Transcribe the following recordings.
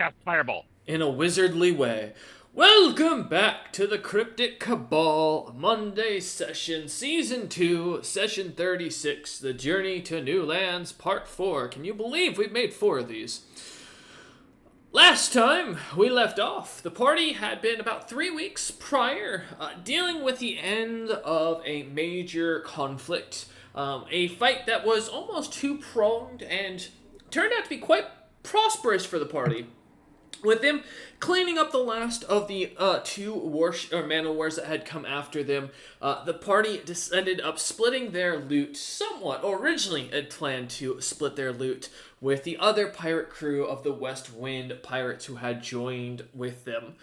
Cast Fireball. in a wizardly way. Welcome back to the Cryptic Kabal Monday session, Season 2, Session 36, The Journey to New Lands, Part 4. Can you believe we've made 4 of these? Last time we left off, the party had been about 3 weeks prior dealing with the end of a major conflict, a fight that was almost two-pronged and turned out to be quite prosperous for the party. With them cleaning up the last of the two mana wars that had come after them, the party ended up splitting their loot somewhat, or originally had planned to split their loot with the other pirate crew of the West Wind pirates who had joined with them.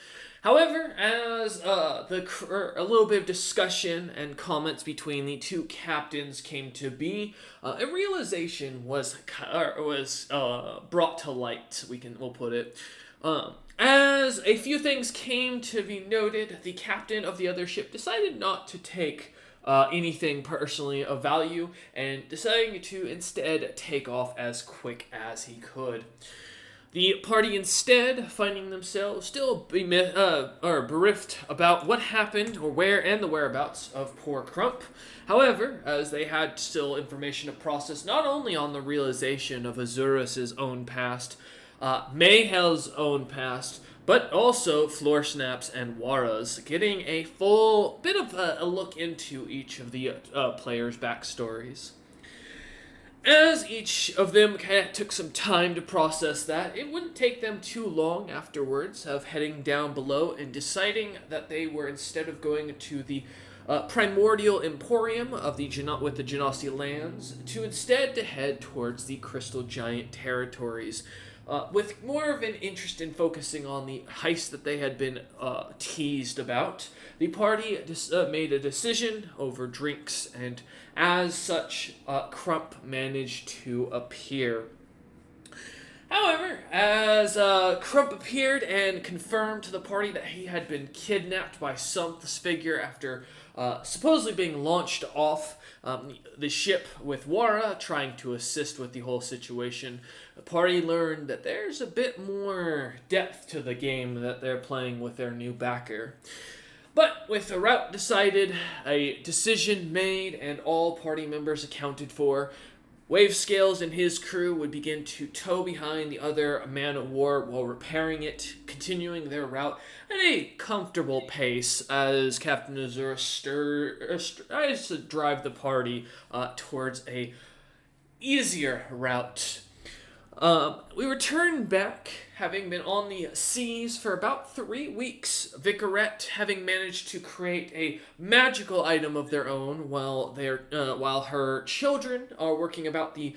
However, as a little bit of discussion and comments between the two captains came to be, a realization was brought to light. We'll put it. As a few things came to be noted, the captain of the other ship decided not to take anything personally of value and deciding to instead take off as quick as he could. The party instead finding themselves still bereft about what happened or where and the whereabouts of poor Crump. However, as they had still information to process not only on the realization of Azurus' own past, Mayhel's own past, but also Floorsnap's and Wara's, getting a full bit of a look into each of the players' backstories. As each of them kind of took some time to process that, it wouldn't take them too long afterwards of heading down below and deciding that they were, instead of going to the primordial emporium of the with the Genasi lands, to instead to head towards the Crystal Giant territories, with more of an interest in focusing on the heist that they had been teased about. The party made a decision over drinks, and as such, Crump managed to appear. However, as Crump appeared and confirmed to the party that he had been kidnapped by some figure after supposedly being launched off the ship with Wara, trying to assist with the whole situation, the party learned that there's a bit more depth to the game that they're playing with their new backer. But with a route decided, a decision made, and all party members accounted for, Wavescales and his crew would begin to tow behind the other man of war while repairing it, continuing their route at a comfortable pace as Captain Azura tries to drive the party towards a easier route. We return back, having been on the seas for about 3 weeks, Vicarette having managed to create a magical item of their own while her children are working about the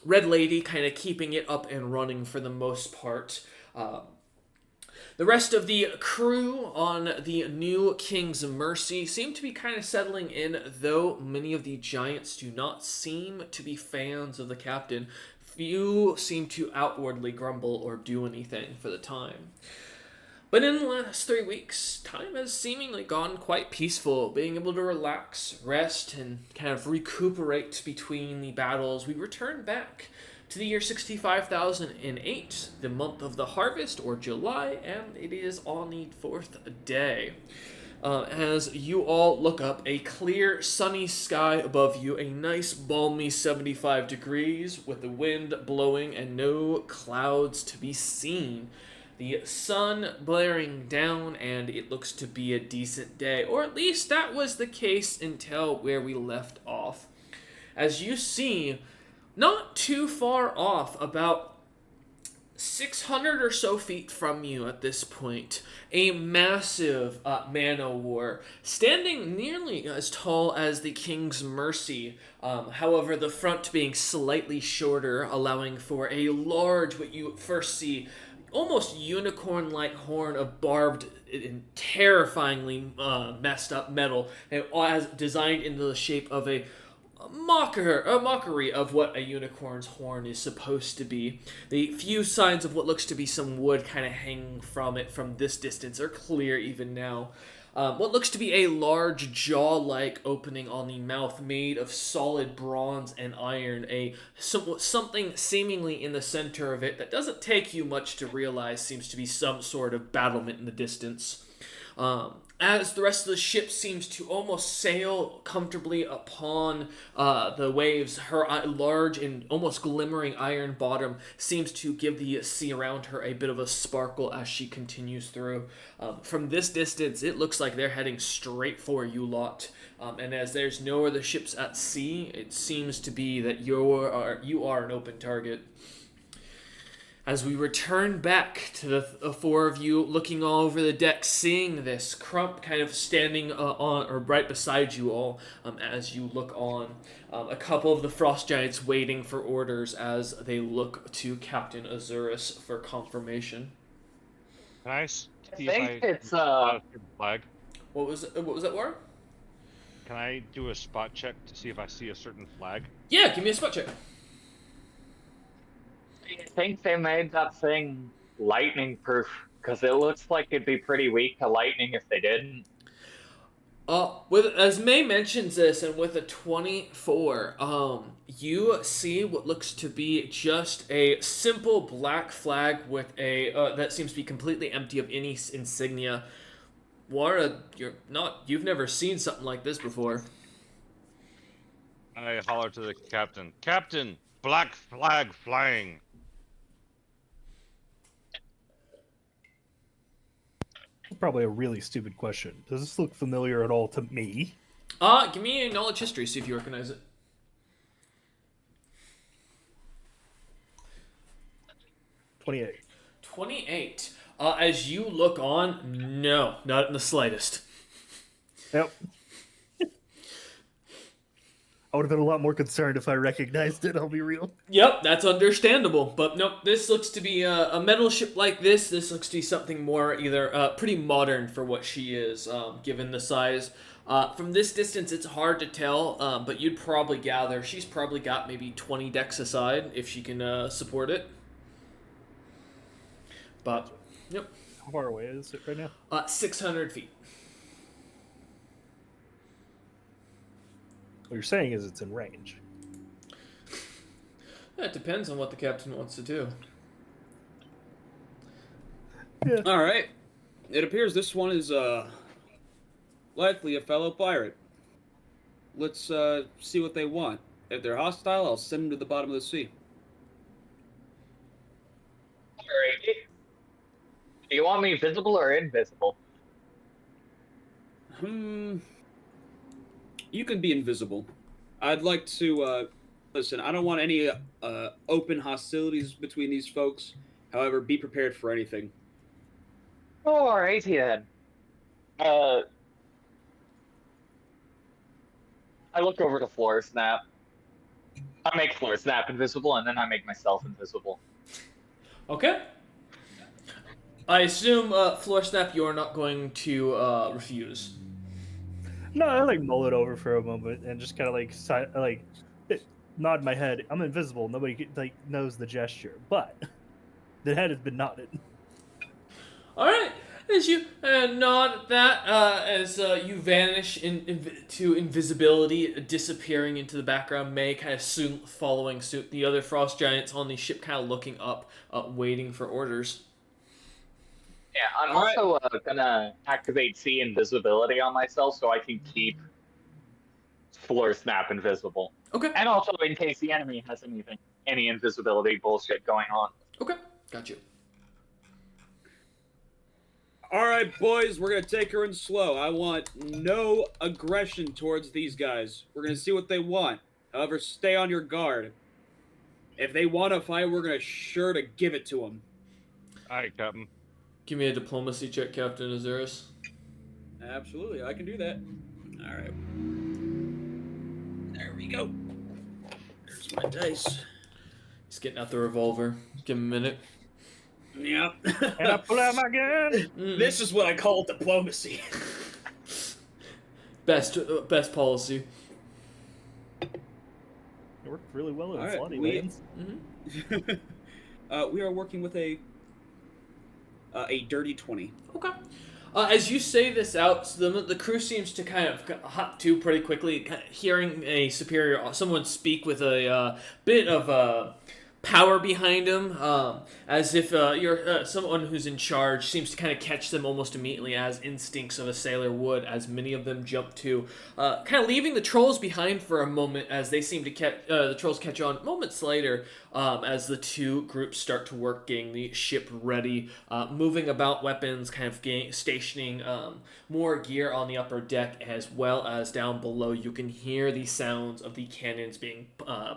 Red Lady, kind of keeping it up and running for the most part. The rest of the crew on the new King's Mercy seem to be kind of settling in, though many of the giants do not seem to be fans of the captain. Few seem to outwardly grumble or do anything for the time. But in the last 3 weeks, time has seemingly gone quite peaceful, being able to relax, rest, and kind of recuperate between the battles. We return back to the year 65,008, the month of the harvest, or July, and it is on the 4th day. As you all look up, a clear, sunny sky above you, a nice, balmy 75 degrees with the wind blowing and no clouds to be seen. The sun blaring down, and it looks to be a decent day, or at least that was the case until where we left off. As you see, not too far off, about 600 or so feet from you at this point, a massive mana war, standing nearly as tall as the King's Mercy, however the front being slightly shorter, allowing for a large, what you first see, almost unicorn-like horn of barbed and terrifyingly messed up metal, as designed into the shape of a mockery of what a unicorn's horn is supposed to be. The few signs of what looks to be some wood kind of hanging from it from this distance are clear even now. what looks to be a large jaw-like opening on the mouth made of solid bronze and iron, something seemingly in the center of it that doesn't take you much to realize seems to be some sort of battlement in the distance. As the rest of the ship seems to almost sail comfortably upon the waves, her large and almost glimmering iron bottom seems to give the sea around her a bit of a sparkle as she continues through. From this distance, it looks like they're heading straight for you lot. And as there's no other ships at sea, it seems to be that you are an open target. As we return back to the four of you looking all over the deck, seeing this, Crump kind of standing on or right beside you all as you look on. A couple of the Frost Giants waiting for orders as they look to Captain Azurus for confirmation. Can I see think if it's, spot a flag? What was that, Warren? Can I do a spot check to see if I see a certain flag? Yeah, give me a spot check. I think they made that thing lightning proof, because it looks like it'd be pretty weak to lightning if they didn't. As May mentions this, and with a 24, you see what looks to be just a simple black flag with a that seems to be completely empty of any insignia. Wara, you've never seen something like this before. I holler to the captain. Captain, black flag flying. Probably a really stupid question. Does this look familiar at all to me? Give me a knowledge history, see if you recognize it. 28. 28. As you look on, no, not in the slightest. Yep. I would have been a lot more concerned if I recognized it, I'll be real. Yep, that's understandable. But nope, this looks to be a metal ship like this. This looks to be something more either pretty modern for what she is, given the size. From this distance, it's hard to tell, but you'd probably gather she's probably got maybe 20 decks aside if she can support it. But, yep. How far away is it right now? 600 feet. What you're saying is it's in range. It depends on what the captain wants to do. Yeah. All right. It appears this one is likely a fellow pirate. Let's see what they want. If they're hostile, I'll send them to the bottom of the sea. Alrighty. Do you want me visible or invisible? You can be invisible. I'd like to, listen, I don't want any open hostilities between these folks. However, be prepared for anything. Alrighty then. I look over to Floor Snap. I make Floor Snap invisible, and then I make myself invisible. Okay. I assume, Floor Snap, you're not going to refuse. No, I like mull it over for a moment and just kind of nod my head. I'm invisible. Nobody knows the gesture, but the head has been nodded. All right. As you nod at that, as you vanish into invisibility, disappearing into the background, May kind of soon following suit. The other Frost Giants on the ship kind of looking up, waiting for orders. Yeah, I'm also gonna activate C invisibility on myself so I can keep Floor Snap invisible. Okay. And also in case the enemy has any invisibility bullshit going on. Okay. Got you. All right, boys, we're going to take her in slow. I want no aggression towards these guys. We're going to see what they want. However, stay on your guard. If they want to fight, we're going to sure to give it to them. All right, Captain. Give me a diplomacy check, Captain Azurus. Absolutely, I can do that. All right. There we go. There's my dice. He's getting out the revolver. Give him a minute. Yep. And I pull out my gun. This is what I call diplomacy. Best policy. It worked really well in All right, flooding we- lands. We are working with a dirty 20. Okay. As you say this out, the crew seems to kind of hop to pretty quickly, hearing a superior, someone speak with a bit of power behind him, as if you're someone who's in charge seems to kind of catch them almost immediately, as instincts of a sailor would, as many of them jump to, kind of leaving the trolls behind for a moment, as they seem to the trolls catch on moments later, as the two groups start to work getting the ship ready, moving about weapons, kind of stationing more gear on the upper deck, as well as down below. You can hear the sounds of the cannons being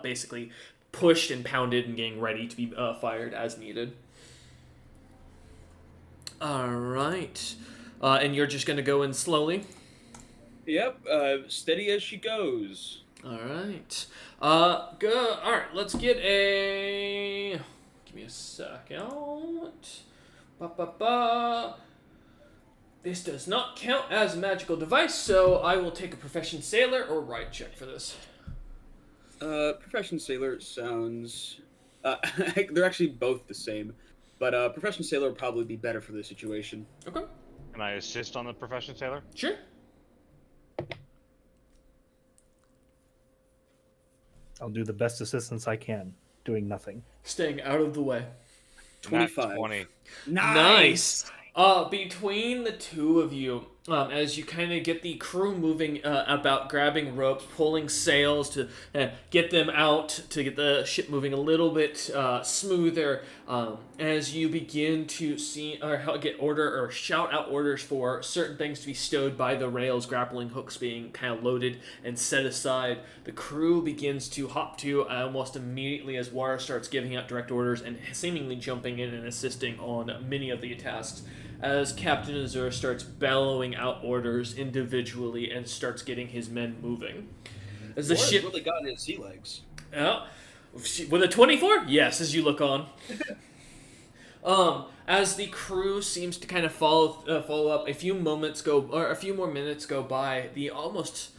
basically pushed and pounded and getting ready to be fired as needed. All right. And you're just going to go in slowly? Yep, steady as she goes. All right. Go. All right, let's get a... Give me a second. Ba-ba-ba. This does not count as a magical device, so I will take a Profession Sailor or Ride check for this. Profession Sailor sounds... they're actually both the same, but Profession Sailor would probably be better for this situation. Okay. Can I assist on the Profession Sailor? Sure. I'll do the best assistance I can, doing nothing. Staying out of the way. 25. Nat 20. Nice. Between the two of you, as you kind of get the crew moving about, grabbing ropes, pulling sails to get them out, to get the ship moving a little bit smoother, as you begin to see or get order or shout out orders for certain things to be stowed by the rails, grappling hooks being kind of loaded and set aside, the crew begins to hop to almost immediately as Wara starts giving out direct orders and seemingly jumping in and assisting on many of the tasks, as Captain Azur starts bellowing out orders individually and starts getting his men moving. As the ship really gotten his sea legs. Yeah. With a 24? Yes, as you look on. As the crew seems to kind of follow up, a few more minutes go by, the almost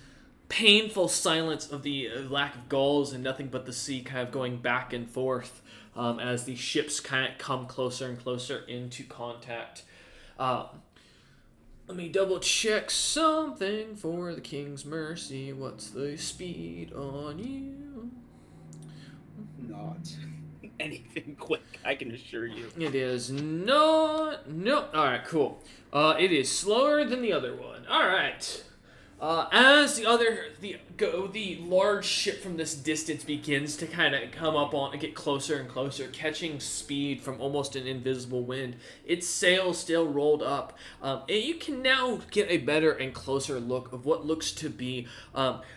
painful silence of the lack of gulls and nothing but the sea kind of going back and forth, as the ships kind of come closer and closer into contact. Let me double check something for the King's Mercy. What's the speed on you? Not anything quick, I can assure you. It is not. Nope. All right, cool. It is slower than the other one. All right. As the large ship from this distance begins to kind of come up on and get closer and closer, catching speed from almost an invisible wind, its sails still rolled up. And you can now get a better and closer look of what looks to be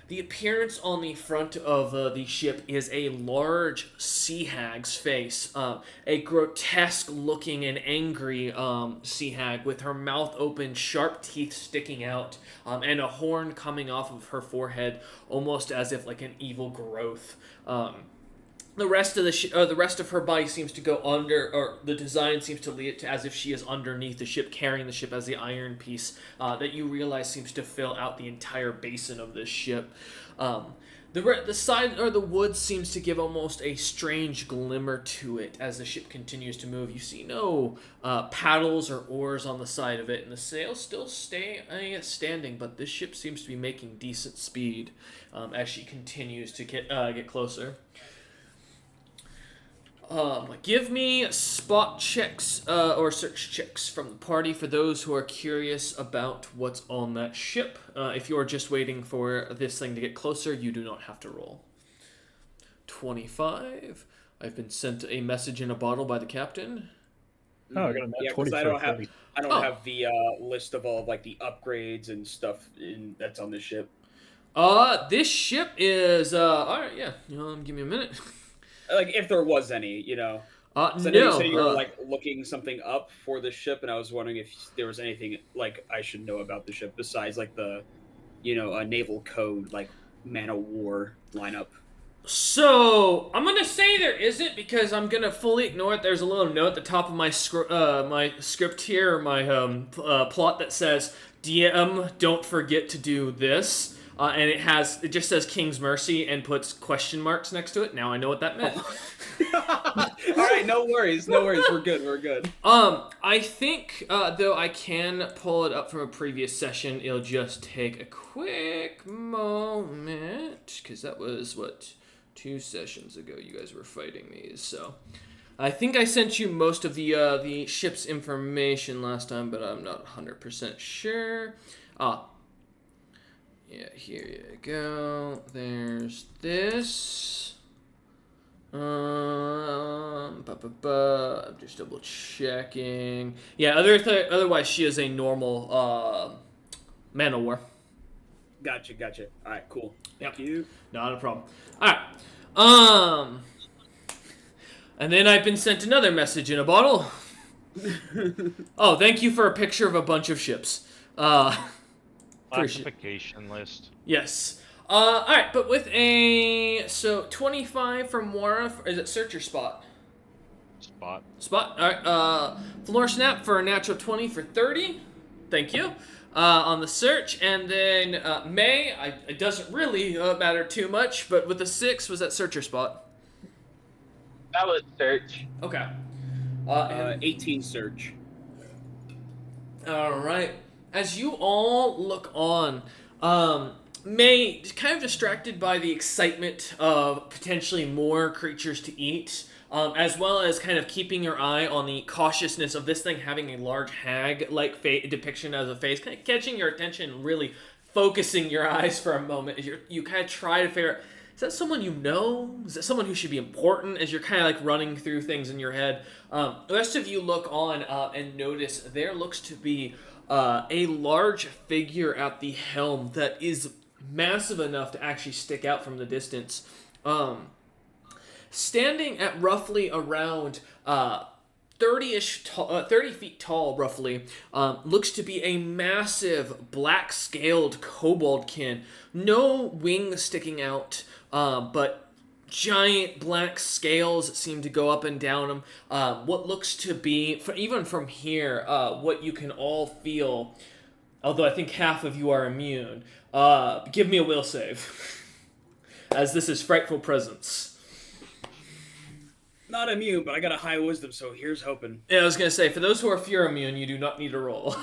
the appearance on the front of the ship is a large sea hag's face, a grotesque-looking and angry sea hag with her mouth open, sharp teeth sticking out, and a horn coming off of her forehead, almost as if like an evil growth. The rest of her body seems to go under, or the design seems to lead it to as if she is underneath the ship, carrying the ship as the iron piece that you realize seems to fill out the entire basin of this ship. The side or the wood seems to give almost a strange glimmer to it as the ship continues to move. You see no paddles or oars on the side of it, and the sails still stay standing, but this ship seems to be making decent speed as she continues to get closer. Give me spot checks or search checks from the party for those who are curious about what's on that ship. If you're just waiting for this thing to get closer, you do not have to roll. 25. I've been sent a message in a bottle by the captain. Oh, I got a yeah, 20. I don't have the list of all of like the upgrades and stuff that's on this ship. This ship is all right. Yeah, give me a minute. Like, if there was any, So I know no. you said you were like looking something up for the ship, and I was wondering if there was anything like I should know about the ship besides like the, a naval code like man of war lineup. So I'm gonna say there isn't because I'm gonna fully ignore it. There's a little note at the top of my script here, my plot that says DM, don't forget to do this. and it just says King's Mercy and puts question marks next to it. Now I know what that meant. All right, no worries. We're good. I think though I can pull it up from a previous session. It'll just take a quick moment because that was 2 sessions ago you guys were fighting these. So I think I sent you most of the ship's information last time, but I'm not 100% sure. Yeah, here you go. There's this. I'm just double checking. Yeah, otherwise she is a normal man of war. Gotcha. All right, cool. Yep. Thank you. Not a problem. All right. And then I've been sent another message in a bottle. Oh, thank you for a picture of a bunch of ships. Classification list. Yes. Alright, but with so 25 from Wara, is it search or spot? Spot. Alright, floor snap for a natural 20 for 30. Thank you. On the search, and then May, it doesn't really matter too much, but with the 6, was that search or spot? That was search. Okay. 18 search. Alright. As you all look on, May, kind of distracted by the excitement of potentially more creatures to eat, as well as kind of keeping your eye on the cautiousness of this thing having a large hag-like depiction as a face, kind of catching your attention, really focusing your eyes for a moment. You kind of try to figure out, is that someone you know? Is that someone who should be important? As you're kind of like running through things in your head. The rest of you look on and notice there looks to be a large figure at the helm that is massive enough to actually stick out from the distance. Standing at roughly around 30 feet tall, roughly, looks to be a massive black-scaled koboldkin. No wings sticking out, but giant black scales seem to go up and down him. What looks to be, even from here, what you can all feel, although I think half of you are immune. Give me a will save, as this is frightful presence. Not immune, but I got a high wisdom, so here's hoping. Yeah, I was going to say, for those who are fear immune, you do not need to roll.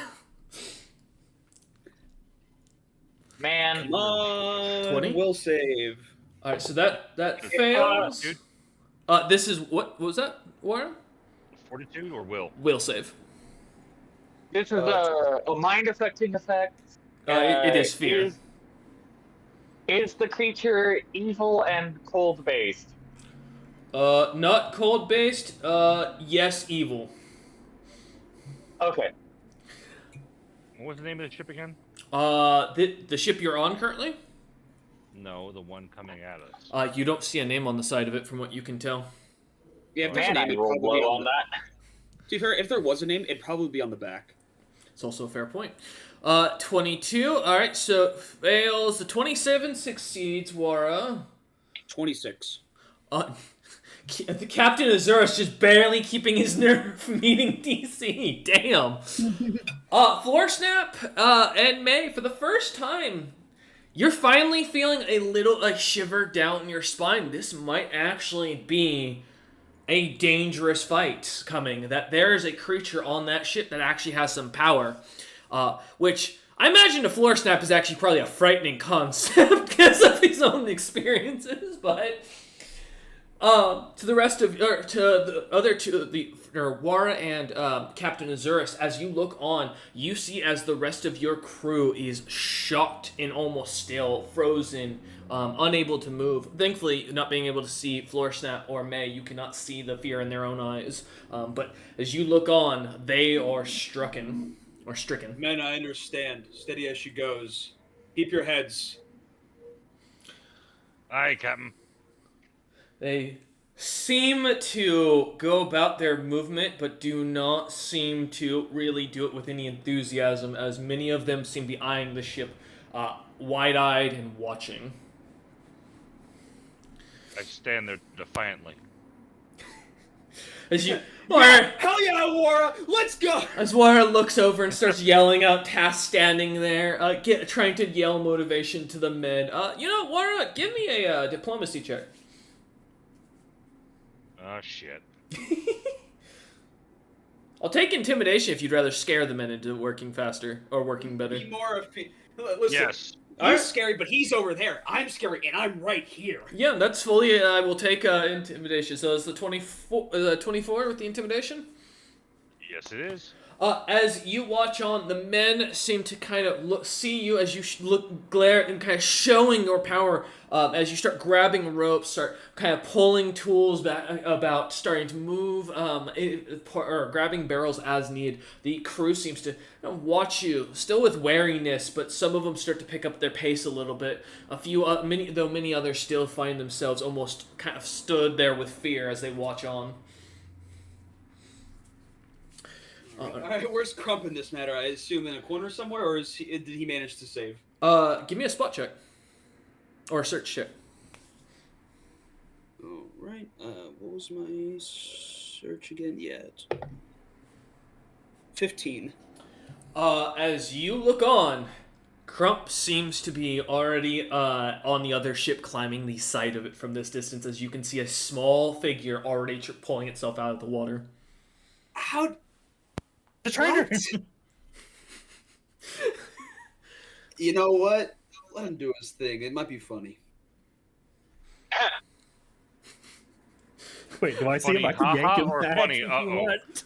Man. Come on, 20? will save. Alright, so that fails. Dude. This is, what was that, Warren? 42 or will? Will save. This is a mind-affecting effect. It is fear. Is the creature evil and cold-based? Not cold-based. Yes, evil. Okay. What was the name of the ship again? The ship you're on currently? No, the one coming at us. You don't see a name on the side of it from what you can tell. Yeah, if there's Man, a I name, it'd rolled probably low be on that. To be fair, if there was a name, it'd probably be on the back. It's also a fair point. 22. Alright, so fails. The 27 succeeds, Wara. 26. The Captain Azurus just barely keeping his nerve meeting DC. Damn. Floor Snap and May, for the first time, you're finally feeling a little shiver down your spine. This might actually be a dangerous fight coming. That there is a creature on that ship that actually has some power. Which I imagine a Floor Snap is actually probably a frightening concept because of his own experiences, but to the rest of, or to the other two, Wara and Captain Azurus, as you look on, you see as the rest of your crew is shocked and almost still, frozen, unable to move. Thankfully, not being able to see Floor Snap or May, you cannot see the fear in their own eyes. But as you look on, they are stricken. Men, I understand. Steady as she goes. Keep your heads. Aye, Captain. They seem to go about their movement, but do not seem to really do it with any enthusiasm, as many of them seem to be eyeing the ship wide-eyed and watching. I stand there defiantly. As you, Hell yeah, Wara! Let's go! As Wara looks over and starts yelling out tasks standing there, trying to yell motivation to the men. Wara, give me a diplomacy check. Oh, shit. I'll take intimidation if you'd rather scare the men into working faster or working better. Be more of... Listen, Yes. you're scary, but he's over there. I'm scary, and I'm right here. Yeah, that's fully. I will take intimidation. So it's the 24 with the intimidation. Yes, it is. As you watch on, the men seem to kind of see you as you glare, and kind of showing your power. As you start grabbing ropes, start kind of pulling tools back about, starting to move, or grabbing barrels as needed. The crew seems to watch you, still with wariness, but some of them start to pick up their pace a little bit. Many others still find themselves almost kind of stood there with fear as they watch on. Alright, where's Crump in this matter? I assume in a corner somewhere, or did he manage to save? Give me a spot check. Or a search check. Alright, what was my search again? Yeah. 15. As you look on, Crump seems to be already on the other ship, climbing the side of it from this distance, as you can see a small figure already pulling itself out of the water. How... The trainer. You know what? Let him do his thing. It might be funny. Wait, do I see him? Funny I can yank him or back funny if you uh-oh? want.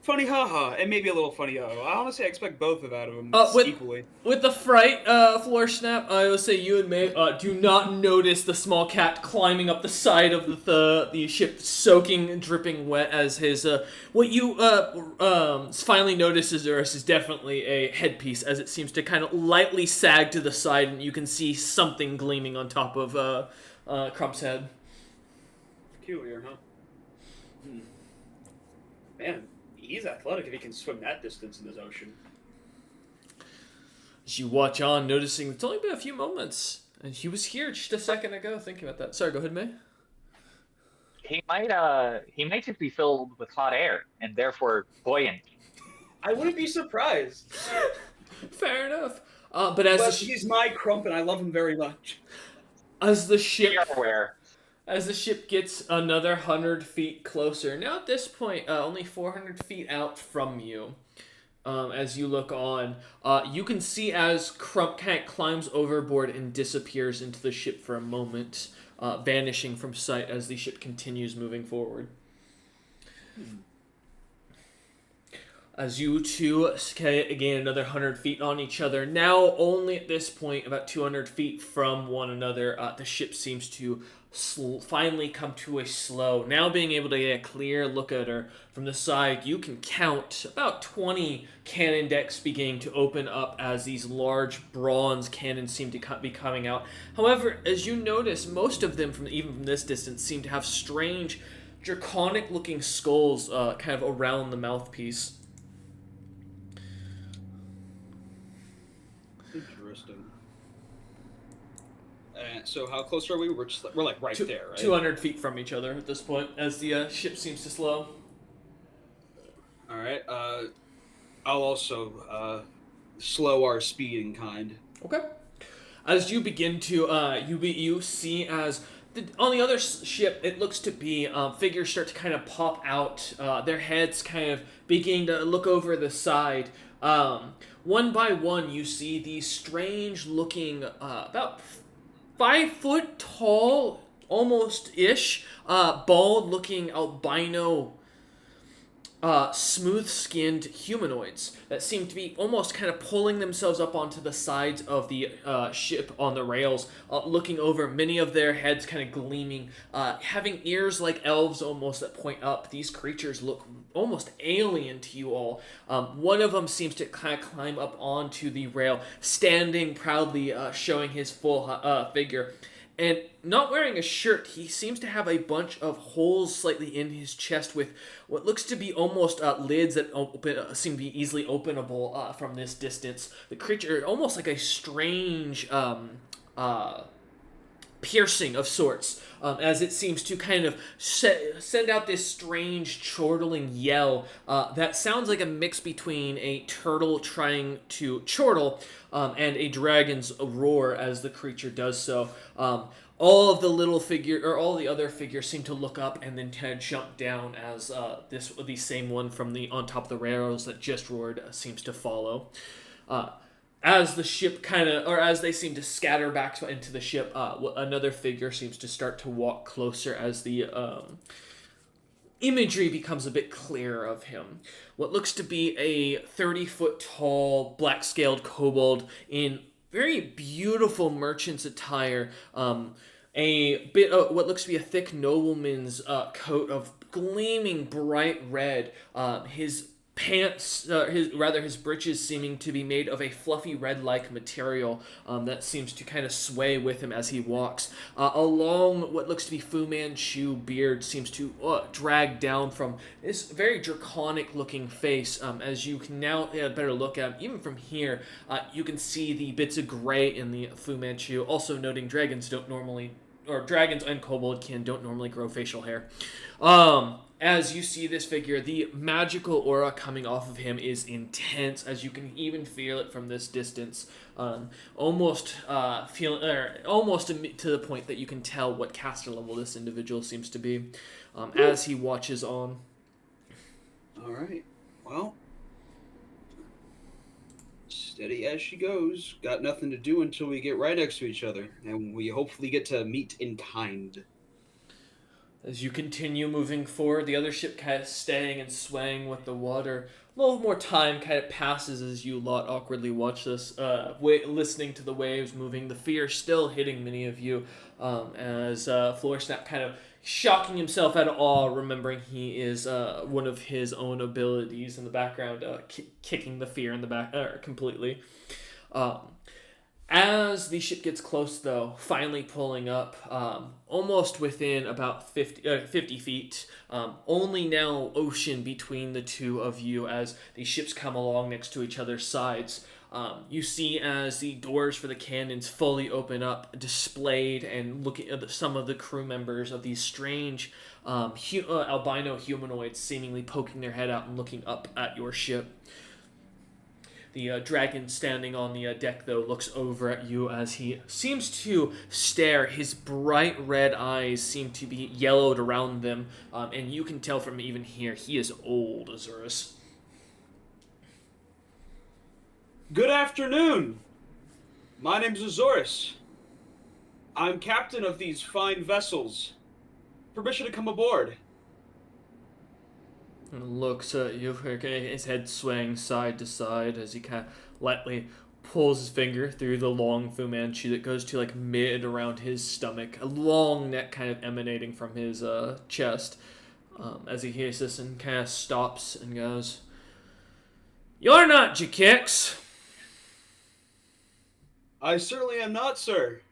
Funny haha, and maybe a little funny uh-oh. Honestly, I expect both of out of him equally. With the fright, floor snap, I will say you and May do not notice the small cat climbing up the side of the ship, soaking and dripping wet as his, what you, finally notice is definitely a headpiece, as it seems to kind of lightly sag to the side, and you can see something gleaming on top of, Crump's head. Peculiar, huh? Man, he's athletic if he can swim that distance in this ocean. As you watch on, noticing it's only been a few moments, and he was here just a second ago thinking about that. Sorry, go ahead, May. He might just be filled with hot air and therefore buoyant. I wouldn't be surprised. Fair enough. But as He's my Crump, and I love him very much. as the ship We are aware. As the ship gets another 100 feet closer, now at this point, only 400 feet out from you, as you look on, you can see as Crump kind of climbs overboard and disappears into the ship for a moment, vanishing from sight as the ship continues moving forward. As you two gain another 100 feet on each other, now only at this point about 200 feet from one another, the ship seems to finally come to a slow. Now being able to get a clear look at her from the side, you can count about 20 cannon decks beginning to open up as these large bronze cannons seem to be coming out. However, as you notice, most of them, even from this distance, seem to have strange, draconic-looking skulls kind of around the mouthpiece. Interesting. So how close are we? We're like right there, right? 200 feet from each other at this point, as the ship seems to slow. All right. I'll also slow our speed in kind. Okay. As you begin to, you see as on the other ship, it looks to be figures start to kind of pop out. Their heads kind of begin to look over the side. One by one, you see these strange-looking, about 5 foot tall, almost-ish, bald-looking albino, smooth-skinned humanoids that seem to be almost kind of pulling themselves up onto the sides of the ship on the rails, looking over, many of their heads kind of gleaming, having ears like elves almost that point up. These creatures look almost alien to you all. One of them seems to kind of climb up onto the rail, standing proudly, showing his full figure. And not wearing a shirt, he seems to have a bunch of holes slightly in his chest with what looks to be almost lids that seem to be easily openable from this distance. The creature, almost like a strange piercing of sorts, as it seems to kind of send out this strange chortling yell that sounds like a mix between a turtle trying to chortle and a dragon's roar as the creature does so. All of the little figure, or all the other figures, seem to look up and then kind of jump down as the same one from the on top of the rails that just roared seems to follow. As the ship as they seem to scatter back into the ship, another figure seems to start to walk closer as the imagery becomes a bit clearer of him. What looks to be a 30-foot tall, black-scaled kobold in very beautiful merchant's attire, a bit what looks to be a thick nobleman's coat of gleaming bright red, his pants, his breeches seeming to be made of a fluffy red-like material that seems to kind of sway with him as he walks. A long, what looks to be Fu Manchu beard seems to drag down from this very draconic-looking face. As you can now better look at him, even from here, you can see the bits of gray in the Fu Manchu. Also noting dragons and koboldkin don't normally grow facial hair. As you see this figure, the magical aura coming off of him is intense, as you can even feel it from this distance. Almost to the point that you can tell what caster level this individual seems to be, as he watches on. All right. Well, steady as she goes. Got nothing to do until we get right next to each other, and we hopefully get to meet in kind. As you continue moving forward, the other ship kind of staying and swaying with the water. A little more time kind of passes as you lot awkwardly watch this, listening to the waves moving. The fear still hitting many of you, as Floorsnap kind of shocking himself out of awe, remembering he is one of his own abilities in the background, kicking the fear in the back completely. As the ship gets close, though, finally pulling up, almost within about 50 feet, only now ocean between the two of you as the ships come along next to each other's sides. You see as the doors for the cannons fully open up, displayed, and looking at some of the crew members of these strange albino humanoids seemingly poking their head out and looking up at your ship. The dragon standing on the deck, though, looks over at you as he seems to stare. His bright red eyes seem to be yellowed around them, and you can tell from even here he is old, Azurus. Good afternoon. My name's Azurus. I'm captain of these fine vessels. Permission to come aboard. And looks at you, his head swaying side to side as he kind of lightly pulls his finger through the long Fu Manchu that goes to like mid around his stomach, a long neck kind of emanating from his chest. As he hears this and kind of stops and goes, "You're not Jakix." I certainly am not, sir.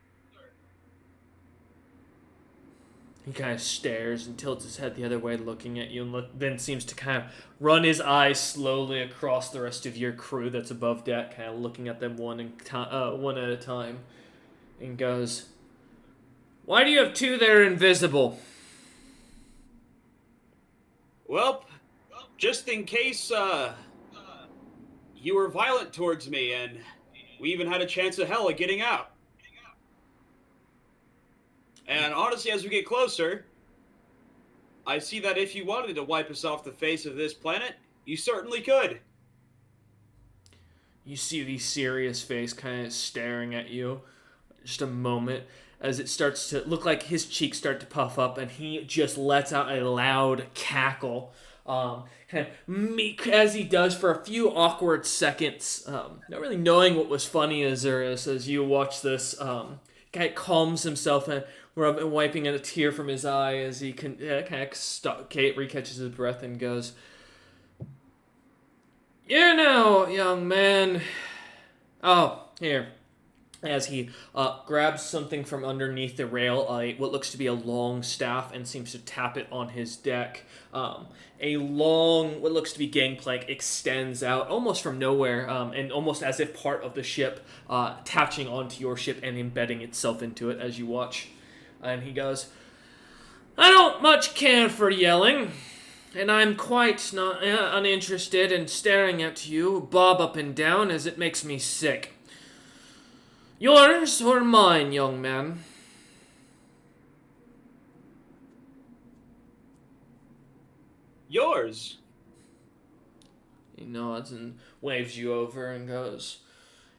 He kind of stares and tilts his head the other way, looking at you, and then seems to kind of run his eyes slowly across the rest of your crew that's above deck, kind of looking at them one at a time, and goes, "Why do you have two that are invisible?" Well, just in case you were violent towards me, and we even had a chance of hell of getting out. And honestly, as we get closer, I see that if you wanted to wipe us off the face of this planet, you certainly could. You see the serious face kind of staring at you. Just a moment as it starts to look like his cheeks start to puff up, and he just lets out a loud cackle. Kind of meek as he does for a few awkward seconds, not really knowing what was funny as you watch this. Kind of calms himself and wiping a tear from his eye as he can kind of recatches his breath and goes, "You know, young man. Oh, here." As he grabs something from underneath the rail, what looks to be a long staff, and seems to tap it on his deck. A long, what looks to be gangplank extends out almost from nowhere, and almost as if part of the ship attaching onto your ship and embedding itself into it as you watch. And he goes, I don't much care for yelling, and I'm quite not uninterested in staring at you bob up and down as it makes me sick. Yours or mine, young man? Yours. He nods and waves you over and goes,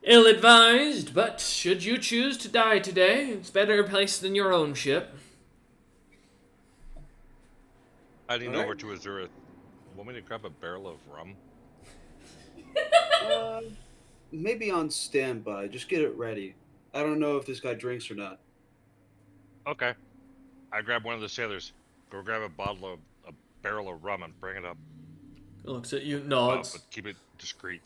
Ill-advised, but should you choose to die today, it's better place than your own ship. Heading Alright. over to Azura. Want me to grab a barrel of rum? Maybe on standby. Just get it ready. I don't know if this guy drinks or not. Okay. I grab one of the sailors. Go grab a barrel of rum and bring it up. He looks at you, nods. But keep it discreet.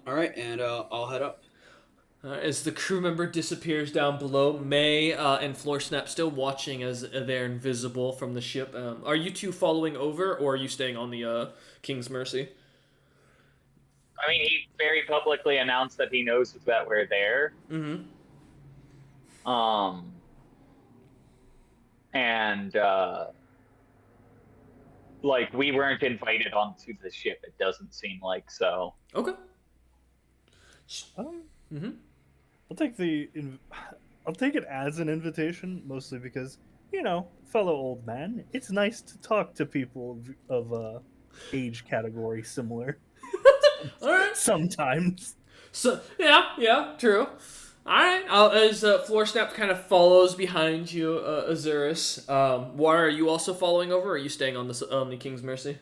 All right, and I'll head up. As the crew member disappears down below, May and Floorsnap still watching as they're invisible from the ship. Are you two following over, or are you staying on the King's Mercy? I mean, he very publicly announced that he knows that we're there. Mm-hmm. And like, we weren't invited onto the ship. It doesn't seem like so. Okay. Mm-hmm. I'll take it as an invitation, mostly because, fellow old man. It's nice to talk to people of age category similar. All right. Sometimes. So yeah, true. All right. As Floorsnap kind of follows behind you, Azurus. Why are you also following over? Or are you staying on the King's Mercy?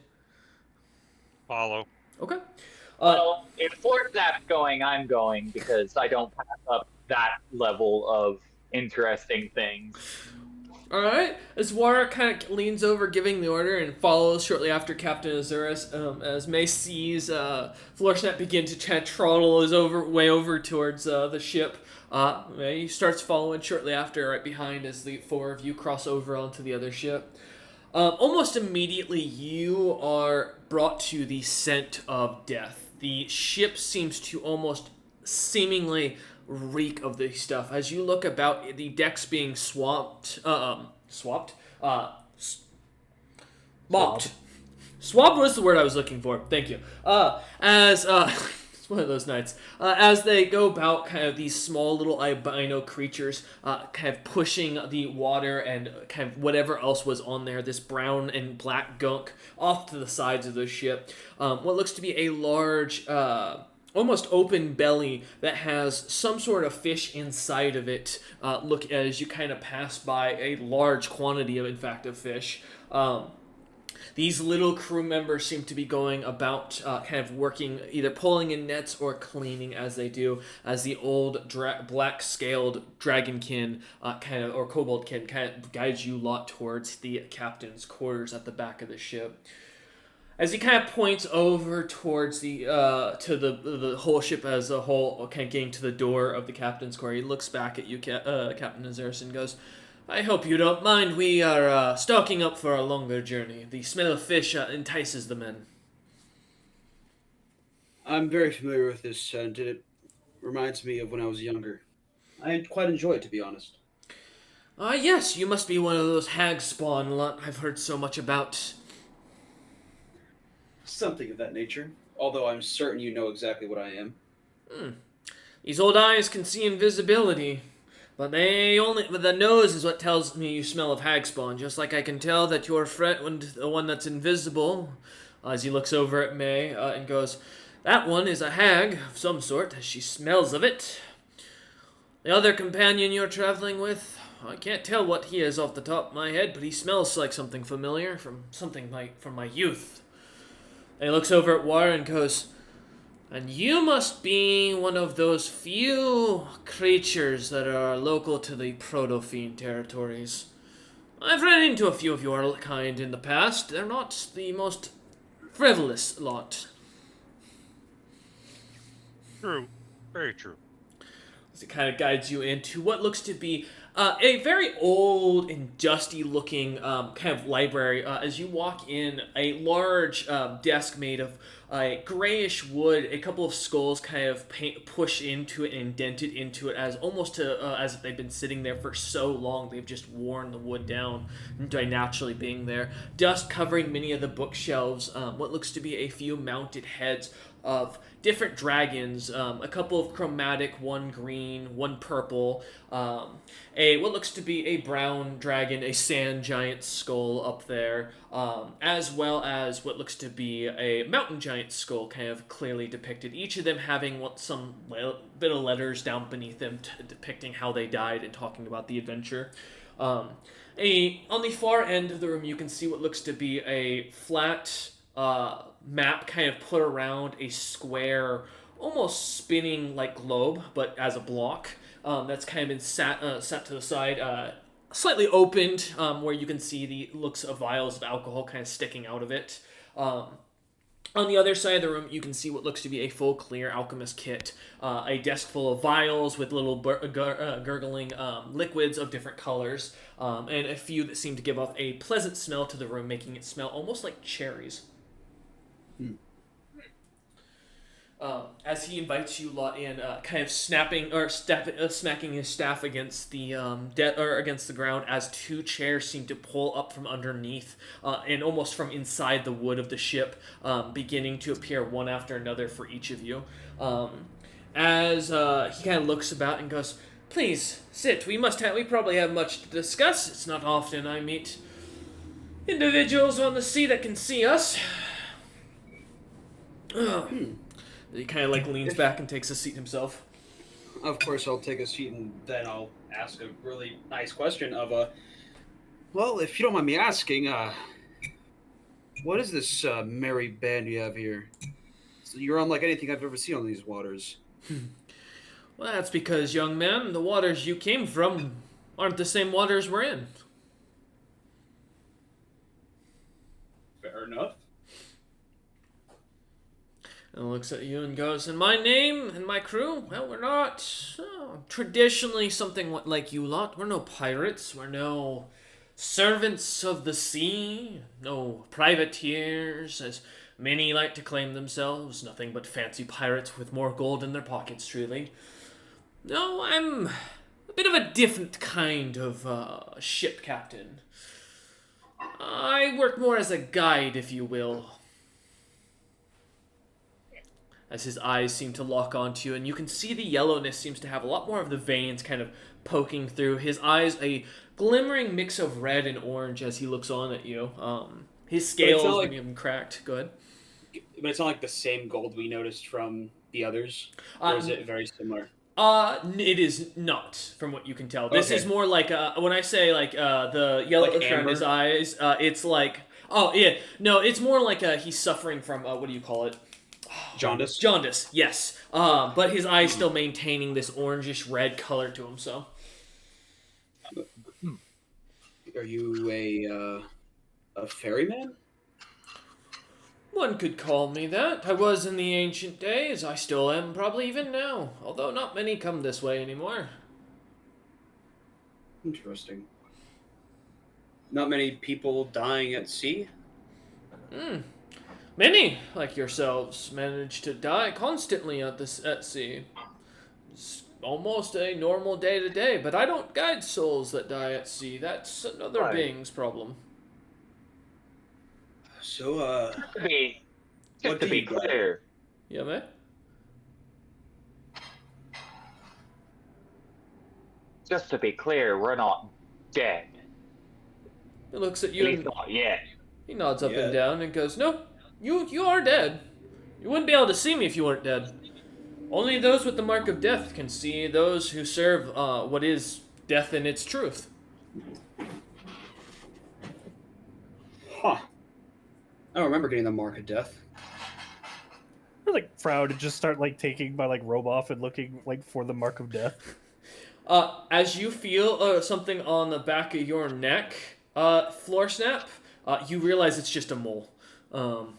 Follow. Okay. Well, if Floorsnap's going, I'm going, because I don't pass up that level of interesting things. All right. As Wara kind of leans over, giving the order, and follows shortly after Captain Azurus, as May sees Floorsnap begin to try to trottle his way over towards the ship. May starts following shortly after, right behind, as the four of you cross over onto the other ship. Almost immediately, you are brought to the scent of death. The ship seems to almost seemingly reek of this stuff. As you look about, the decks being mopped. Swabbed was the word I was looking for. Thank you. It's one of those nights. As they go about, kind of these small little albino creatures, kind of pushing the water and kind of whatever else was on there, this brown and black gunk, off to the sides of the ship. What looks to be a large, almost open belly that has some sort of fish inside of it. Look, as you kind of pass by a large quantity of, in fact, of fish. These little crew members seem to be going about kind of working, either pulling in nets or cleaning as they do, as the old black-scaled dragonkin or koboldkin kind of guides you lot towards the captain's quarters at the back of the ship. As he kind of points over towards the whole ship as a whole, kind of getting to the door of the captain's quarter, he looks back at you, Captain Azurus, and goes, I hope you don't mind. We are stocking up for a longer journey. The smell of fish entices the men. I'm very familiar with this scent. It reminds me of when I was younger. I quite enjoy it, to be honest. Yes, you must be one of those hag spawn lot I've heard so much about. Something of that nature. Although I'm certain you know exactly what I am. These old eyes can see invisibility. But the nose is what tells me you smell of hag spawn, just like I can tell that your friend, the one that's invisible, as he looks over at May and goes, that one is a hag of some sort, as she smells of it. The other companion you're traveling with, I can't tell what he is off the top of my head, but he smells like something familiar from my youth. And he looks over at War and goes, and you must be one of those few creatures that are local to the Proto-Fiend territories. I've run into a few of your kind in the past. They're not the most frivolous lot. True. Very true. As it kind of guides you into what looks to be a very old and dusty-looking kind of library. As you walk in, a large desk made of a grayish wood, a couple of skulls kind of push into it and indented into it as almost as if they've been sitting there for so long they've just worn the wood down by naturally being there. Dust covering many of the bookshelves, what looks to be a few mounted heads of different dragons, a couple of chromatic, one green, one purple, a what looks to be a brown dragon, a sand giant skull up there, as well as what looks to be a mountain giant skull kind of clearly depicted, each of them having some bit of letters down beneath them depicting how they died and talking about the adventure. On the far end of the room you can see what looks to be a flat map kind of put around a square, almost spinning like globe, but as a block. That's kind of been sat to the side, slightly opened, where you can see the looks of vials of alcohol kind of sticking out of it. On the other side of the room, you can see what looks to be a full clear alchemist kit, a desk full of vials with little gurgling liquids of different colors, and a few that seem to give off a pleasant smell to the room, making it smell almost like cherries. As he invites you lot in, kind of snapping or smacking his staff against the against the ground, as two chairs seem to pull up from underneath and almost from inside the wood of the ship, beginning to appear one after another for each of you. As he kind of looks about and goes, "Please sit. We probably have much to discuss. It's not often I meet individuals on the sea that can see us." He kind of leans back and takes a seat himself. Of course, I'll take a seat and then I'll ask a really nice question of well, if you don't mind me asking, what is this merry band you have here? You're unlike anything I've ever seen on these waters. Well, that's because, young man, the waters you came from aren't the same waters we're in. Fair enough. And looks at you and goes, "And my name and my crew, well, we're not traditionally something like you lot. We're no pirates. We're no servants of the sea. No privateers, as many like to claim themselves. Nothing but fancy pirates with more gold in their pockets, truly. No, I'm a bit of a different kind of ship captain. I work more as a guide, if you will." As his eyes seem to lock onto you, and you can see the yellowness seems to have a lot more of the veins kind of poking through. His eyes, a glimmering mix of red and orange as he looks on at you. His scales become cracked. Go ahead. But it's not like the same gold we noticed from the others? Or is it very similar? It is not, from what you can tell. This is more like, when I say, the yellow Like around his eyes, it's like, oh, yeah. No, it's more like, he's suffering from, what do you call it? Jaundice? Jaundice, yes. But his eyes still maintaining this orangish red color to him, so. Are you a ferryman? One could call me that. I was in the ancient days. I still am, probably even now. Although not many come this way anymore. Interesting. Not many people dying at sea? Many, like yourselves, manage to die constantly at sea. It's almost a normal day-to-day, but I don't guide souls that die at sea. That's another being's problem. So, Just to be clear. Yeah, man? Just to be clear, we're not dead. He looks at At you least and not yet. he nods up and down and goes, "No, you are dead. You wouldn't be able to see me if you weren't dead. Only those with the mark of death can see those who serve what is death in its truth." Huh. I don't remember getting the mark of death. I frown and just start taking my robe off and looking for the mark of death. As you feel something on the back of your neck, Floor Snap, you realize it's just a mole. But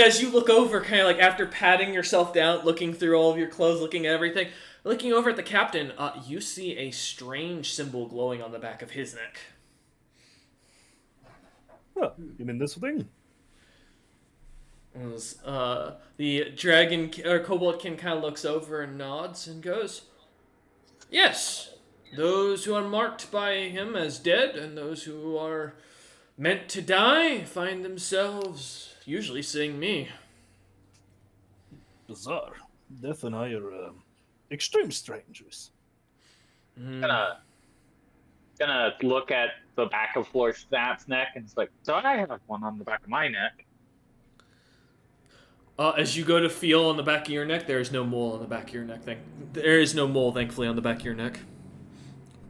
as you look over, kind of after patting yourself down, looking through all of your clothes, looking at everything, looking over at the captain, you see a strange symbol glowing on the back of his neck. Oh, you mean this thing? The dragon or koboldkin kind of looks over and nods and goes, "Yes, those who are marked by him as dead and those who are meant to die find themselves usually seeing me." Bizarre. Death and I are extreme strangers. Gonna look at the back of Floor Snap's neck and it's like, so I have one on the back of my neck. As you go to feel on the back of your neck, there is no mole on the back of your neck. There is no mole, thankfully, on the back of your neck.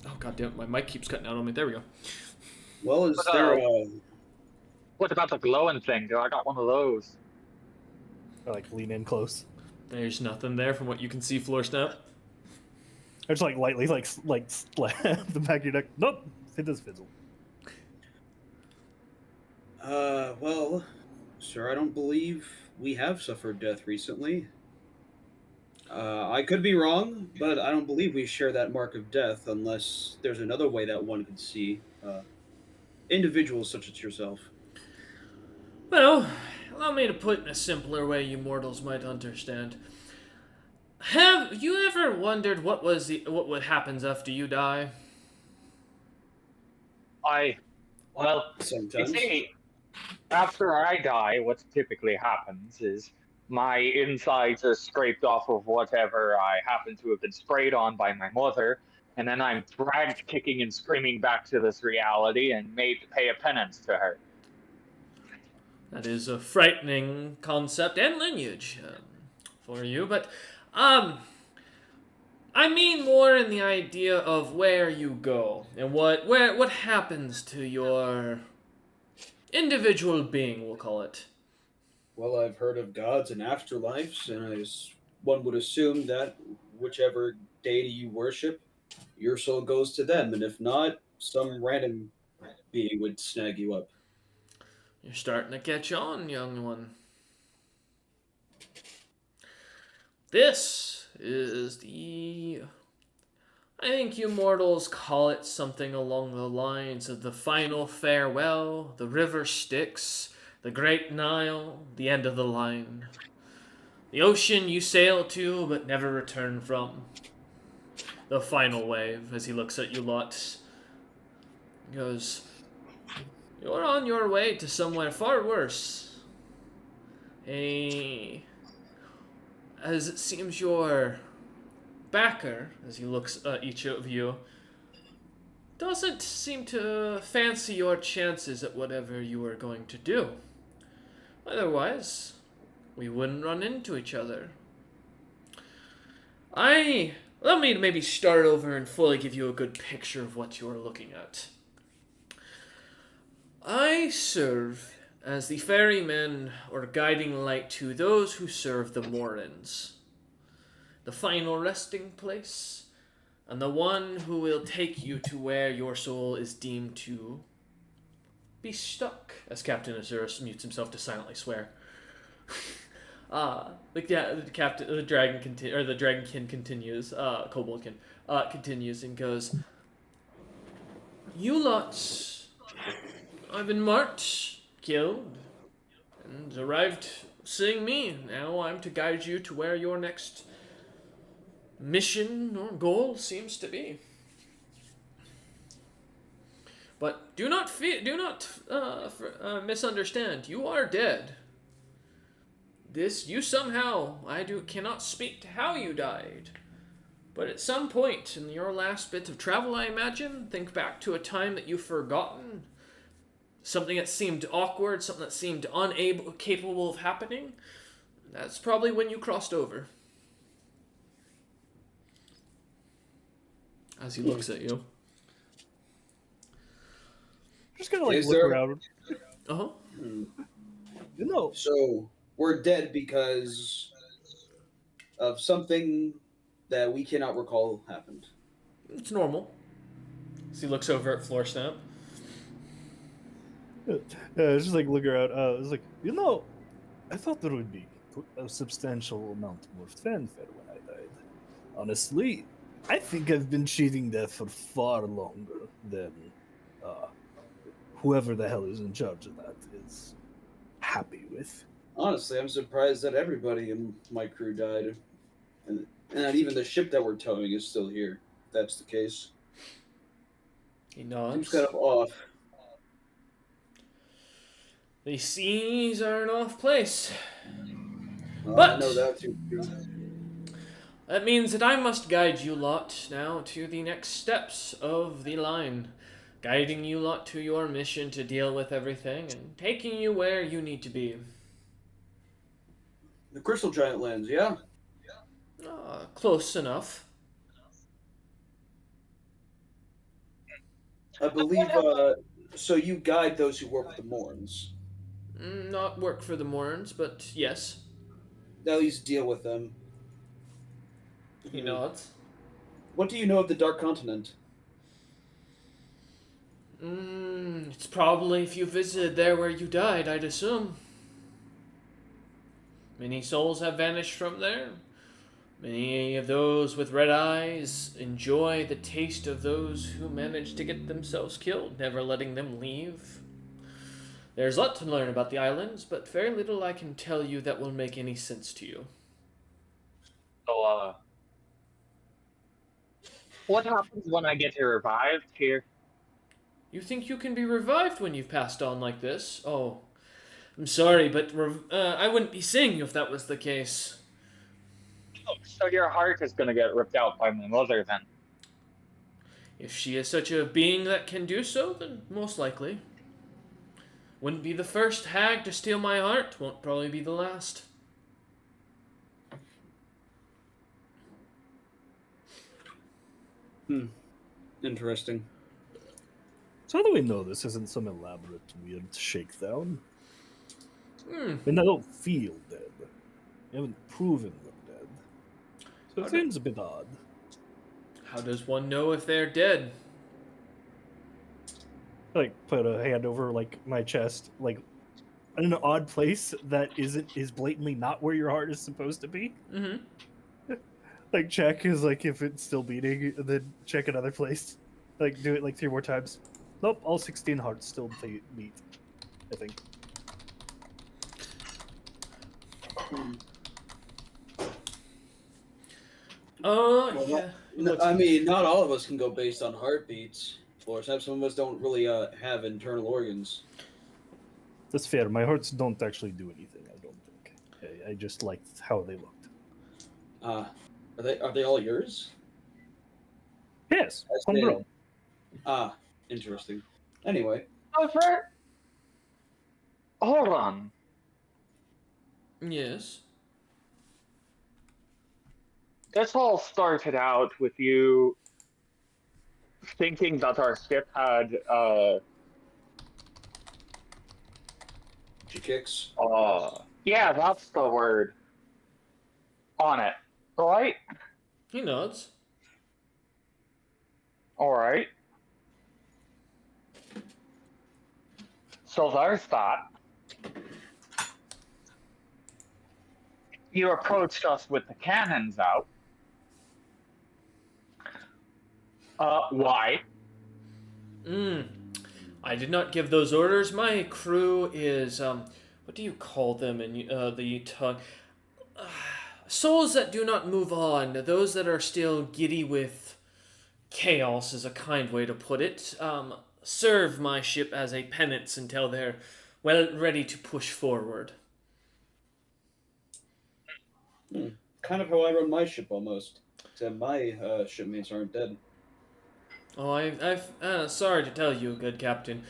Oh goddamn! My mic keeps cutting out on me. There we go. Well, is there What about the glowing thing? I got one of those. I like lean in close. There's nothing there from what you can see, Floor Snap. I just like lightly like slap the back of your neck. Nope, it does fizzle. well, sir, I don't believe we have suffered death recently. I could be wrong, but I don't believe we share that mark of death unless there's another way that one could see individuals such as yourself. Well, allow me to put in a simpler way you mortals might understand. Have you ever wondered what happens after you die? Well, Sometimes. you see, after I die, what typically happens is my insides are scraped off of whatever I happen to have been sprayed on by my mother, and then I'm dragged kicking and screaming back to this reality and made to pay a penance to her. That is a frightening concept and lineage for you, but I mean more in the idea of where you go and what happens to your individual being, we'll call it. Well, I've heard of gods and afterlives, and one would assume that whichever deity you worship, your soul goes to them, and if not, some random being would snag you up. You're starting to catch on, young one. This is I think you mortals call it something along the lines of the final farewell, the river Styx, the great Nile, the end of the line. The ocean you sail to but never return from. The final wave, as he looks at you lot. He goes, "You're on your way to somewhere far worse. As it seems your backer," as he looks at each of you, "doesn't seem to fancy your chances at whatever you are going to do. Otherwise, we wouldn't run into each other. Let me maybe start over and fully give you a good picture of what you're looking at. I serve as the ferryman or guiding light to those who serve the Morans. The final resting place, and the one who will take you to where your soul is deemed to be stuck," as Captain Azurus mutes himself to silently swear. The dragonkin continues, koboldkin, continues and goes, "You lots, I've been marked, killed, and arrived seeing me. Now I'm to guide you to where your next mission or goal seems to be. But do not misunderstand. You are dead. You somehow, cannot speak to how you died. But at some point in your last bit of travel, I imagine, think back to a time that you've forgotten. Something that seemed awkward, something that seemed capable of happening. That's probably when you crossed over." As he looks at you. Just kind of like Is look there- around. Uh-huh. You know, So we're dead because of something that we cannot recall happened. It's normal. As he looks over at Floor Snap. it's just like look around. It's like, you know, I thought there would be a substantial amount more fanfare when I died. Honestly, I think I've been cheating death for far longer than whoever the hell is in charge of that is happy with. Honestly, I'm surprised that everybody in my crew died, and that even the ship that we're towing is still here. If that's the case, He seems kind nods. of off. The seas are an off place. I know But that too. that means that I must guide you lot now to the next steps of the line. Guiding you lot to your mission to deal with everything and taking you where you need to be. The crystal giant lands, yeah. Close enough. I believe. So you guide those who work with the Morns. Not work for the Morns, but yes. At least deal with them. He Hmm. nods. What do you know of the Dark Continent? It's probably if you visited there where you died, I'd assume. Many souls have vanished from there. Many of those with red eyes enjoy the taste of those who managed to get themselves killed, never letting them leave. There's a lot to learn about the islands, but very little I can tell you that will make any sense to you. So, what happens when I get revived here? You think you can be revived when you've passed on like this? Oh, I'm sorry, but I wouldn't be seeing you if that was the case. Oh, so your heart is gonna get ripped out by my mother then. If she is such a being that can do so, then most likely. Wouldn't be the first hag to steal my heart, won't probably be the last. Interesting. So how do we know this isn't some elaborate, weird shakedown? Hmm. I mean, I don't feel dead. You haven't proven them dead. So How it do- seems a bit odd. How does one know if they're dead? Like, put a hand over, like, my chest, like, in an odd place that is blatantly not where your heart is supposed to be. Mm-hmm. Like, check is like if it's still beating, and then check another place. Like, do it like 3 more times. Nope, all 16 hearts still beat. I think. Well, Yeah. I mean, not all of us can go based on heartbeats. Or some of us don't really have internal organs. That's fair. My hearts don't actually do anything. I don't think. I just liked how they looked. Are they all yours? Yes, As homegrown. in- interesting. Anyway, However, hold on. Yes. This all started out with you thinking that our ship had G-Kicks. yeah, that's the word. On it. Right? He nods. Alright. So there's that. You approached us with the cannons out. Why? I did not give those orders. My crew is, what do you call them in the tongue? Souls that do not move on. Those that are still giddy with chaos is a kind way to put it. Serve my ship as a penance until they're well ready to push forward. Kind of how I run my ship almost. Except my shipmates aren't dead. Oh, I've sorry to tell you, good captain.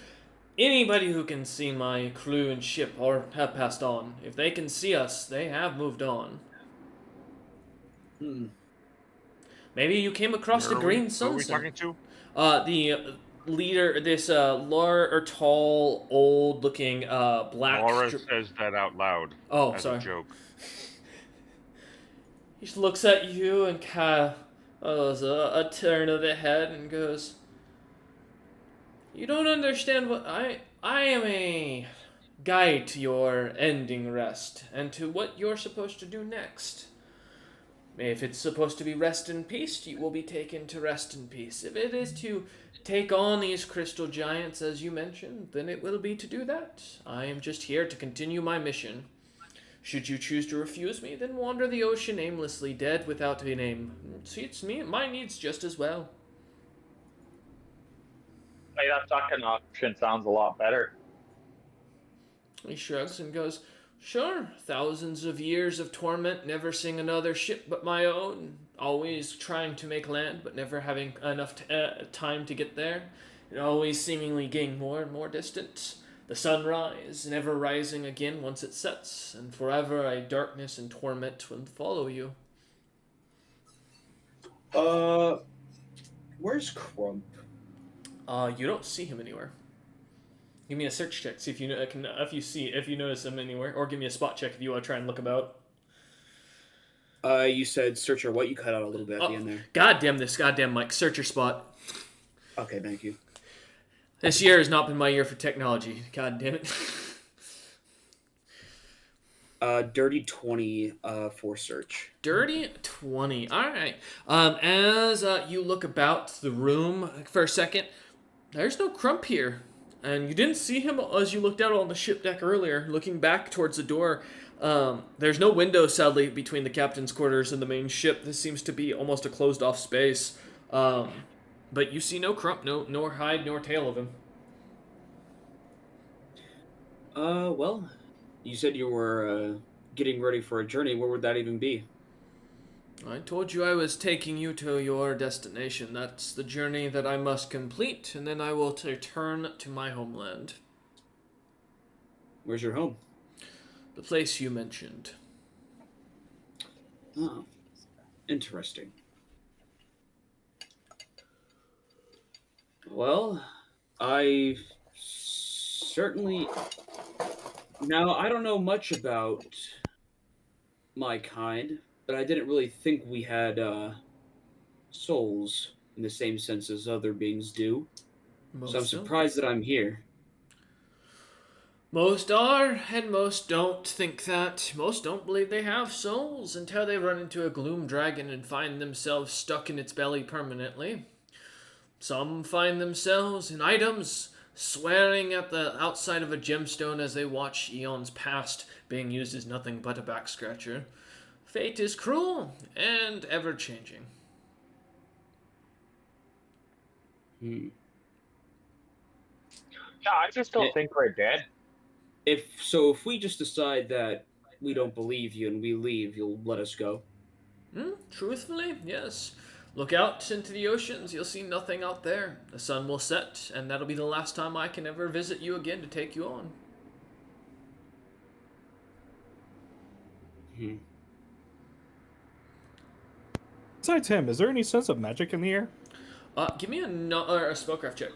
Anybody who can see my crew and ship or have passed on, if they can see us, they have moved on. Maybe you came across the green Who are we sunset. talking to? The leader, this tall, old-looking black. Laura says that out loud. Oh, as sorry. a joke. He just looks at you and kind of does a turn of the head and goes, "You don't understand what I am a guide to your ending rest and to what you're supposed to do next. If it's supposed to be rest in peace, you will be taken to rest in peace. If it is to take on these crystal giants, as you mentioned, then it will be to do that. I am just here to continue my mission. Should you choose to refuse me, then wander the ocean aimlessly, dead without a name. Suits me, my needs just as well. Hey, that second option sounds a lot better. He shrugs and goes, Sure, thousands of years of torment, never seeing another ship but my own, always trying to make land but never having enough time to get there, and always seemingly getting more and more distant. The sunrise, never rising again once it sets, and forever a darkness and torment will follow you. Where's Crump? You don't see him anywhere. Give me a search check. See if you if you notice him anywhere, or give me a spot check if you want to try and look about. You said searcher. What? You cut out a little bit at the end there. Goddamn this goddamn mic. Searcher spot. Okay, thank you. This year has not been my year for technology. God damn it. Dirty 20 for search. Dirty 20. All right. As you look about the room for a second, there's no Crump here. And you didn't see him as you looked out on the ship deck earlier, looking back towards the door. There's no window, sadly, between the captain's quarters and the main ship. This seems to be almost a closed-off space. But you see no Crump, nor hide nor tail of him. Well, you said you were getting ready for a journey. Where would that even be? I told you I was taking you to your destination. That's the journey that I must complete, and then I will return to my homeland. Where's your home? The place you mentioned. Oh, interesting. Well, I certainly... Now, I don't know much about my kind, but I didn't really think we had souls in the same sense as other beings do. So I'm surprised that I'm here. Most are, and most don't think that. Most don't believe they have souls until they run into a gloom dragon and find themselves stuck in its belly permanently. Some find themselves in items, swearing at the outside of a gemstone as they watch eons past being used as nothing but a back scratcher. Fate is cruel and ever-changing. Hmm. Yeah, I just don't think we're dead. If we just decide that we don't believe you and we leave, you'll let us go? Truthfully, yes. Look out into the oceans, you'll see nothing out there. The sun will set, and that'll be the last time I can ever visit you again to take you on. Besides him, is there any sense of magic in the air? Give me a spellcraft check.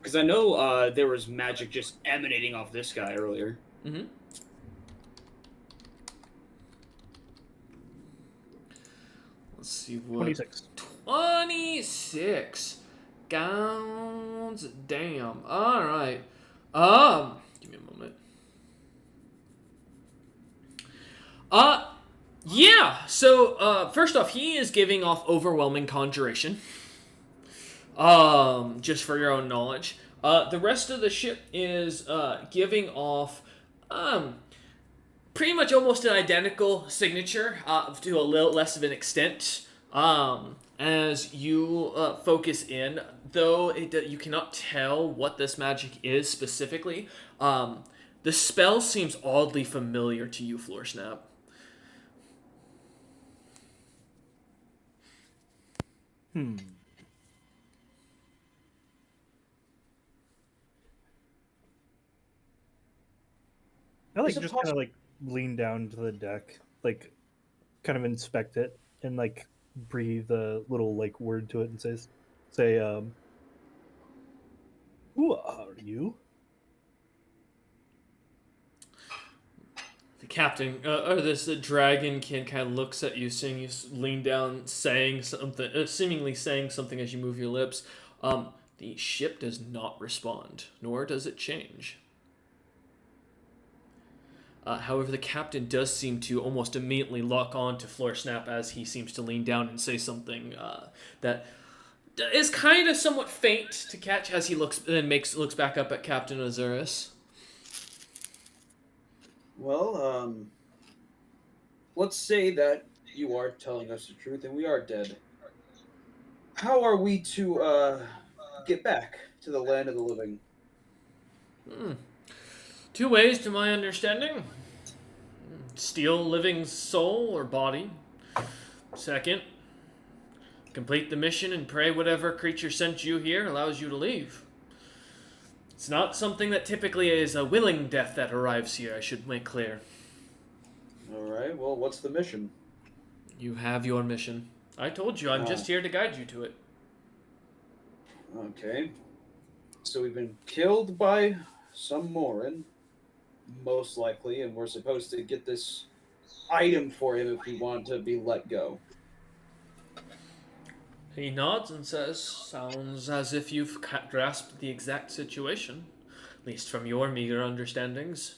Because I know there was magic just emanating off this guy earlier. Mm-hmm. Let's see what... 26. 26. Gowns. Damn. Alright. Give me a moment. Yeah. So, first off, he is giving off overwhelming conjuration. Just for your own knowledge. The rest of the ship is, giving off, pretty much almost an identical signature, to a little less of an extent. As you focus in, though you cannot tell what this magic is specifically, the spell seems oddly familiar to you, Floorsnap. I like Is it just kind of like lean down to the deck, like kind of inspect it and like breathe a little like word to it and say, who are you? The captain, or this dragonkin kind of looks at you, seeing you lean down, saying something, seemingly saying something as you move your lips. The ship does not respond, nor does it change. However, the captain does seem to almost immediately lock on to Floorsnap as he seems to lean down and say something that is kind of somewhat faint to catch as he looks back up at Captain Azuris. Well, let's say that you are telling us the truth and we are dead. How are we to get back to the land of the living? Hmm. Two ways to my understanding: steal living soul or body. Second, complete the mission and pray whatever creature sent you here allows you to leave. It's not something that typically is a willing death that arrives here, I should make clear. All right. Well, what's the mission? You have your mission. I told you, I'm just here to guide you to it. Okay. So we've been killed by some Morin, most likely, and we're supposed to get this item for him if we want to be let go. He nods and says, sounds as if you've grasped the exact situation, at least from your meager understandings.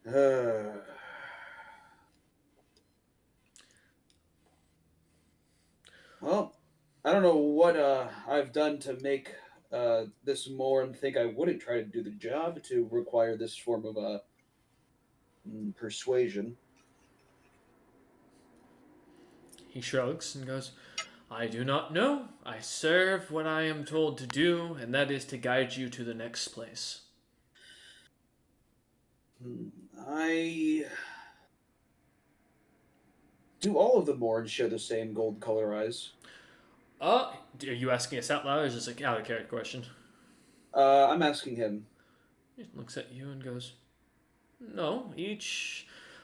Well, I don't know what I've done to make this Morin think I wouldn't try to do the job to require this form of persuasion. He shrugs and goes, I do not know. I serve what I am told to do, and that is to guide you to the next place. I do all of the Morins share the same gold color eyes? Are you asking us out loud, or is this a out of character question? I'm asking him. He looks at you and goes, no,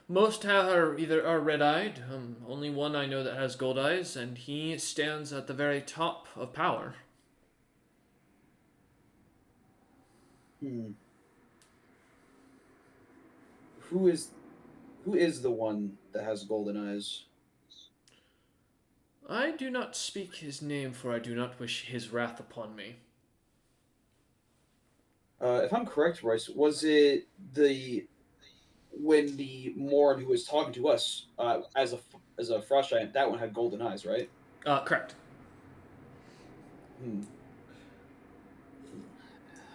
most are either red-eyed. Only one I know that has gold eyes, and he stands at the very top of power. Hmm. Who is the one that has golden eyes? I do not speak his name, for I do not wish his wrath upon me. If I'm correct, Royce, was it when the Morin who was talking to us as a frost giant, that one had golden eyes, right? Correct.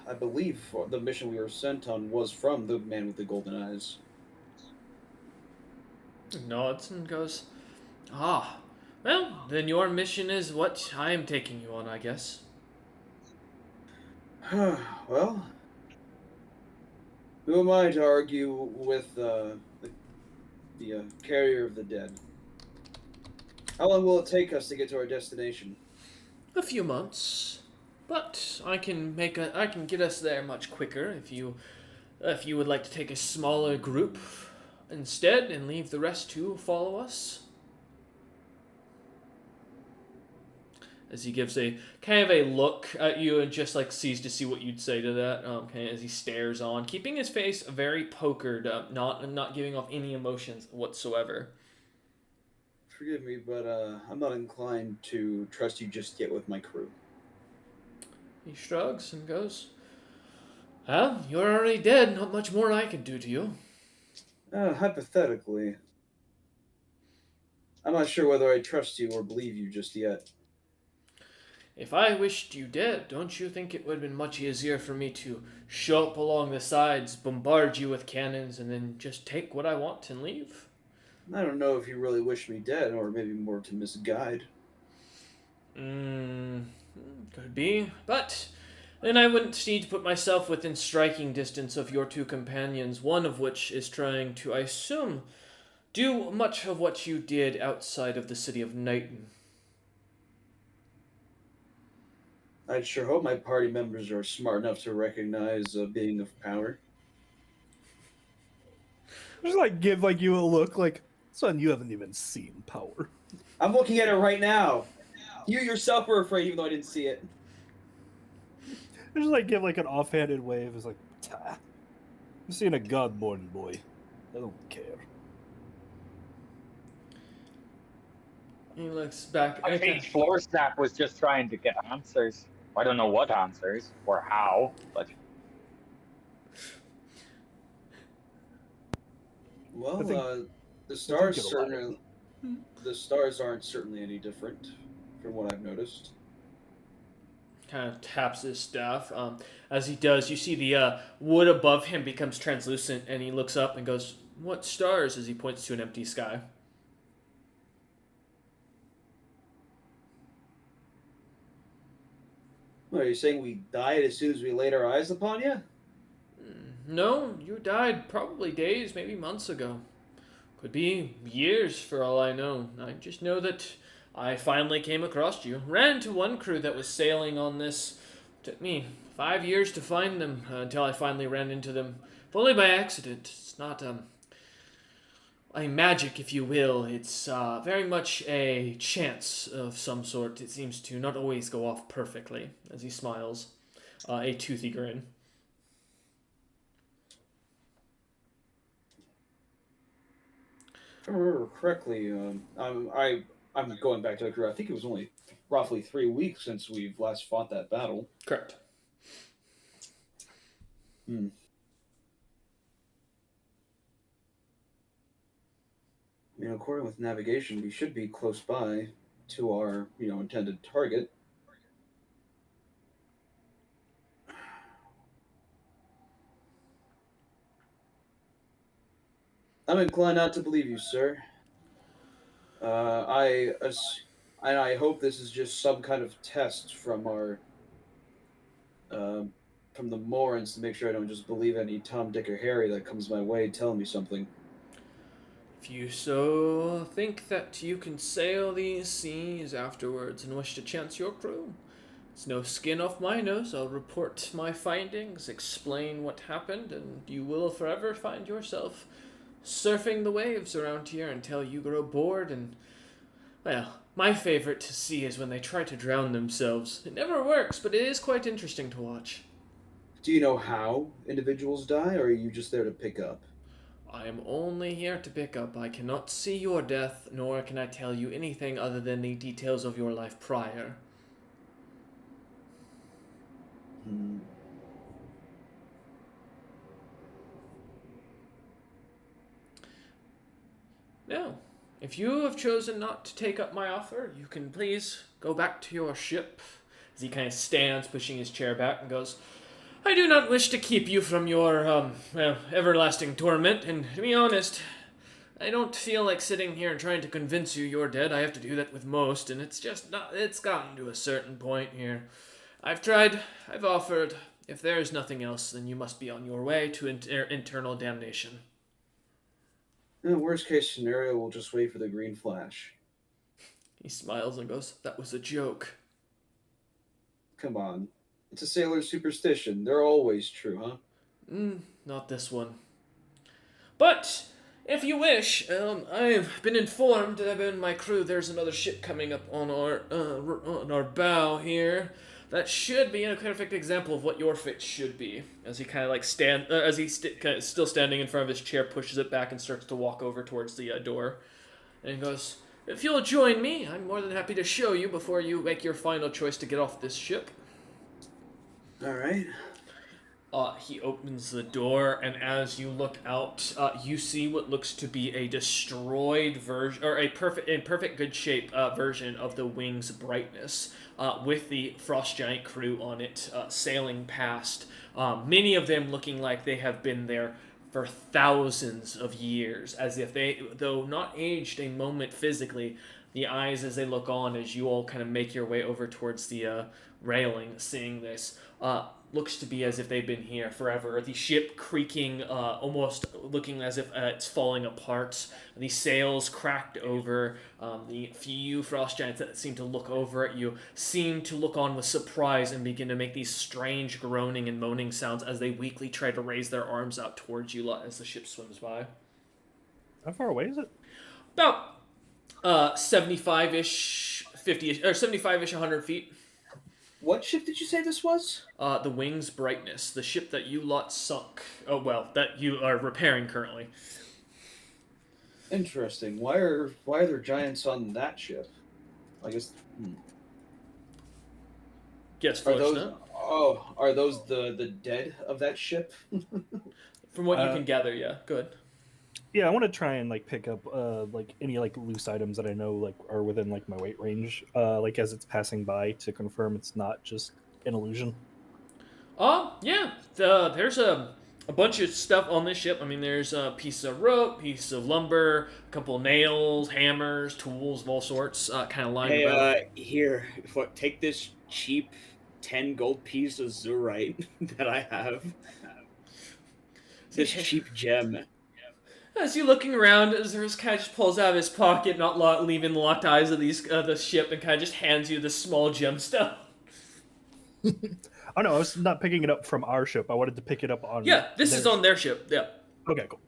I believe the mission we were sent on was from the man with the golden eyes. Nods and goes, ah, well, then your mission is what I am taking you on, I guess. Well, who am I to argue with the carrier of the dead? How long will it take us to get to our destination? A few months, but I can get us there much quicker if you would like to take a smaller group instead and leave the rest to follow us. As he gives a kind of a look at you and just like sees to see what you'd say to that. Okay, as he stares on, keeping his face very pokered, not giving off any emotions whatsoever. Forgive me, but I'm not inclined to trust you just yet with my crew. He shrugs and goes, well, you're already dead. Not much more I can do to you. Hypothetically. I'm not sure whether I trust you or believe you just yet. If I wished you dead, don't you think it would have been much easier for me to show up along the sides, bombard you with cannons, and then just take what I want and leave? I don't know if you really wish me dead, or maybe more to misguide. Could be, but then I wouldn't need to put myself within striking distance of your two companions, one of which is trying to, I assume, do much of what you did outside of the city of Nighton. I'd sure hope my party members are smart enough to recognize a being of power. Just like give like you a look like, son, you haven't even seen power. I'm looking at it right now. You yourself were afraid, even though I didn't see it. Just like give like an offhanded wave. It's like, I'm seeing a godborn boy. I don't care. He looks back. I think Floor Snap was just trying to get answers. I don't know what answers or how, but Well, the stars aren't certainly any different from what I've noticed. kind of taps his staff. As he does, you see the wood above him becomes translucent, and he looks up and goes, "What stars?" as he points to an empty sky. What, are you saying we died as soon as we laid our eyes upon you? No, you died probably days, maybe months ago. Could be years for all I know. I just know that I finally came across you. Ran into one crew that was sailing on this. Took me 5 years to find them until I finally ran into them. Fully by accident. It's not a magic, if you will. It's very much a chance of some sort. It seems to not always go off perfectly. As he smiles, a toothy grin. If I remember correctly, I'm going back to the crew. I think it was only roughly 3 weeks since we've last fought that battle. Correct. Hmm. According with navigation, we should be close by to our, intended target. I'm inclined not to believe you, sir. I hope this is just some kind of test from our, from the Morans to make sure I don't just believe any Tom, Dick, or Harry that comes my way telling me something. If you so think that you can sail these seas afterwards and wish to chance your crew, it's no skin off my nose. I'll report my findings, explain what happened, and you will forever find yourself surfing the waves around here until you grow bored and, well, my favorite to see is when they try to drown themselves. It never works, but it is quite interesting to watch. Do you know how individuals die, or are you just there to pick up? I am only here to pick up. I cannot see your death, nor can I tell you anything other than the details of your life prior. Hmm. Now, if you have chosen not to take up my offer, you can please go back to your ship. As he kind of stands, pushing his chair back, and goes, "I do not wish to keep you from your, everlasting torment, and to be honest, I don't feel like sitting here and trying to convince you you're dead. I have to do that with most, and it's just not, it's gotten to a certain point here. I've tried, I've offered. If there is nothing else, then you must be on your way to internal damnation." In the worst case scenario, we'll just wait for the green flash. He smiles and goes, "That was a joke." Come on. It's a sailor's superstition. They're always true, huh? Not this one. But, if you wish, I've been informed that in my crew there's another ship coming up on our bow here. That should be a perfect example of what your fate should be. As he kind of like kind of still standing in front of his chair, pushes it back and starts to walk over towards the door. And he goes, "If you'll join me, I'm more than happy to show you before you make your final choice to get off this ship." All right. He opens the door, and as you look out, you see what looks to be a destroyed version, or in perfect good shape version of the Wing's Brightness, with the Frost Giant crew on it, sailing past. Many of them looking like they have been there for thousands of years, as if they, though not aged a moment physically, the eyes as they look on as you all kind of make your way over towards the railing, seeing this. Looks to be as if they've been here forever. The ship creaking, almost looking as if it's falling apart. The sails cracked over. The few frost giants that seem to look over at you seem to look on with surprise and begin to make these strange groaning and moaning sounds as they weakly try to raise their arms out towards you as the ship swims by. How far away is it? About 75-ish, 50-ish, or 75-ish, 100 feet. What ship did you say this was? The Wing's Brightness, the ship that you lot sunk. Oh, well, that you are repairing currently. Interesting. Why are there giants on that ship? I guess. Yes, Are those? Florishna. Are those the dead of that ship? From what you can gather, yeah. Good. Yeah, I want to try and like pick up like any like loose items that I know like are within like my weight range, like as it's passing by to confirm it's not just an illusion? Yeah. There's a bunch of stuff on this ship. I mean, there's a piece of rope, piece of lumber, a couple of nails, hammers, tools of all sorts, kind of lying Hey, about. here, take this cheap 10 gold piece of Zurite that I have. This cheap gem. As you looking around, Azurus kind of just pulls out of his pocket, not leaving the locked eyes of the ship, and kind of just hands you this small gemstone. Oh no, I was not picking it up from our ship. I wanted to pick it up on. Yeah, this is on ship. their ship. Yeah. Okay, cool.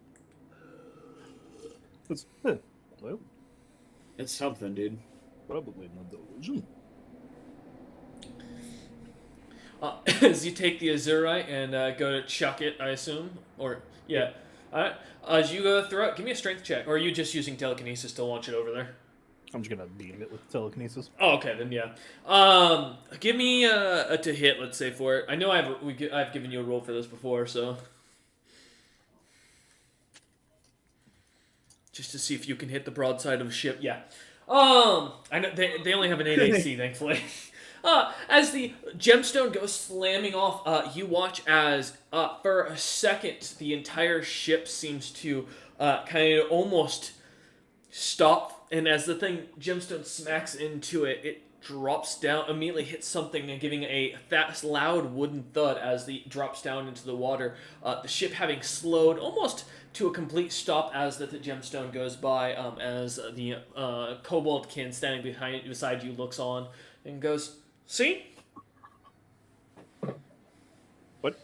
Well, It's something, dude. probably not the illusion. As you take the Azurite and go to chuck it, I assume, or yeah. All right. As you go throw it, give me a strength check, or are you just using telekinesis to launch it over there? I'm just gonna beam it with telekinesis. Oh, okay, then yeah. Give me a to hit, let's say, for it. I know I've given you a roll for this before, so just to see if you can hit the broadside of a ship. Yeah. I know they only have an 8 AC, thankfully. As the gemstone goes slamming off, you watch as for a second the entire ship seems to kind of almost stop, and as the gemstone smacks into it, it drops down, immediately hits something and giving a fast, loud wooden thud as the drops down into the water. The ship having slowed almost to a complete stop as the gemstone goes by. As the koboldkin standing beside you looks on and goes, "See." What?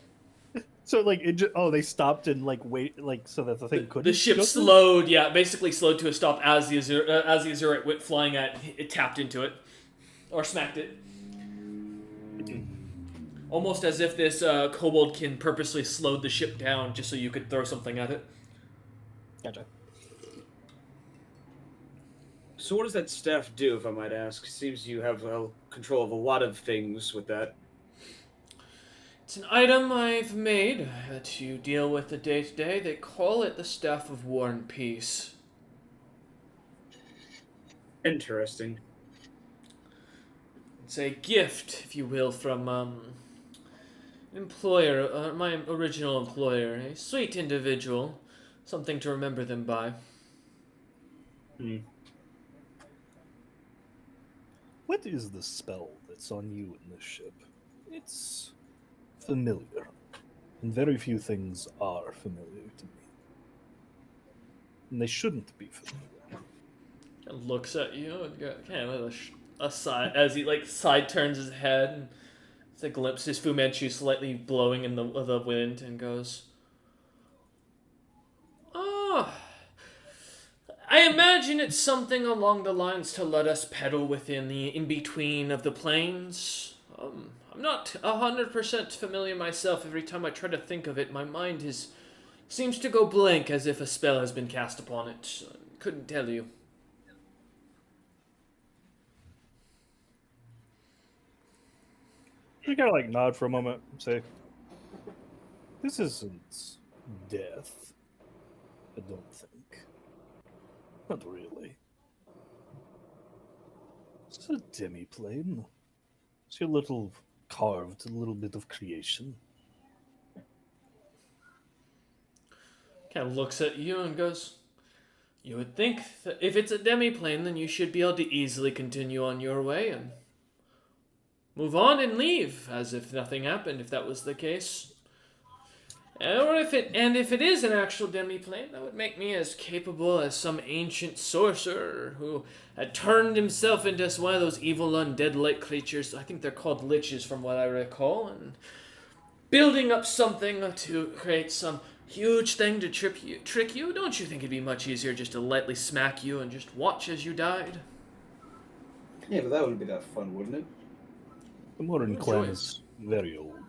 So like they stopped and like wait so that the thing couldn't. The ship go slowed, yeah, basically slowed to a stop as the Azurite went flying at it, tapped into it or smacked it. Almost as if this koboldkin purposely slowed the ship down just so you could throw something at it. Gotcha. So what does that staff do, if I might ask? Seems you have control of a lot of things with that. It's an item I've made to deal with the day-to-day. They call it the Staff of War and Peace. Interesting. It's a gift, if you will, from employer, my original employer, a sweet individual. Something to remember them by. What is the spell that's on you in this ship? It's familiar, and very few things are familiar to me. And they shouldn't be familiar. Kind of looks at you and kind of a side as he side turns his head and it's a glimpse his Fu Manchu slightly blowing in the wind and goes, "Oh, I imagine it's something along the lines to let us pedal within the in-between of the planes. I'm not 100% familiar myself. Every time I try to think of it, my mind seems to go blank as if a spell has been cast upon it. Couldn't tell you." You gotta nod for a moment and say, "This isn't death. I don't think. Not really. It's a demi-plane. It's your little carved little bit of creation." Kind of looks at you and goes, "You would think that if it's a demi-plane, then you should be able to easily continue on your way and move on and leave as if nothing happened, if that was the case. Or if it is an actual demi-plane, that would make me as capable as some ancient sorcerer who had turned himself into one of those evil undead-like creatures. I think they're called liches from what I recall, and building up something to create some huge thing to trick you. Don't you think it'd be much easier just to lightly smack you and just watch as you died?" Yeah, but that wouldn't be that fun, wouldn't it? The modern Enjoy clan it. is very old,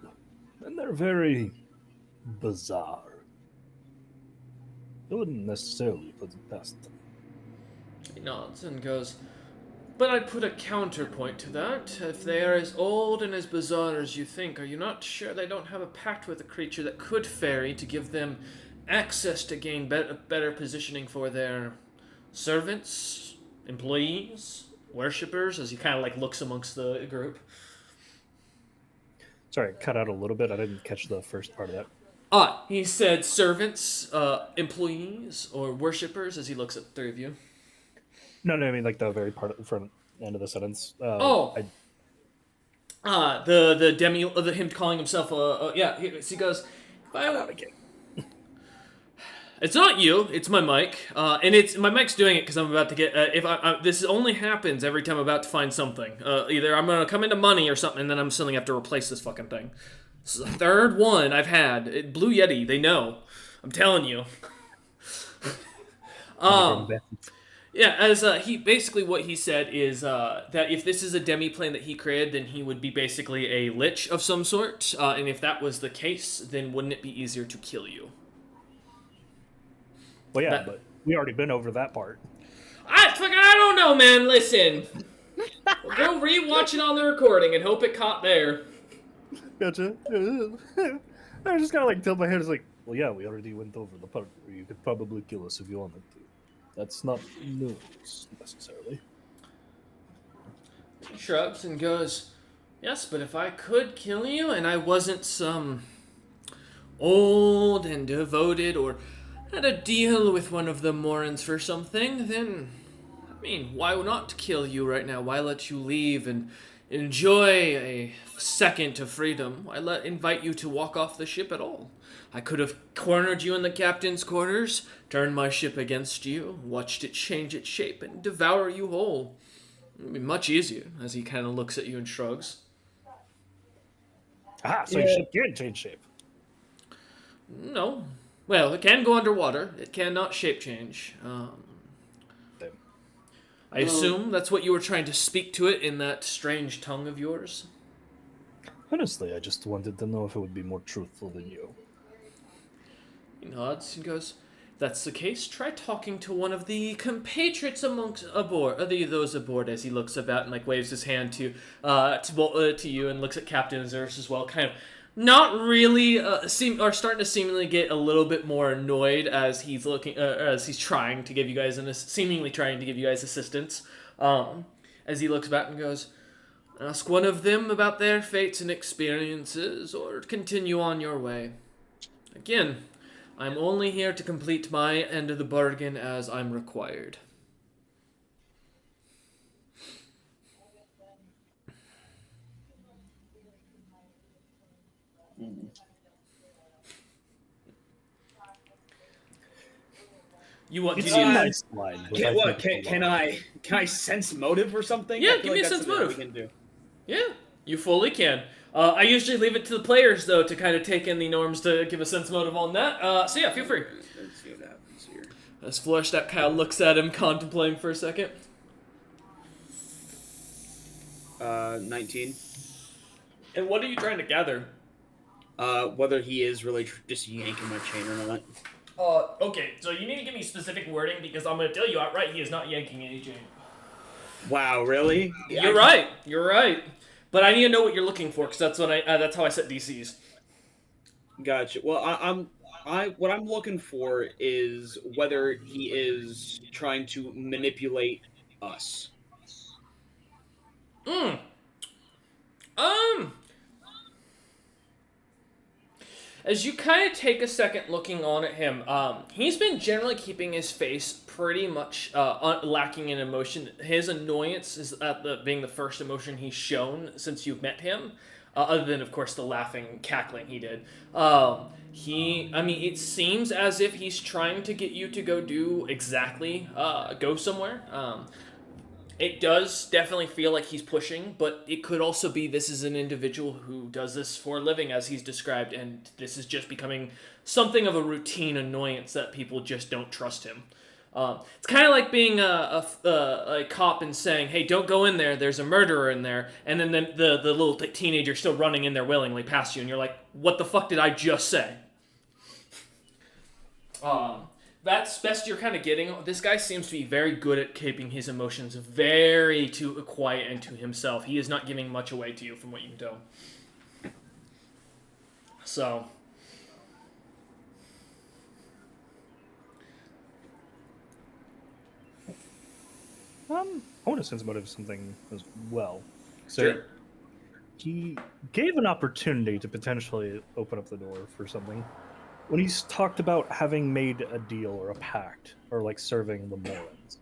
and they're very bizarre. I wouldn't necessarily put it past them. He nods and goes, "But I'd put a counterpoint to that. If they are as old and as bizarre as you think, are you not sure they don't have a pact with a creature that could ferry to give them access to gain better positioning for their servants, employees, worshippers?" As he kind of looks amongst the group. Sorry, it cut out a little bit. I didn't catch the first part of that. He said servants, employees, or worshippers as he looks at the three of you. No, I mean like the very part of the front end of the sentence. Oh. The demi, him calling himself yeah. He goes, it's not you, it's my mic, and it's my mic's doing it because I'm about to get. This only happens every time I'm about to find something. Either I'm gonna come into money or something, and then I'm suddenly have to replace this fucking thing. This is the third one I've had. Blue Yeti, they know. I'm telling you. Yeah, as he basically what he said is that if this is a demi-plane that he created, then he would be basically a lich of some sort, and if that was the case, then wouldn't it be easier to kill you? Well, yeah, but we already been over that part. I don't know, man. Listen, go rewatch it on the recording and hope it caught there. Gotcha. I just kind of like tilt my head. It's like, well, yeah, we already went over the part where you could probably kill us if you wanted to. That's not news, necessarily. He shrugs and goes, yes, but if I could kill you and I wasn't some old and devoted or had a deal with one of the Morans for something, then, I mean, why not kill you right now? Why let you leave and enjoy a second of freedom? Why invite you to walk off the ship at all? I could have cornered you in the captain's quarters, turned my ship against you, watched it change its shape, and devour you whole. It would be much easier, as he kind of looks at you and shrugs. Ah, so your ship can change shape. No. Well, it can go underwater. It cannot shape change. I assume that's what you were trying to speak to it in that strange tongue of yours? Honestly, I just wanted to know if it would be more truthful than you. He nods and goes, if that's the case, try talking to one of the compatriots those aboard, as he looks about and like waves his hand to you and looks at Captain Zerus as well, kind of not really starting to seemingly get a little bit more annoyed as he's trying to give you guys seemingly trying to give you guys assistance. As he looks back and goes, ask one of them about their fates and experiences, or continue on your way. Again, I'm only here to complete my end of the bargain as I'm required. You want It's to a nice line. Can I sense motive or something? Yeah, give me a sense motive. We can do. Yeah, you fully can. I usually leave it to the players, though, to kind of take in the norms to give a sense motive on that. So yeah, feel free. Let's see what happens here. As Florstep kind of looks at him, contemplating for a second. 19. And what are you trying to gather? Whether he is really just yanking my chain or not. Okay, so you need to give me specific wording because I'm going to tell you outright he is not yanking any chain. Wow, really? You're right. But I need to know what you're looking for because that's how I set DCs. Gotcha. Well, what I'm looking for is whether he is trying to manipulate us. As you kind of take a second looking on at him, he's been generally keeping his face pretty much lacking in emotion. His annoyance is being the first emotion he's shown since you've met him, other than, of course, the laughing, cackling he did. It seems as if he's trying to get you to go somewhere. It does definitely feel like he's pushing, but it could also be this is an individual who does this for a living, as he's described, and this is just becoming something of a routine annoyance that people just don't trust him. It's kind of like being a cop and saying, hey, don't go in there, there's a murderer in there, and then the little teenager still running in there willingly past you, and you're like, what the fuck did I just say? That's best you're kind of getting. This guy seems to be very good at keeping his emotions very quiet and to himself. He is not giving much away to you from what you can tell. So. I want to sense motive something as well. So, Sure. he gave an opportunity to potentially open up the door for something. When he's talked about having made a deal or a pact, or like serving the Morans,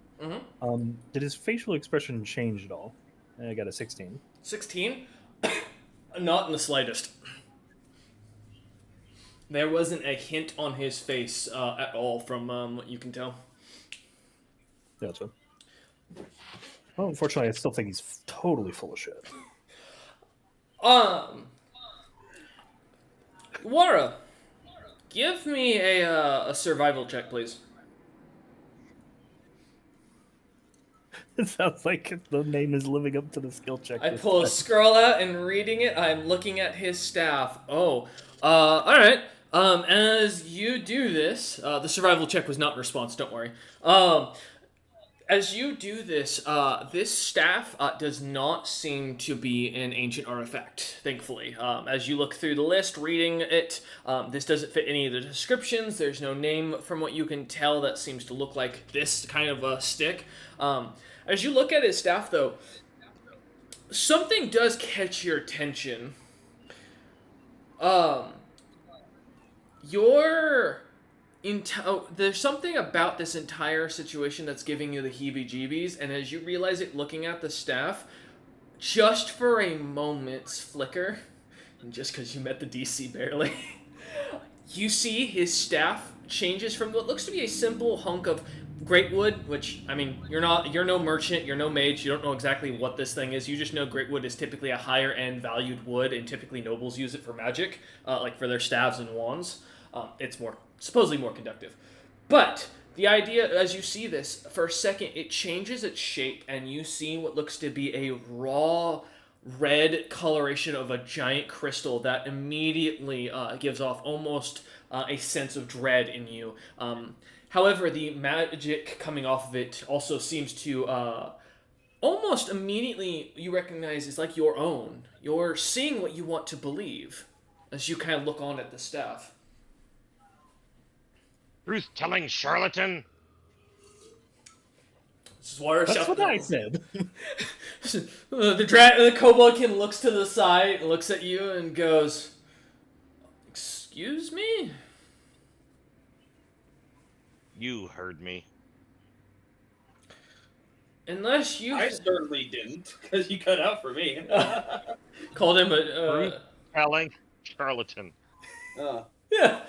did his facial expression change at all? I got a 16. 16? Not in the slightest. There wasn't a hint on his face at all from what you can tell. Gotcha. Well, unfortunately, I still think he's totally full of shit. Wara, give me a survival check, please. It sounds like the name is living up to the skill check. I pull a scroll out and reading it. I'm looking at his staff. Oh, all right. As you do this, the survival check was not response. Don't worry. As you do this, this staff does not seem to be an ancient artifact, thankfully. As you look through the list, reading it, this doesn't fit any of the descriptions. There's no name from what you can tell that seems to look like this kind of a stick. As you look at his staff, though, something does catch your attention. There's something about this entire situation that's giving you the heebie-jeebies, and as you realize it looking at the staff, just for a moment's flicker, and just because you met the DC barely, you see his staff changes from what looks to be a simple hunk of great wood, which, I mean, you're no merchant, you're no mage, you don't know exactly what this thing is, you just know great wood is typically a higher end valued wood, and typically nobles use it for magic, like for their staves and wands. It's supposedly more conductive. But the idea, as you see this, for a second, it changes its shape, and you see what looks to be a raw red coloration of a giant crystal that immediately gives off almost a sense of dread in you. However, the magic coming off of it also seems to almost immediately you recognize is like your own. You're seeing what you want to believe as you kind of look on at the staff. Truth-telling charlatan. That's what I said. The koboldkin looks to the side, looks at you, and goes, "Excuse me?" You heard me. Unless you I certainly didn't, because you cut out for me. called him a Truth-telling charlatan. yeah.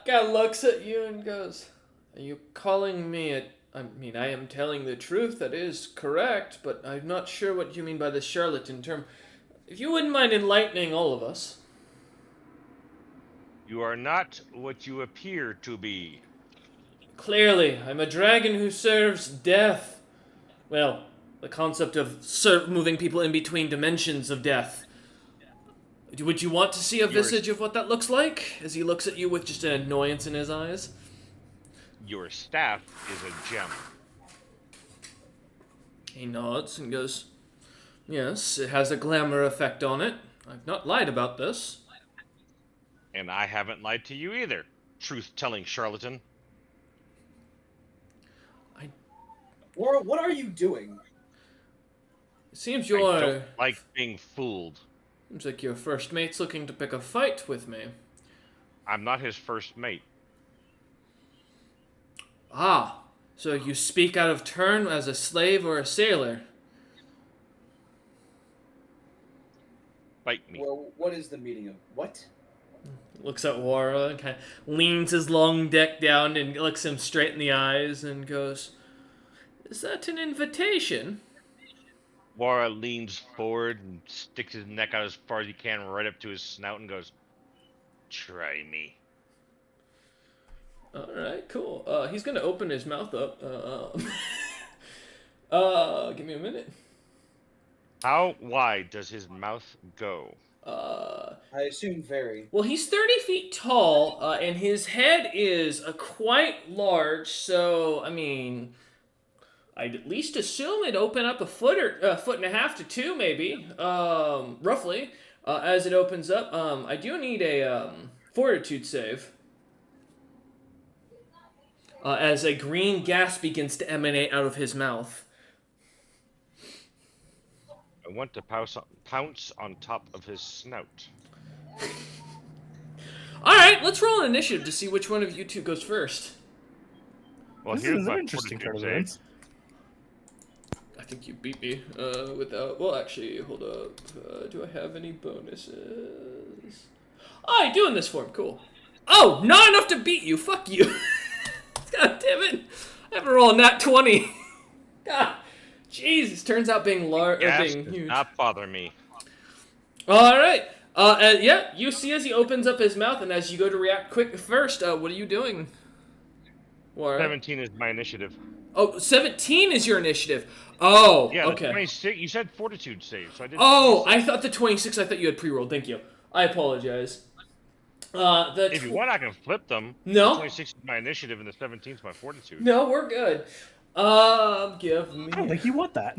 Guy looks at you and goes, "Are you calling me a... I mean, I am telling the truth, that is correct, but I'm not sure what you mean by the charlatan term. If you wouldn't mind enlightening all of us." You are not what you appear to be. "Clearly, I'm a dragon who serves death. Well, the concept of moving people in between dimensions of death. Would you want to see a visage of what that looks like?" As he looks at you with just an annoyance in his eyes. Your staff is a gem. He nods and goes, "Yes, it has a glamour effect on it. I've not lied about this." And I haven't lied to you either, truth-telling charlatan. What are you doing? It seems I don't like being fooled. Seems like your first mate's looking to pick a fight with me. I'm not his first mate. Ah, so you speak out of turn as a slave or a sailor? Bite me. Well, what is the meaning of what? Looks at Wara and kind of leans his long neck down and looks him straight in the eyes and goes, "Is that an invitation?" Wara leans forward and sticks his neck out as far as he can right up to his snout and goes, "Try me." Alright, cool. He's gonna open his mouth up. Give me a minute. How wide does his mouth go? I assume very. Well, he's 30 feet tall, and his head is quite large, so, I mean, I'd at least assume it'd open up a foot and a half to 2, maybe, roughly, as it opens up. I do need a fortitude save. As a green gas begins to emanate out of his mouth. I want to pounce on top of his snout. Alright, let's roll an initiative to see which one of you two goes first. Well, This here's is an my interesting fortitude card of save. events. I think you beat me without... Well, actually, hold up. Do I have any bonuses? Oh, you're doing this for him. Cool. Oh, not enough to beat you. Fuck you. God damn it. I haven't rolled a nat 20. God. Jesus, turns out being Gas being does huge. not bother me. Alright. Yeah, you see as he opens up his mouth, and as you go to react quick first, what are you doing? Warren? 17 is my initiative. Oh, 17 is your initiative. Oh, Yeah, the okay. 26. You said fortitude save, so I did. Oh, 26. I thought the 26, I thought you had pre-rolled. Thank you. I apologize. If you want, I can flip them. No. The 26 is my initiative, and the 17 is my fortitude. No, we're good. Give me... I don't think you want that.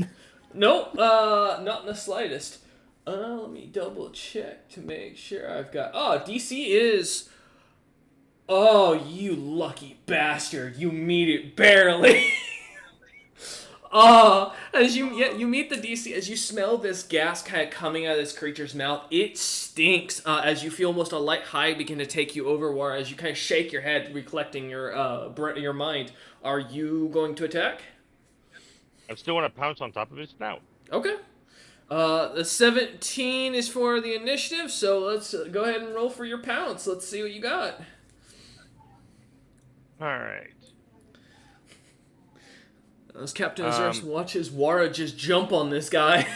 Nope, not in the slightest. Let me double check to make sure I've got... Oh, DC is... Oh, you lucky bastard. You meet it barely. As you meet the DC, as you smell this gas kind of coming out of this creature's mouth, it stinks. As you feel almost a light high begin to take you over, War, as you kind of shake your head, recollecting your mind. Are you going to attack? I still want to pounce on top of his snout. Okay. The 17 is for the initiative, so let's go ahead and roll for your pounce. Let's see what you got. Alright. As Captain Azurus watches Wara just jump on this guy.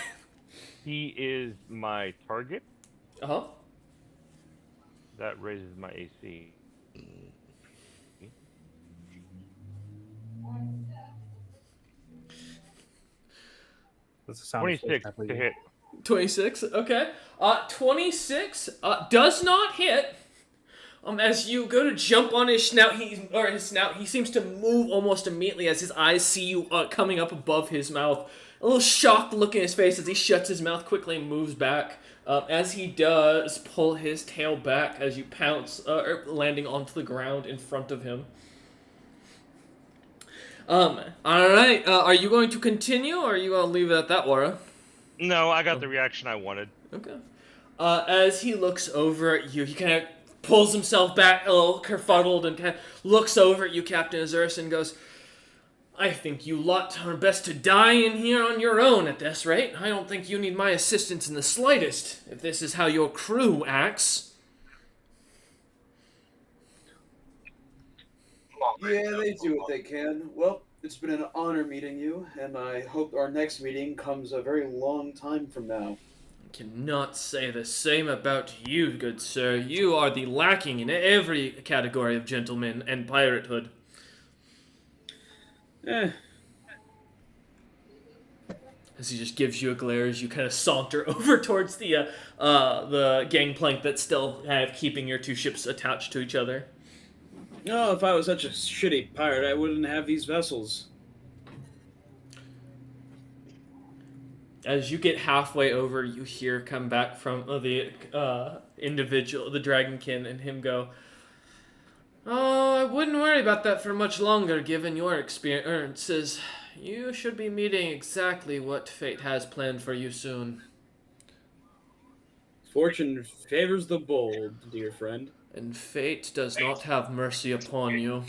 He is my target. Uh-huh. That raises my AC. That's the sound 26 to hit. 26, okay. 26 does not hit. As you go to jump on his snout, he seems to move almost immediately as his eyes see you coming up above his mouth. A little shocked look in his face as he shuts his mouth quickly and moves back. As he does, pull his tail back as you pounce, landing onto the ground in front of him. Alright, are you going to continue, or are you going to leave it at that, Wara? No, I got the reaction I wanted. Okay. As he looks over at you, he kind of pulls himself back a little kerfuddled and kind of looks over at you, Captain Azurus, and goes, I think you lot are best to die in here on your own at this rate. I don't think you need my assistance in the slightest, if this is how your crew acts. Yeah, they do what they can. Well, it's been an honor meeting you, and I hope our next meeting comes a very long time from now. I cannot say the same about you, good sir. You are the lacking in every category of gentleman and piratehood. As he just gives you a glare as you kind of saunter over towards the gangplank that's still kind of keeping your two ships attached to each other. No, if I was such a shitty pirate, I wouldn't have these vessels. As you get halfway over, you hear come back from the individual, the dragonkin, and him go, Oh, I wouldn't worry about that for much longer, given your experiences. You should be meeting exactly what fate has planned for you soon. Fortune favors the bold, dear friend. And fate does not have mercy upon you.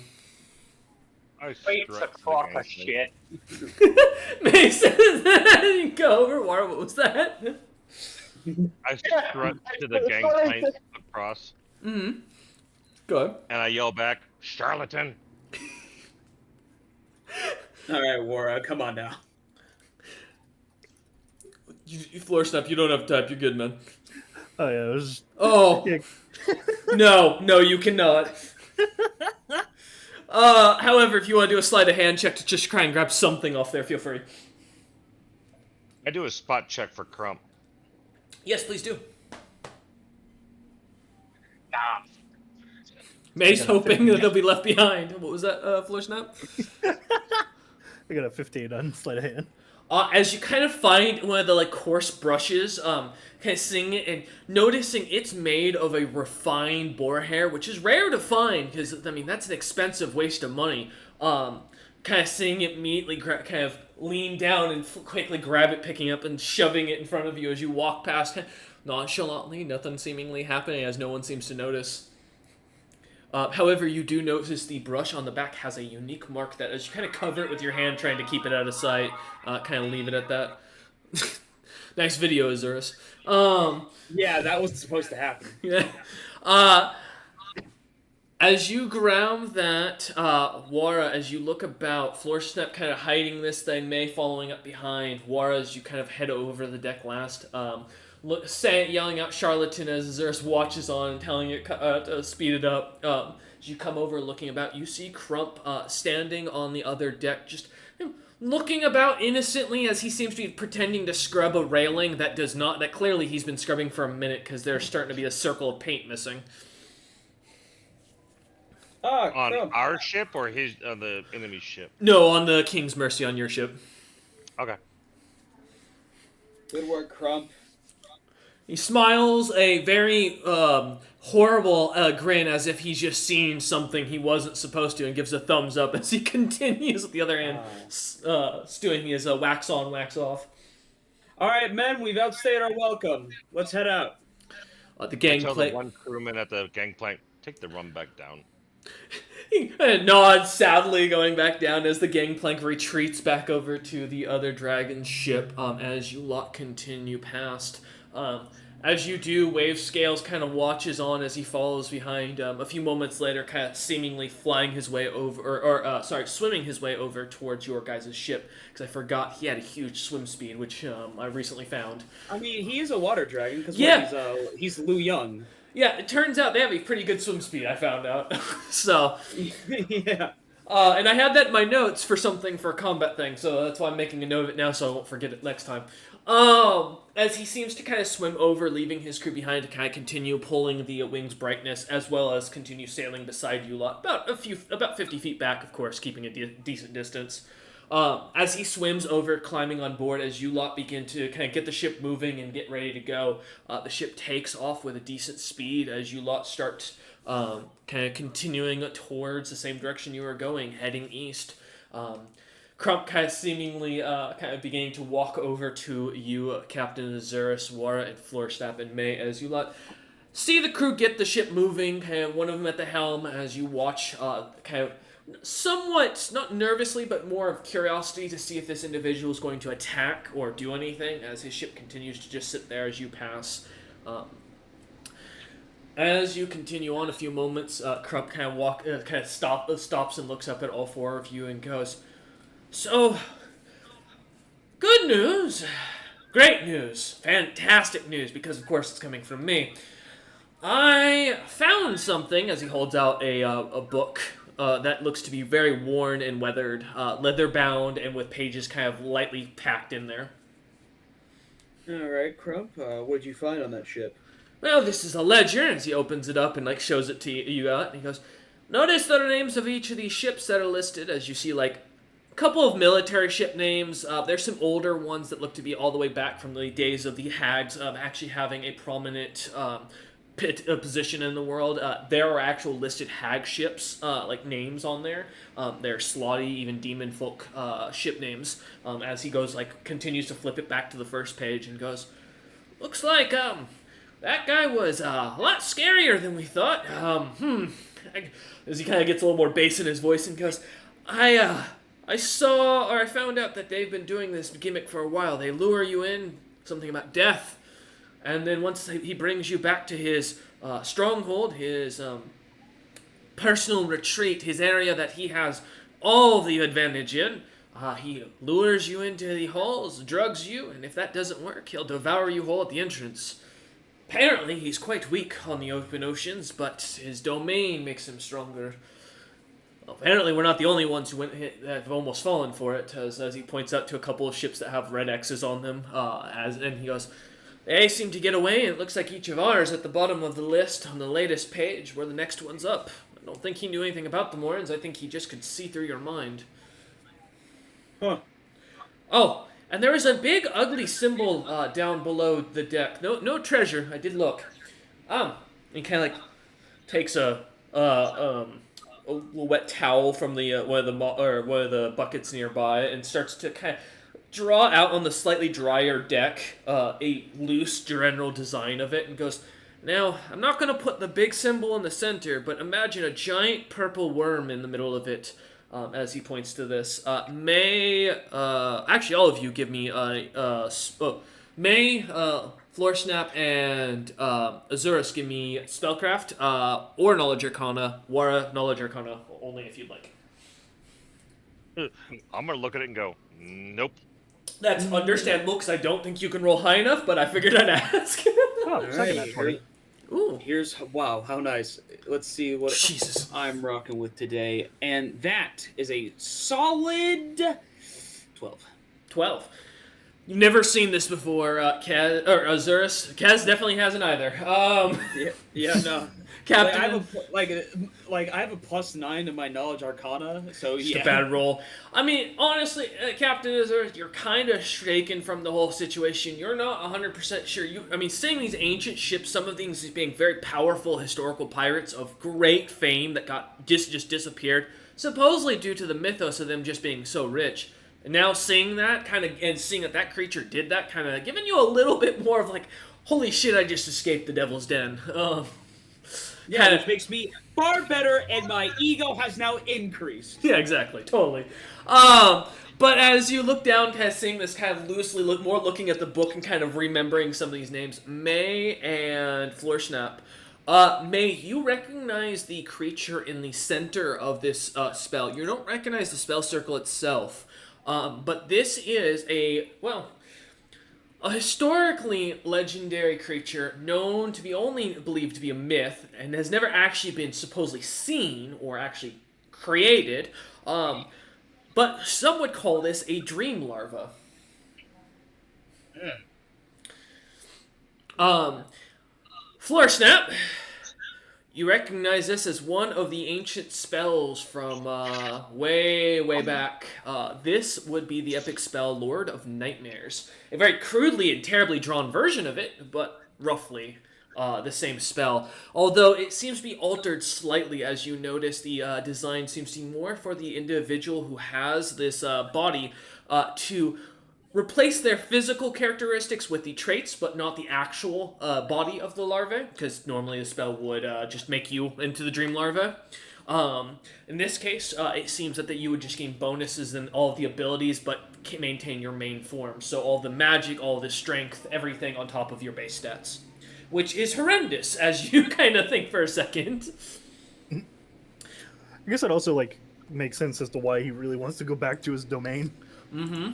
I Fate's a strut to the crock of gangplank. shit. Mason, go over. What was that? I strut to the gangplank across, Mm-hmm. Go. and I yell back, "Charlatan!" All right, Wara, come on now. You floor step. You don't have to type. You're good, man. Oh yeah, it was. Oh. Yeah. No, you cannot. However, if you want to do a sleight of hand check to just try and grab something off there, feel free. I do a spot check for Crump. Yes, please do. Nah. May's hoping that they'll be left behind. What was that, floor snap? I got a 15 on sleight of hand. As you kind of find one of the coarse brushes, kind of seeing it and noticing it's made of a refined boar hair, which is rare to find because I mean that's an expensive waste of money. kind of seeing it immediately kind of lean down and quickly grab it, picking up and shoving it in front of you as you walk past, kind of nonchalantly, nothing seemingly happening as no one seems to notice. However, you do notice the brush on the back has a unique mark that, as you kind of cover it with your hand, trying to keep it out of sight, kind of leave it at that. Nice video, Azurus. Yeah, that was supposed to happen. Yeah. As you grab that, Wara, as you look about, Floorstep kind of hiding this thing, May following up behind. Wara, as you kind of head over the deck last, yelling out charlatan as Azurus watches on and telling it to speed it up. As you come over looking about, you see Crump standing on the other deck, just looking about innocently as he seems to be pretending to scrub a railing that clearly he's been scrubbing for a minute because there's starting to be a circle of paint missing. On our ship or the enemy ship? No, on the King's Mercy on your ship. Okay. Good work, Crump. He smiles a very horrible grin as if he's just seen something he wasn't supposed to and gives a thumbs up as he continues with the other hand doing his wax on, wax off. All right, men, we've outstayed our welcome. Let's head out. The Tell the gangplank. one crewman at the gangplank, take the rum back down. He nods sadly, going back down as the gangplank retreats back over to the other dragon ship. As you lot continue past, as you do, Wave Scales kind of watches on as he follows behind. A few moments later, kind of seemingly flying his way over, swimming his way over towards your guys' ship. Because I forgot he had a huge swim speed, which I recently found. I mean, he is a water dragon because he's Liu Young. Yeah, it turns out they have a pretty good swim speed, I found out. So, yeah. and I had that in my notes for something for a combat thing, so that's why I'm making a note of it now so I won't forget it next time. As he seems to kind of swim over, leaving his crew behind to kind of continue pulling the wing's brightness, as well as continue sailing beside you lot, about 50 feet back, of course, keeping a decent distance. As he swims over, climbing on board, as you lot begin to kind of get the ship moving and get ready to go, the ship takes off with a decent speed as you lot start kind of continuing towards the same direction you were going, heading east. Crump kind of seemingly kind of beginning to walk over to you, Captain Azurus, Wara, and Floorstap, and May, as you lot see the crew get the ship moving, kind of one of them at the helm, as you watch kind of somewhat, not nervously, but more of curiosity to see if this individual is going to attack or do anything, as his ship continues to just sit there as you pass. As you continue on a few moments, Crump kind of stops and looks up at all four of you and goes, "So, good news, great news, fantastic news, because of course it's coming from me. I found something," as he holds out a book that looks to be very worn and weathered, leather bound and with pages kind of lightly packed in there. All right, Crump. What did you find on that ship? "Well, this is a ledger," as he opens it up and like shows it to you and he goes, "Notice the names of each of these ships that are listed," as you see like a couple of military ship names. There's some older ones that look to be all the way back from the days of the Hags, actually having a prominent position in the world. There are actual listed hag ships, like names on there. They're slotty, even demon folk ship names. As he goes, like, continues to flip it back to the first page and goes, "Looks like that guy was a lot scarier than we thought. As he kind of gets a little more bass in his voice and goes, I found out that they've been doing this gimmick for a while. They lure you in, something about death. And then once he brings you back to his stronghold, his personal retreat, his area that he has all the advantage in, he lures you into the halls, drugs you, and if that doesn't work, he'll devour you whole at the entrance. Apparently, he's quite weak on the open oceans, but his domain makes him stronger. Apparently, we're not the only ones who have almost fallen for it, as he points out to a couple of ships that have red X's on them, and he goes, they seem to get away, and it looks like each of ours at the bottom of the list on the latest page, where the next one's up. I don't think he knew anything about the Morans. I think he just could see through your mind." Huh. Oh, and there is a big, ugly symbol down below the deck. No treasure. I did look. He kind of like takes a a little wet towel from the one of the buckets nearby and starts to kind of draw out on the slightly drier deck a loose general design of it and goes, now, I'm not going to put the big symbol in the center, but imagine a giant purple worm in the middle of it as he points to this. Actually, all of you give me May, Floorsnap, and Azurus give me Spellcraft or Knowledge Arcana. Wara, Knowledge Arcana only if you'd like. I'm gonna look at it and go, nope. That's understandable because I don't think you can roll high enough, but I figured I'd ask. Oh, second at 20. Ooh. Here's wow, how nice. Let's see what Jesus. I'm rocking with today, and that is a solid 12. 12. You've never seen this before, Kaz, or Azurus. Kaz definitely hasn't either. Yeah, no. Captain. I have a +9 to my knowledge arcana, so Just yeah. a bad roll. I mean, honestly, Captain Azurus, you're kind of shaken from the whole situation. You're not 100% sure. Seeing these ancient ships, some of these being very powerful historical pirates of great fame that got just disappeared, supposedly due to the mythos of them just being so rich. And now seeing that and seeing that creature did that, kind of giving you a little bit more of like, holy shit, I just escaped the devil's den. Yeah, which makes me far better, and my ego has now increased. Yeah, exactly, totally. But as you look down, kind of seeing this kind of loosely, looking at the book and kind of remembering some of these names, May and Floorsnap. May, you recognize the creature in the center of this spell. You don't recognize the spell circle itself. But this is a historically legendary creature known to be only believed to be a myth and has never actually been supposedly seen or actually created. But some would call this a dream larva. Floorsnap, you recognize this as one of the ancient spells from way back. This would be the epic spell Lord of Nightmares. A very crudely and terribly drawn version of it, but roughly the same spell. Although it seems to be altered slightly, as you notice the design seems to be more for the individual who has this body to replace their physical characteristics with the traits, but not the actual body of the larvae, because normally the spell would just make you into the dream larva. In this case, it seems that you would just gain bonuses and all of the abilities, but maintain your main form. So all the magic, all the strength, everything on top of your base stats. Which is horrendous, as you kind of think for a second. I guess it also, makes sense as to why he really wants to go back to his domain. Mm-hmm.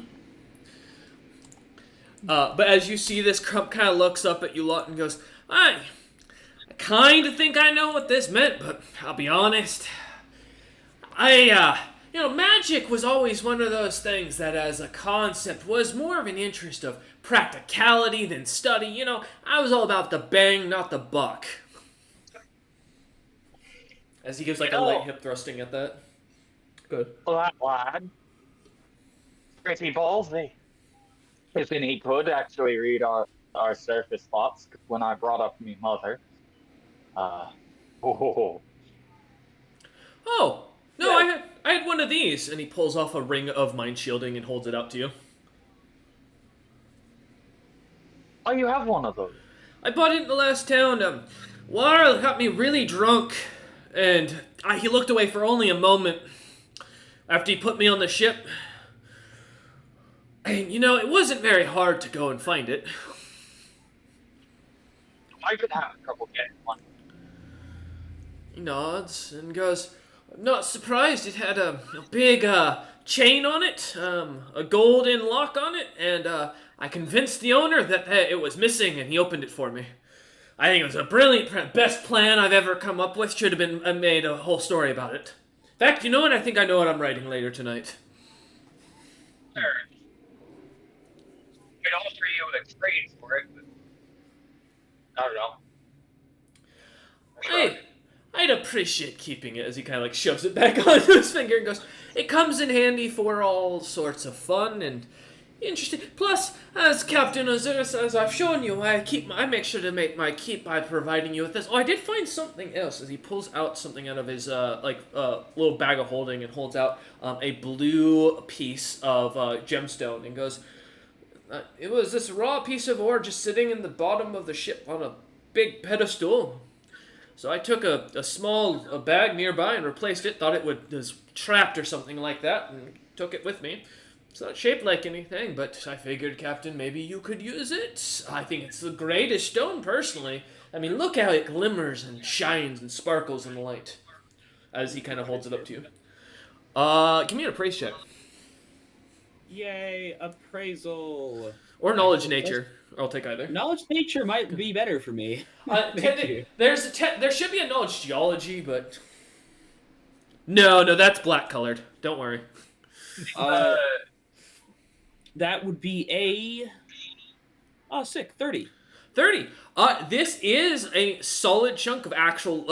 But as you see this, Crump kind of looks up at you lot and goes, I kind of think I know what this meant, but I'll be honest. Magic was always one of those things that as a concept was more of an interest of practicality than study. I was all about the bang, not the buck. As he gives a light hip thrusting at that. Good. That lad. Pretty ballsy. If he could actually read our surface thoughts, when I brought up my mother. Oh, no, yeah. I had one of these. And he pulls off a ring of mind shielding and holds it out to you. Oh, you have one of those? I bought it in the last town. Warl got me really drunk. And he looked away for only a moment after he put me on the ship. And, it wasn't very hard to go and find it. I've been having trouble getting one. He nods and goes, I'm not surprised. It had a big chain on it, a golden lock on it, and I convinced the owner that it was missing, and he opened it for me. I think it was a brilliant, best plan I've ever come up with. Should have been made a whole story about it. In fact, what? I think I know what I'm writing later tonight. Sure. I'd offer you a trade for it, but I don't know. Hey, I'd appreciate keeping it, as he kind of shoves it back onto his finger and goes, it comes in handy for all sorts of fun, and Interesting. Plus, as Captain Azuris, as I've shown you, I make sure to make my keep by providing you with this. Oh, I did find something else. As he pulls out something out of his little bag of holding and holds out a blue piece of gemstone and goes, "It was this raw piece of ore just sitting in the bottom of the ship on a big pedestal. So I took a small bag nearby and replaced it. Thought it was trapped or something like that, and took it with me." It's not shaped like anything, but I figured, Captain, maybe you could use it. I think it's the greatest stone, personally. I mean, look how it glimmers and shines and sparkles in the light. As he kind of holds it up to you. Give me an appraise check. Yay, appraisal. Or knowledge nature. I'll take either. Knowledge nature might be better for me. Thank you. There should be a knowledge geology, but... No, that's black colored. Don't worry. That would be a... Oh, sick. 30. 30. This is a solid chunk of actual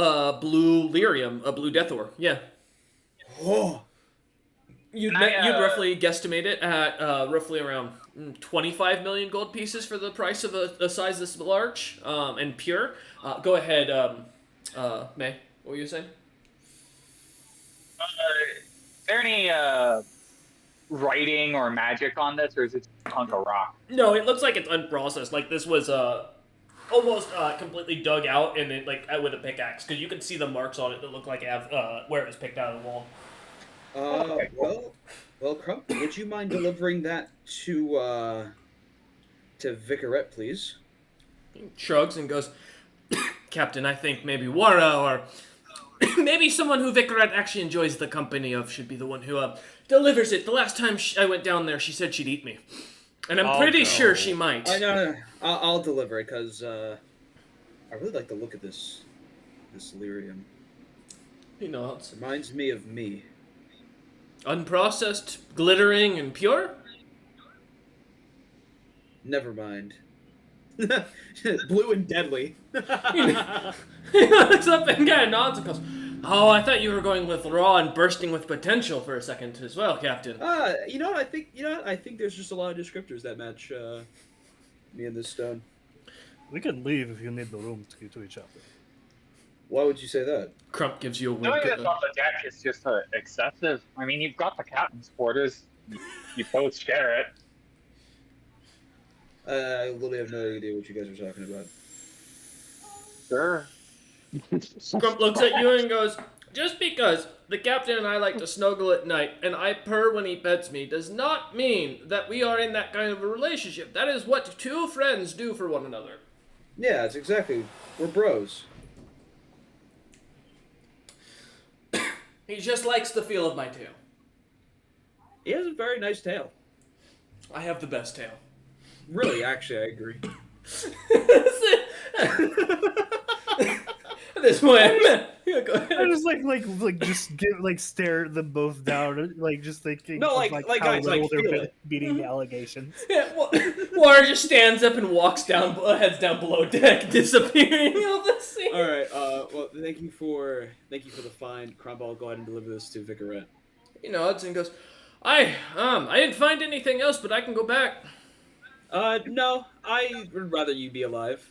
blue lyrium, a blue death ore. Yeah. Oh. You'd roughly guesstimate it at roughly around 25 million gold pieces for the price of a size this large and pure. Go ahead, May. What were you saying? Is there any writing or magic on this, or is it just a hunk of rock? No, it looks like it's unprocessed. Like this was almost completely dug out and it with a pickaxe, because you can see the marks on it that look like where it was picked out of the wall. Well, Crump, would you mind delivering that to Vicarette, please? He shrugs and goes, "Captain, I think maybe Wara or maybe someone who Vicarette actually enjoys the company of should be the one who delivers it. The last time I went down there, she said she'd eat me. And I'm pretty sure she might." No. I'll deliver it, because I really like the look of this lyrium. He nods. Reminds me of me. Unprocessed, glittering, and pure? Never mind. Blue and deadly. He looks up and kind of nods and goes, "Oh, I thought you were going with raw and bursting with potential for a second as well, Captain." You know what? I think there's just a lot of descriptors that match me and this stone. We can leave if you need the room to get to each other. Why would you say that? Crump gives you a No, wink. it's on the deck. It's just excessive. I mean, you've got the captain's quarters. You both share it. I literally have no idea what you guys are talking about. Sure. Crump looks at you and goes, "Just because the captain and I like to snuggle at night and I purr when he pets me does not mean that we are in that kind of a relationship. That is what two friends do for one another." Yeah, it's exactly. We're bros. He just likes the feel of my tail. He has a very nice tail. I have the best tail. Really, actually, I agree. This way. Yeah, go ahead. I just stare them both down, just thinking No, of, like how guys, little feel they're it. beating the allegations. Yeah, War just stands up and walks down, heads down below deck, disappearing off the scene. All right. Well, thank you for the find. Crump, I'll go ahead and deliver this to Vicarette. He nods and goes, I didn't find anything else, but I can go back." No, I would rather you be alive.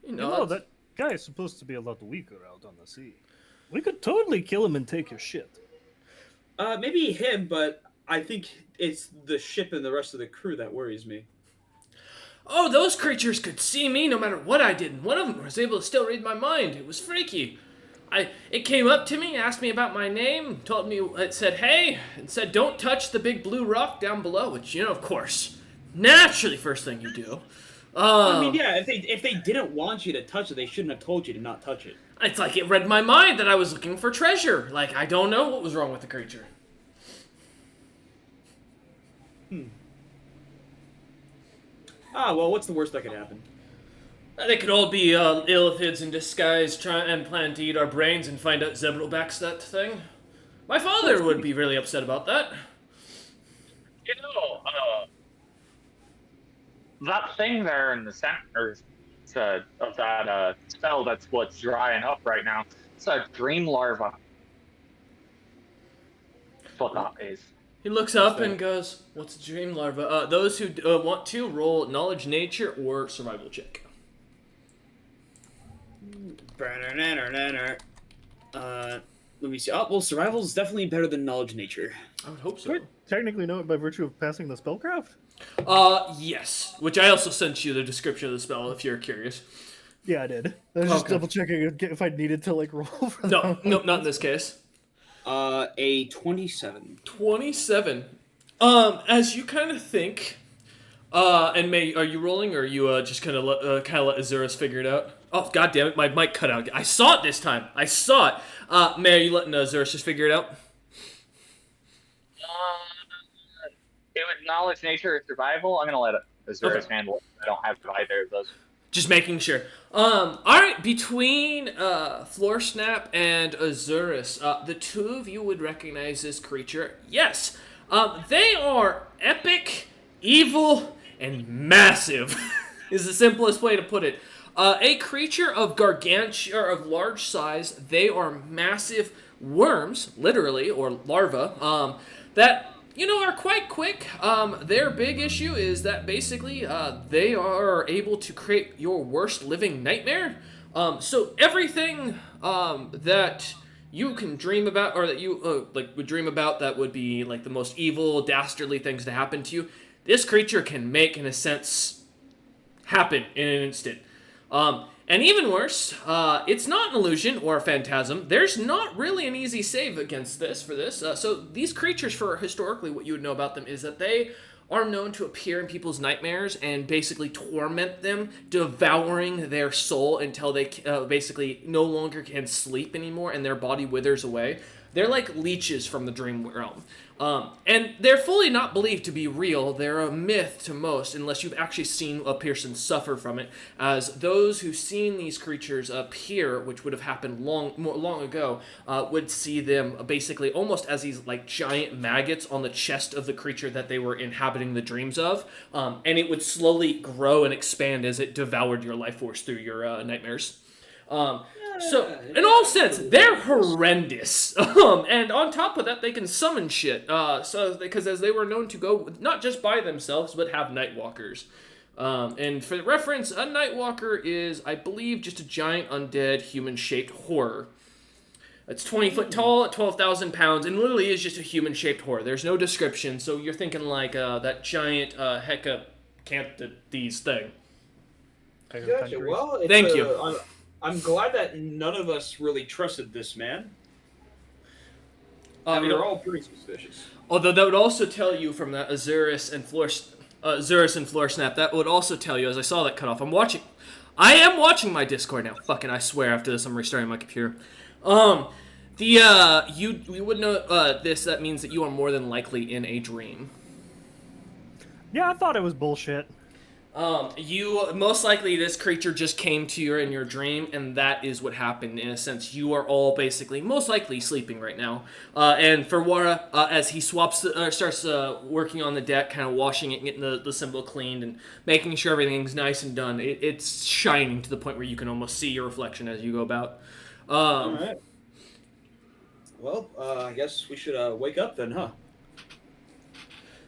He You know, nods. that guy is supposed to be a lot weaker out on the sea. We could totally kill him and take your shit. Maybe him, but I think it's the ship and the rest of the crew that worries me. "Oh, those creatures could see me no matter what I did, and one of them was able to still read my mind. It was freaky. It came up to me, asked me about my name, told me, it said, hey, and said, don't touch the big blue rock down below, which, of course, naturally first thing you do. I mean, yeah, if they didn't want you to touch it, they shouldn't have told you to not touch it. It's like it read my mind that I was looking for treasure. Like, I don't know what was wrong with the creature." Well, what's the worst that could happen? They could all be illithids in disguise trying and plan to eat our brains and find out Zebrobac's that thing. My father would be really upset about that. That thing there in the center of that cell, that's what's drying up right now. It's a dream larva. That's what that is. He looks up and goes, "What's a dream larva?" Those who want to roll knowledge, nature, or survival check. Let me see. Oh, well, survival is definitely better than knowledge nature. I would hope so. Do I technically know it by virtue of passing the spellcraft? Yes. Which I also sent you the description of the spell if you're curious. Yeah, I did. I was just Okay. double checking if I needed to like roll for No, that. nope, not in this case. A 27. 27. As you kind of think, and May, are you rolling or are you just kind of let Azurus figure it out? Oh, god damn it, my mic cut out. I saw it this time. I saw it. May, are you letting Azurus just figure it out? It was knowledge, nature, or survival. I'm gonna let Azurus Okay. handle it. I don't have either of those. Just making sure. Alright, between Floor Snap and Azurus, the two of you would recognize this creature. Yes. They are epic, evil, and massive. Is the simplest way to put it. A creature of gargantua, or of large size. They are massive worms, literally, or larvae, that are quite quick. Their big issue is that basically they are able to create your worst living nightmare. So everything that you can dream about, or that you would dream about, that would be like the most evil, dastardly things to happen to you, this creature can make, in a sense, happen in an instant. And even worse, it's not an illusion or a phantasm. There's not really an easy save against this for this. So these creatures, for historically what you would know about them, is that they are known to appear in people's nightmares and basically torment them, devouring their soul until they basically no longer can sleep anymore and their body withers away. They're like leeches from the dream realm. And they're fully not believed to be real. They're a myth to most, unless you've actually seen a person suffer from it. As those who've seen these creatures appear, which would have happened long ago, would see them basically almost as these like giant maggots on the chest of the creature that they were inhabiting the dreams of. And it would slowly grow and expand as it devoured your life force through your nightmares. So, in all sense, they're horrendous. And on top of that, they can summon shit. Because as they were known to go not just by themselves, but have Nightwalkers. And for reference, a Nightwalker is, I believe, just a giant undead human-shaped horror. It's 20 foot tall at 12,000 pounds, and literally is just a human-shaped horror. There's no description, so you're thinking like that giant Hecapanthes thing. Gotcha. Well, Thank you. I'm glad that none of us really trusted this man. You We know, were all pretty suspicious. although that would also tell you from that Azurus and Floor Snap, that would also tell you, as I saw that cut off, I am watching my Discord now. Fucking, I swear, after this, I'm restarting my computer. You would know this, that means that you are more than likely in a dream. Yeah, I thought it was bullshit. You, most likely, this creature just came to you in your dream, and that is what happened, in a sense. You are all basically, most likely, sleeping right now. And for Wara, as he starts working on the deck, kind of washing it, getting the symbol cleaned, and making sure everything's nice and done, it's shining to the point where you can almost see your reflection as you go about. All right. Well, I guess we should wake up then, huh?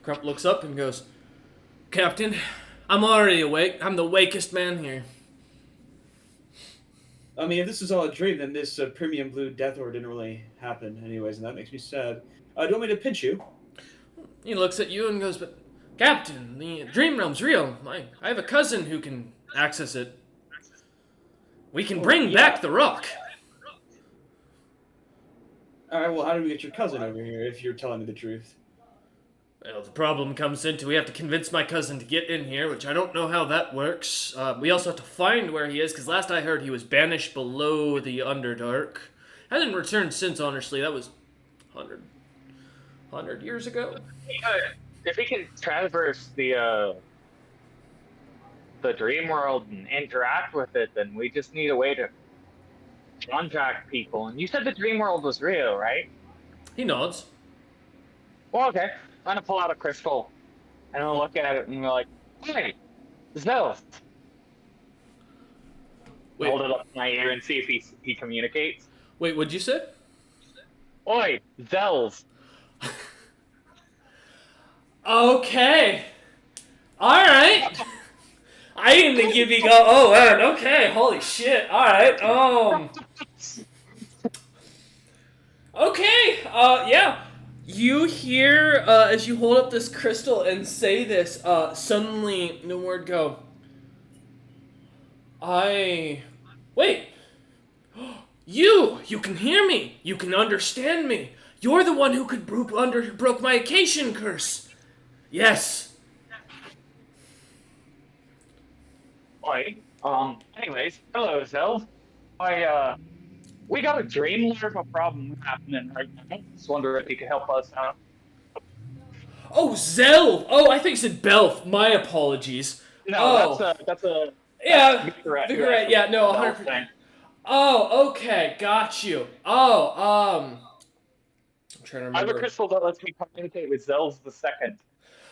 Crump looks up and goes, "Captain, I'm already awake. I'm the wakest man here." I mean, if this is all a dream, then this premium blue death order didn't really happen anyways, and that makes me sad. Do you want me to pinch you? He looks at you and goes, "But, Captain, the dream realm's real. I have a cousin who can access it. We can bring back the rock." All right, well, how do we get your cousin over here if you're telling me the truth? Well, the problem comes into we have to convince my cousin to get in here, which I don't know how that works. We also have to find where he is, because last I heard he was banished below the Underdark. Hasn't returned since, honestly. That was 100 years ago. If we can traverse the dream world and interact with it, then we just need a way to contact people. And you said the dream world was real, right? He nods. Well, okay. I'm gonna pull out a crystal and I'll look at it and be like, "Hey, Zelf." Wait, Hold it up to my ear and see if he communicates. wait, what'd you say? Oi, Zelf. Okay. Alright. I didn't think you'd be go. Oh, man. Okay. Holy shit. Alright. Okay. Yeah. You hear, as you hold up this crystal and say this, suddenly the word go. Wait. You can hear me. You can understand me. You're the one who broke my vacation curse. Yes. Oi. Anyways, hello, Zelf. We got a dream larva problem happening right now. Just wonder if you could help us out. Oh, Zelv. Oh, I think it said Belf. My apologies. No, Oh. that's Yeah. correct. Vigorette. Yeah, no, Zelf 100%. thing. Oh, okay. Got you. I'm trying to I have a remember. crystal that lets me communicate with Zelz the second.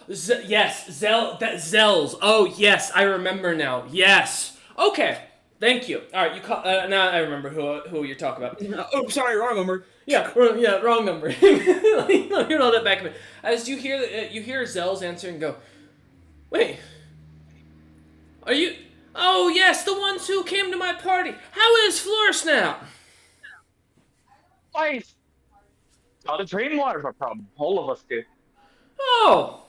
Yes, Zells. Oh, yes, I remember now. Yes. Okay. Thank you. All right, now I remember who you're talking about. Oh, sorry, wrong number. Yeah, wrong number. You know that back of it. As you hear Zell's answer and go, wait, are you? Oh yes, the ones who came to my party. How is Floor Snap? I got a dream larva problem. All of us do. Oh,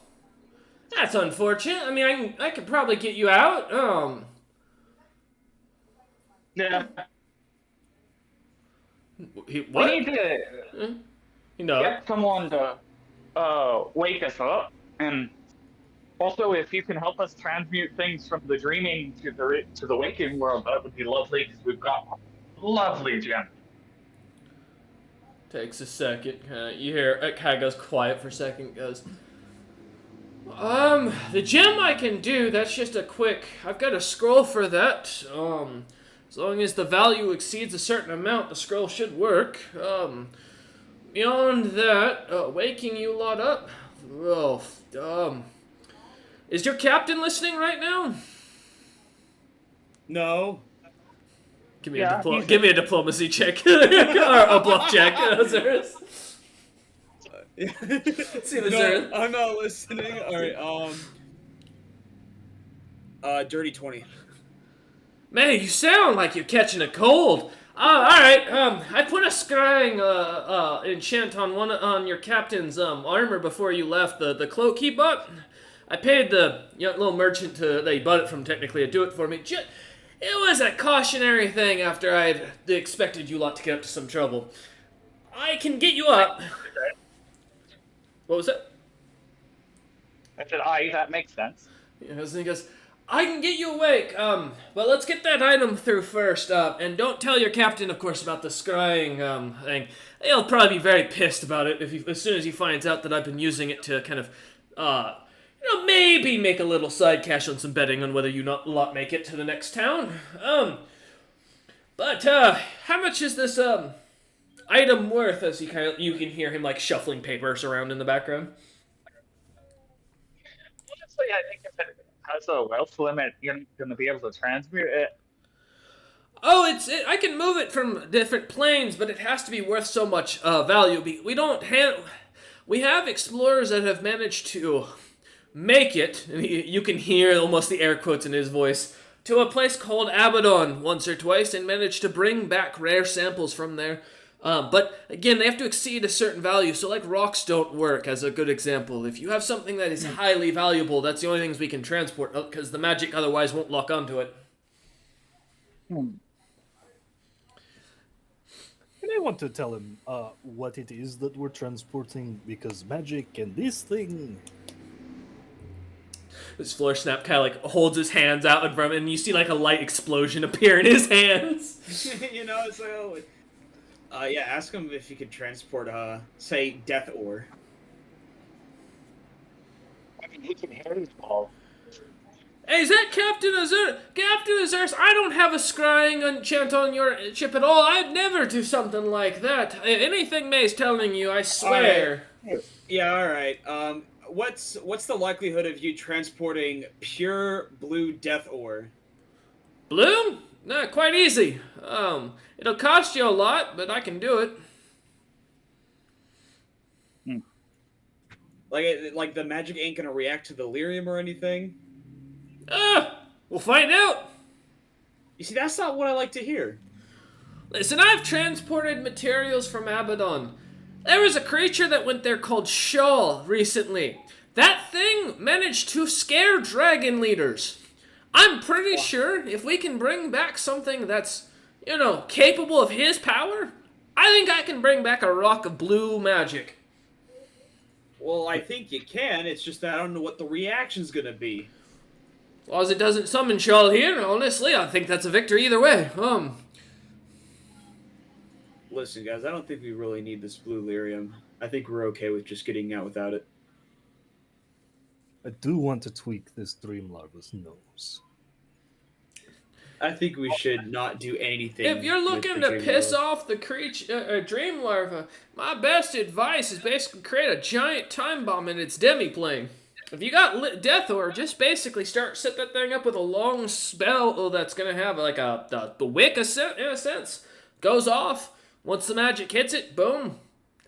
that's unfortunate. I mean, I could probably get you out. Yeah. What? We need to get someone to wake us up, and also if you can help us transmute things from the dreaming to the waking world, that would be lovely because we've got lovely gems. Takes a second. You hear it kind of goes quiet for a second. Goes, the gem I can do. That's just a quick. I've got a scroll for that. As long as the value exceeds a certain amount, the scroll should work. Beyond that, waking you lot up. Well, is your captain listening right now? No. Give me a diplomacy check or a bluff check. See the No, I'm not listening. All right. Dirty 20. Man, you sound like you're catching a cold. Alright, I put a scrying, enchant on your captain's, armor before you left, the cloak he bought. I paid the little merchant that he bought it from technically to do it for me. It was a cautionary thing after I'd expected you lot to get up to some trouble. I can get you up. What was it? I said, that makes sense. He goes, I can get you awake, but let's get that item through first, and don't tell your captain, of course, about the scrying, thing. He'll probably be very pissed about it as soon as he finds out that I've been using it to kind of, maybe make a little side cash on some betting on whether you lot make it to the next town. But how much is this, item worth, as you can hear him, like, shuffling papers around in the background? Honestly, I think if it has a wealth limit, you're going to be able to transmute it. Oh, I can move it from different planes, but it has to be worth so much value. We have explorers that have managed to make it, and you can hear almost the air quotes in his voice, to a place called Abaddon once or twice and managed to bring back rare samples from there. But again, they have to exceed a certain value, so like rocks don't work as a good example. If you have something that is highly valuable, that's the only things we can transport, because the magic otherwise won't lock onto it. And I want to tell him what it is that we're transporting, because magic and this thing... This Floor Snap kind of like holds his hands out in front of him, and you see like a light explosion appear in his hands. So... yeah, ask him if he could transport, say, Death Ore. I mean, he can hear his ball. Hey, is that Captain Azur? Captain Azurus, I don't have a scrying enchant on your ship at all. I'd never do something like that. Anything May's telling you, I swear. Yeah, alright. What's the likelihood of you transporting pure blue Death Ore? Blue? No, quite easy. It'll cost you a lot, but I can do it. Like the magic ain't gonna react to the lyrium or anything? We'll find out. You see, that's not what I like to hear. Listen, I've transported materials from Abaddon. There was a creature that went there called Shaw recently. That thing managed to scare dragon leaders. I'm pretty sure if we can bring back something that's, capable of his power, I think I can bring back a rock of blue magic. Well, I think you can, it's just that I don't know what the reaction's gonna be. As long as it doesn't summon Shaw here, honestly, I think that's a victory either way. Listen, guys, I don't think we really need this blue lyrium. I think we're okay with just getting out without it. I do want to tweak this dream larva's nose. I think we should not do anything. If you're looking with the to dream piss larva. off the dream larva, my best advice is basically create a giant time bomb in its demi-plane. If you got Death Orb, just basically set that thing up with a long spell that's gonna have like the wick in a sense. Goes off. Once the magic hits it, boom.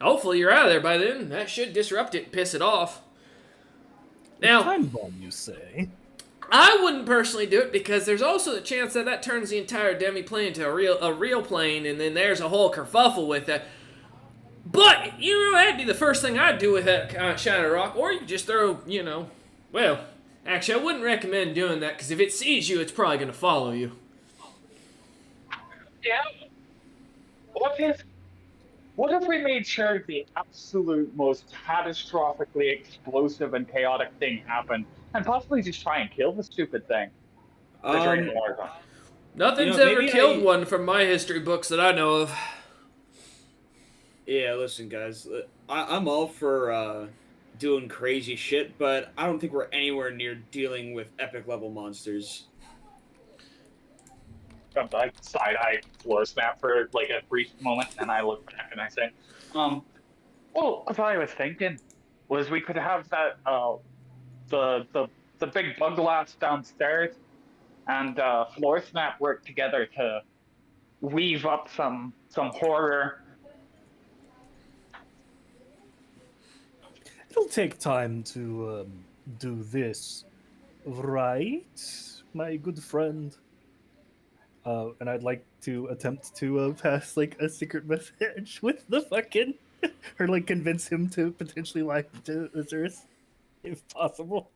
Hopefully you're out of there by then. That should disrupt it and piss it off. Now, Time bomb, you say? I wouldn't personally do it because there's also the chance that turns the entire demi-plane into a real plane, and then there's a whole kerfuffle with it. But, that'd be the first thing I'd do with that Shadow Rock. Or you just throw, well, actually, I wouldn't recommend doing that, because if it sees you, it's probably going to follow you. Yeah. What if we made sure the absolute most catastrophically explosive and chaotic thing happened, and possibly just try and kill the stupid thing? The Dream Larva. Nothing's ever killed one from my history books that I know of. Yeah, listen, guys. I'm all for doing crazy shit, but I don't think we're anywhere near dealing with epic level monsters. I side-eye floor snap for like a brief moment, and I look back and I say, well, what I was thinking was we could have that the big bug glass downstairs and floor snap work together to weave up some horror. It'll take time to do this, right, my good friend? And I'd like to attempt to pass like a secret message with the fucking, or like convince him to potentially lie to Azurus, if possible.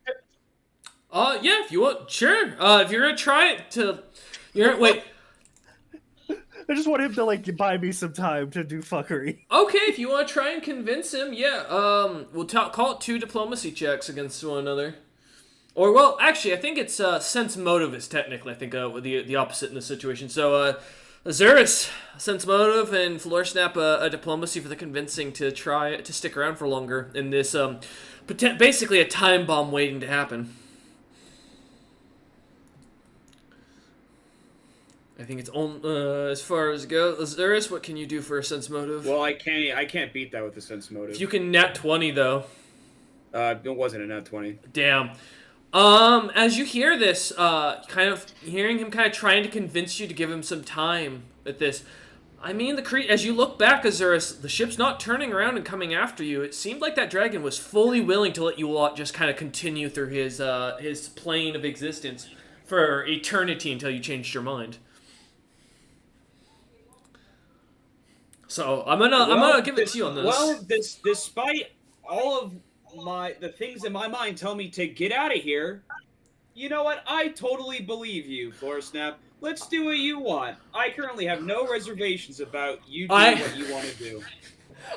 Yeah, if you want, sure. If you're gonna try it wait. I just want him to like buy me some time to do fuckery. Okay, if you want to try and convince him, yeah. We'll call it 2 diplomacy checks against one another. Or, well, actually, I think it's sense motive is technically, I think, the opposite in this situation. So, Azurus, sense motive, and Floor Snap, a diplomacy for the convincing to try to stick around for longer in this, basically a time bomb waiting to happen. I think it's as far as it goes. Azurus, what can you do for a sense motive? Well, I can't beat that with a sense motive. If you can nat 20, though. It wasn't a nat 20. Damn. As you hear this, kind of hearing him kind of trying to convince you to give him some time at this. I mean, as you look back, Azurus, the ship's not turning around and coming after you. It seemed like that dragon was fully willing to let you all just kind of continue through his plane of existence for eternity until you changed your mind. So I'm gonna give it to you on this. Well, despite all of the things in my mind tell me to get out of here, you know what? I totally believe you, Floor Snap. Let's do what you want. I currently have no reservations about you doing what you want to do.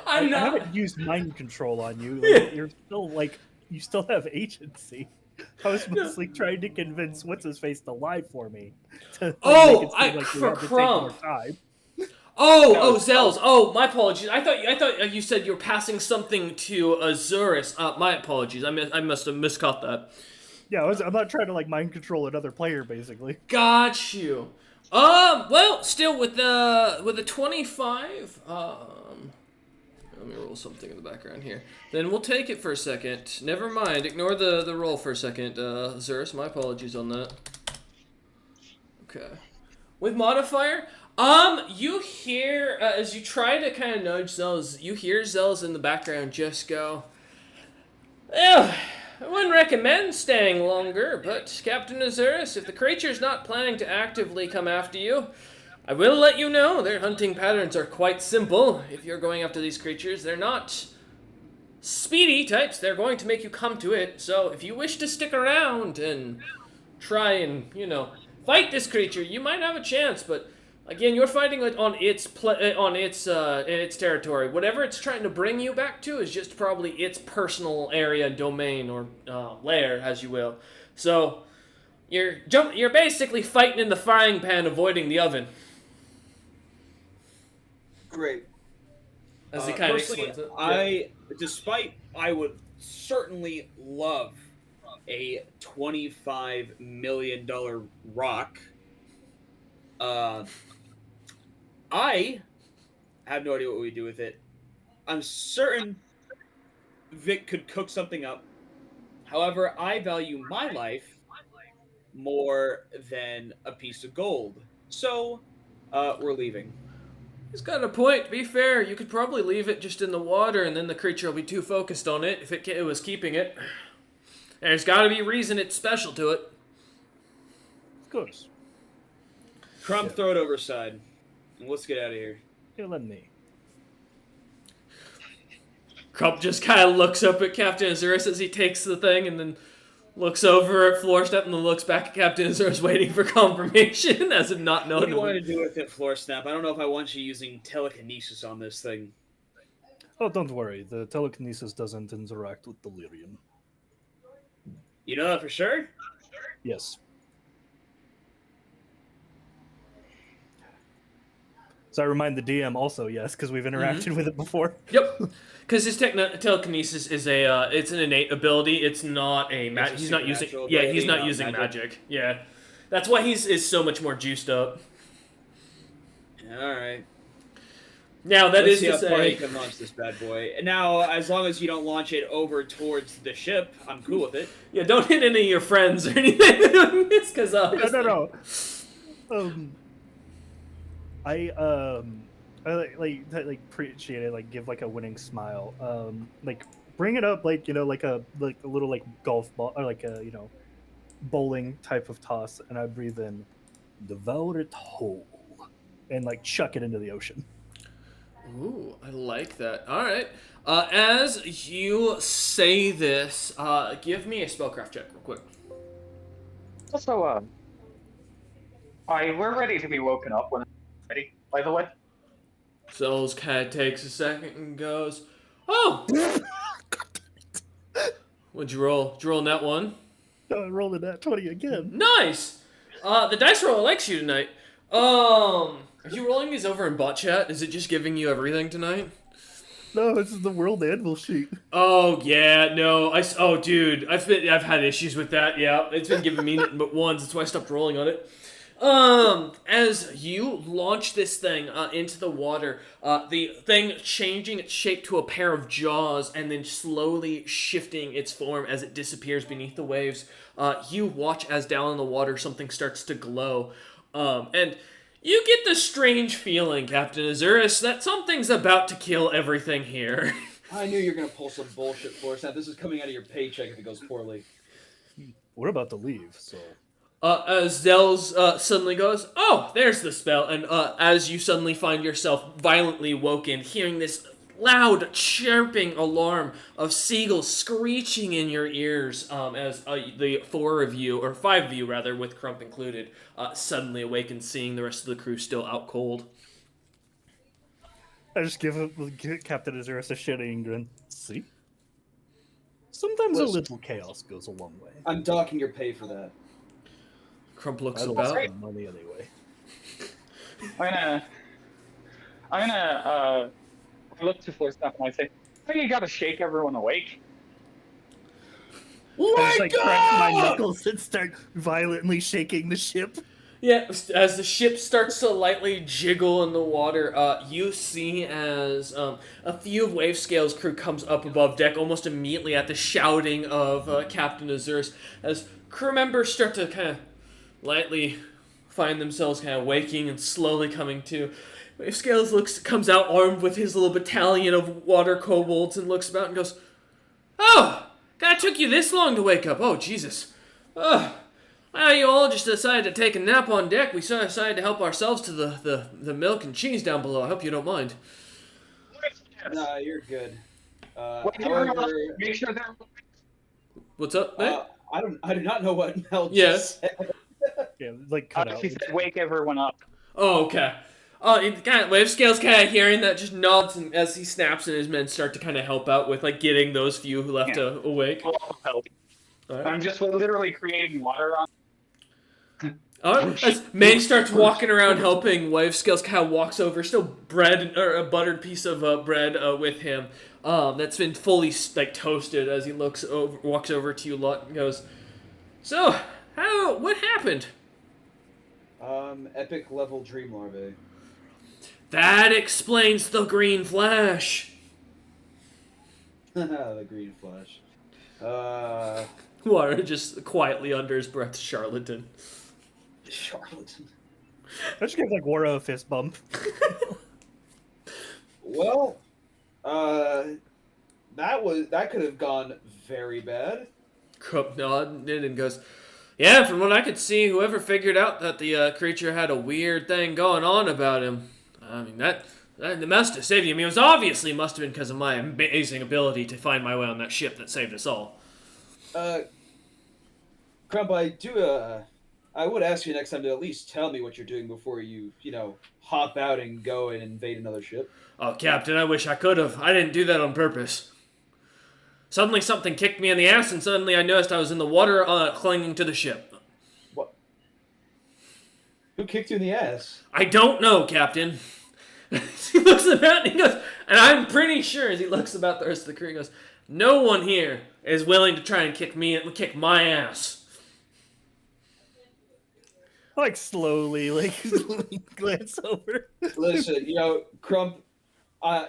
I haven't used mind control on you. Like, you're still you still have agency. I was mostly trying to convince what's his face to lie for me. For Crumb. Zels. Oh, my apologies. I thought you said you were passing something to Azurus. My apologies. I must have miscaught that. Yeah, I'm not trying to mind control another player, basically. Got you. Well, still with the 25. Let me roll something in the background here. Then we'll take it for a second. Never mind. Ignore the roll for a second, Azurus. My apologies on that. Okay. With modifier. You hear, as you try to kind of nudge Zels, you hear Zels in the background just go, Well, I wouldn't recommend staying longer, but Captain Azurus, if the creature's not planning to actively come after you, I will let you know their hunting patterns are quite simple. If you're going after these creatures, they're not speedy types. They're going to make you come to it. So if you wish to stick around and try and, fight this creature, you might have a chance, but again, you're fighting it on in its territory. Whatever it's trying to bring you back to is just probably its personal area, domain, or lair, as you will. So you're basically fighting in the frying pan, avoiding the oven. Great. As he kind of Personally, explains it. I would certainly love a $25 million rock. I have no idea what we do with it. I'm certain Vic could cook something up. However, I value my life more than a piece of gold. So, we're leaving. He's got a point. To be fair, you could probably leave it just in the water, and then the creature will be too focused on it if it was keeping it. There's got to be a reason it's special to it. Of course. Crump, throw it overside. And let's get out of here. Here, let me. Crump just kind of looks up at Captain Azurus as he takes the thing, and then looks over at Floorstep, and then looks back at Captain Azurus waiting for confirmation, as if not knowing. What do you want to do with it, Floorsnap? I don't know if I want you using telekinesis on this thing. Oh, don't worry. The telekinesis doesn't interact with delirium. You know that for sure? Yes. So I remind the DM also, yes, because we've interacted with it before. Yep. Because his telekinesis is it's an innate ability. It's not a magic. He's not using. Yeah, he's not using magic. Yeah, that's why is so much more juiced up. All right. Now that Let's is see to how far you say, can launch this bad boy. Now, as long as you don't launch it over towards the ship, I'm cool with it. yeah, don't hit any of your friends or anything. Because No. I appreciate it. Like, give like a winning smile. Like, bring it up like like a little like golf ball or like a bowling type of toss, and I breathe in, devour it whole, and like chuck it into the ocean. Ooh, I like that. All right. As you say this, give me a spellcraft check real quick. Also, we're ready to be woken up when I'm ready, by the way. Souls kind of takes a second and goes, "Oh, what'd you roll? Did you roll net one? I rolled a nat 20 again. Nice. The dice roll likes you tonight. Are you rolling these over in bot chat? Is it just giving you everything tonight? No, this is the world anvil sheet. Oh yeah, no. Dude, I've had issues with that. Yeah, it's been giving me nothing but ones. That's why I stopped rolling on it. As you launch this thing into the water, the thing changing its shape to a pair of jaws and then slowly shifting its form as it disappears beneath the waves, you watch as down in the water something starts to glow. And you get the strange feeling, Captain Azurus, that something's about to kill everything here. I knew you were gonna pull some bullshit for us. Now this is coming out of your paycheck if it goes poorly. We're about to leave, so. As Zell's suddenly goes, "Oh, there's the spell," and as you suddenly find yourself violently woken, hearing this loud chirping alarm of seagulls screeching in your ears, as the four of you, or five of you rather, with Crump included, suddenly awaken, seeing the rest of the crew still out cold. I just give Captain Azurus a shitty grin. See? Sometimes a little chaos goes a long way. I'm docking your pay for that. Crump looks I lost about. my money anyway. I'm gonna look to Floorstep and I say, I think you gotta shake everyone awake. I just crack my knuckles and start violently shaking the ship. Yeah, as the ship starts to lightly jiggle in the water, you see as a few of Wavescale's crew comes up above deck almost immediately at the shouting of Captain Azurus, as crew members start to kind of lightly find themselves kind of waking and slowly coming to. Wavescale comes out armed with his little battalion of water kobolds and looks about and goes, "Oh, God, it took you this long to wake up. Oh, Jesus. Ugh. Well, you all just decided to take a nap on deck. We decided to help ourselves to the milk and cheese down below. I hope you don't mind. Nah, you're good. Wait, However, make sure they're. What's up, mate? I do not know what Mel Yeah. just said. Yeah, like cut out. She said, "Wake everyone up." Oh, okay. Wavescale's kind of hearing that, just nods, and as he snaps and his men start to kind of help out with like getting those few who left awake. I'll help. All right. I'm just literally creating water on. As May starts walking around helping, Wavescales kind of walks over, still bread or a buttered piece of bread with him. That's been fully like toasted. As he walks over to you lot and goes, "So, what happened?" Epic level dream larvae. That explains the green flash. The green flash. Water just quietly under his breath, charlatan. Charlatan. I just give like Wara a fist bump. Well, that could have gone very bad. Krupp nodded and goes, "Yeah, from what I could see, whoever figured out that the creature had a weird thing going on about him, I mean, that must have saved you. I mean, it must have been because of my amazing ability to find my way on that ship that saved us all." Crump, I would ask you next time to at least tell me what you're doing before you hop out and go and invade another ship. "Oh, Captain, I wish I could have. I didn't do that on purpose. Suddenly something kicked me in the ass, and suddenly I noticed I was in the water clinging to the ship." What? Who kicked you in the ass? "I don't know, Captain." He looks about and he goes, and I'm pretty sure as he looks about the rest of the crew, he goes, "No one here is willing to try and kick my ass." Like slowly, like glance over. Listen, Crump,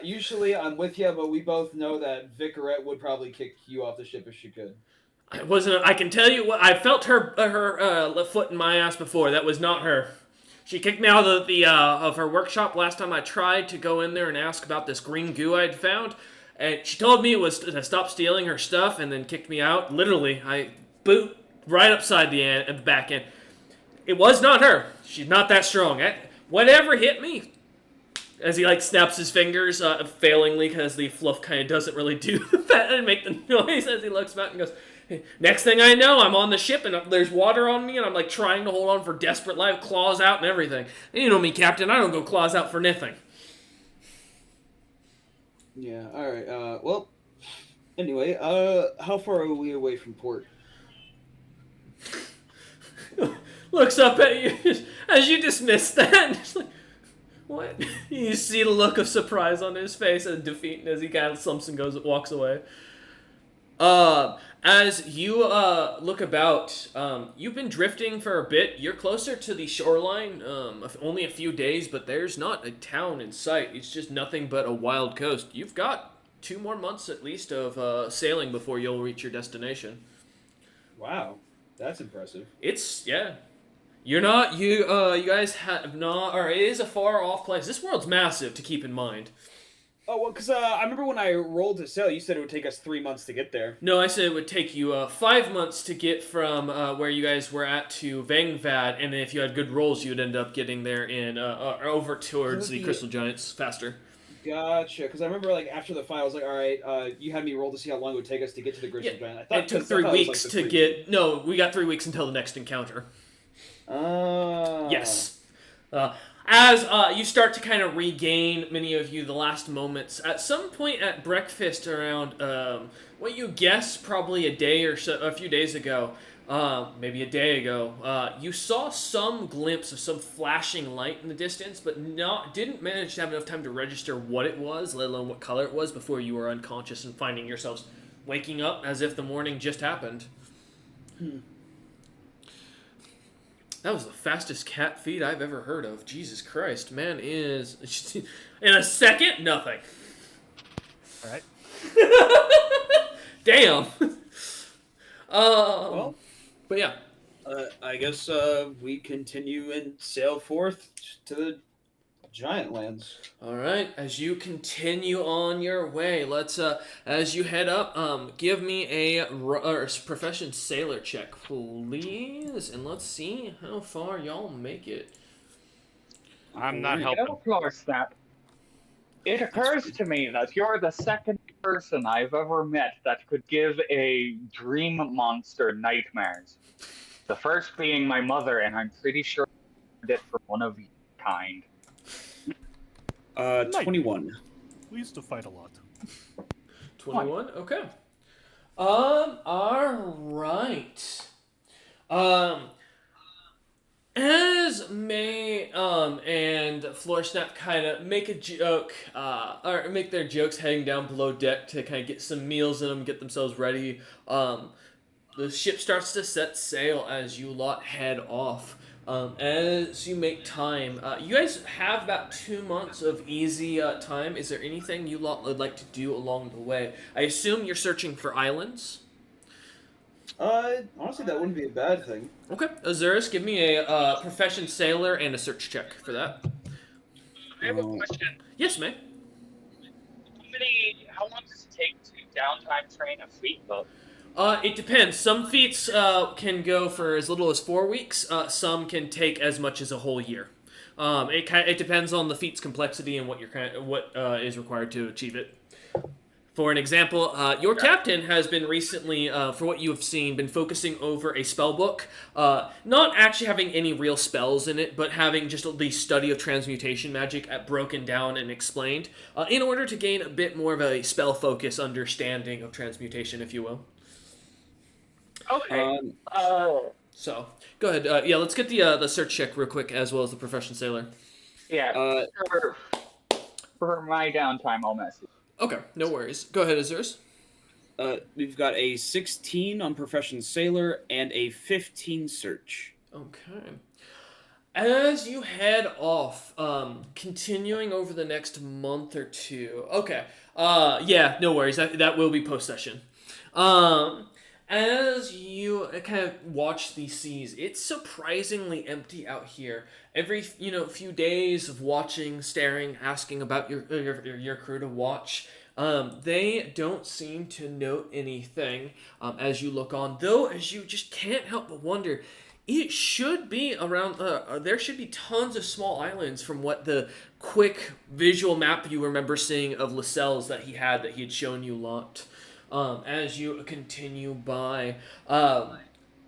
usually I'm with you, but we both know that Vicarette would probably kick you off the ship if she could. I can tell you what, I felt her foot in my ass before. That was not her. She kicked me out of her workshop last time I tried to go in there and ask about this green goo I'd found. And she told me it was to stop stealing her stuff and then kicked me out. Literally, I boot right upside the back end. It was not her. She's not that strong. Whatever hit me, as he like snaps his fingers failingly because the fluff kind of doesn't really do that and make the noise as he looks back and goes, "Hey, next thing I know, I'm on the ship and there's water on me and I'm like trying to hold on for desperate life, claws out and everything. And you know me, Captain, I don't go claws out for nothing." Yeah, alright, well, anyway, how far are we away from port? Looks up at you as you dismiss that. Just like, what? You see the look of surprise on his face and defeat as he kind of slumps and walks away. As you look about, you've been drifting for a bit. You're closer to the shoreline, only a few days, but there's not a town in sight. It's just nothing but a wild coast. You've got 2 more months at least of sailing before you'll reach your destination. Wow, that's impressive. Yeah. You guys have not, or it is a far off place. This world's massive, to keep in mind. Oh, well, because I remember when I rolled to sail, you said it would take us 3 months to get there. No, I said it would take you 5 months to get from where you guys were at to Vangvad, and then if you had good rolls, you'd end up getting there in over towards the Crystal Giants faster. Gotcha, because I remember like after the fight, I was like, all right, you had me roll to see how long it would take us to get to the Crystal Giant. I thought it took 3 weeks to get. No, we got 3 weeks until the next encounter. Yes. As you start to kind of regain, many of you, the last moments, at some point at breakfast around what you guess probably a day or so, a few days ago, maybe a day ago, you saw some glimpse of some flashing light in the distance, but didn't manage to have enough time to register what it was, let alone what color it was, before you were unconscious and finding yourselves waking up as if the morning just happened. That was the fastest cat feed I've ever heard of. Jesus Christ. Man is... In a second, nothing. Alright. Damn. Well, but yeah. I guess we continue and sail forth to the giant lands. All right, as you continue on your way, let's as you head up, give me a profession sailor check, please, and let's see how far y'all make it. I'm not Alright. helping. Floor Snap. It occurs to me that you're the second person I've ever met that could give a dream monster nightmares. The first being my mother, and I'm pretty sure I did it for one of your kind. 21. We used to fight a lot. 21. Okay. All right. As May and Floorsnap kind of make a joke, or make their jokes heading down below deck to kind of get some meals in them, get themselves ready. The ship starts to set sail as you lot head off. As you make time, you guys have about 2 months of easy time. Is there anything you lot would like to do along the way? I assume you're searching for islands. Honestly, that wouldn't be a bad thing. Okay, Azuris, give me a profession sailor and a search check for that. I have a question. Yes, May. How long does it take to downtime train a fleet boat? It depends. Some feats can go for as little as 4 weeks. Some can take as much as a whole year. It depends on the feat's complexity and what is required to achieve it. For an example, your captain has been recently, for what you have seen, been focusing over a spell book, not actually having any real spells in it, but having just the study of transmutation magic broken down and explained, in order to gain a bit more of a spell focus understanding of transmutation, if you will. Okay. So, go ahead. Yeah, let's get the search check real quick, as well as the profession sailor. Yeah. For my downtime, I'll message. Okay, no worries. Go ahead, Azuris. We've got a 16 on Profession Sailor and a 15 search. Okay. As you head off, continuing over the next month or two. Okay. Yeah, no worries. That will be post-session. As you kind of watch these seas, it's surprisingly empty out here. Every few days of watching, staring, asking about your crew to watch, they don't seem to note anything as you look on. Though, as you just can't help but wonder, it should be around. There should be tons of small islands from what the quick visual map you remember seeing of Lascelles that he had shown you lot. As you continue by,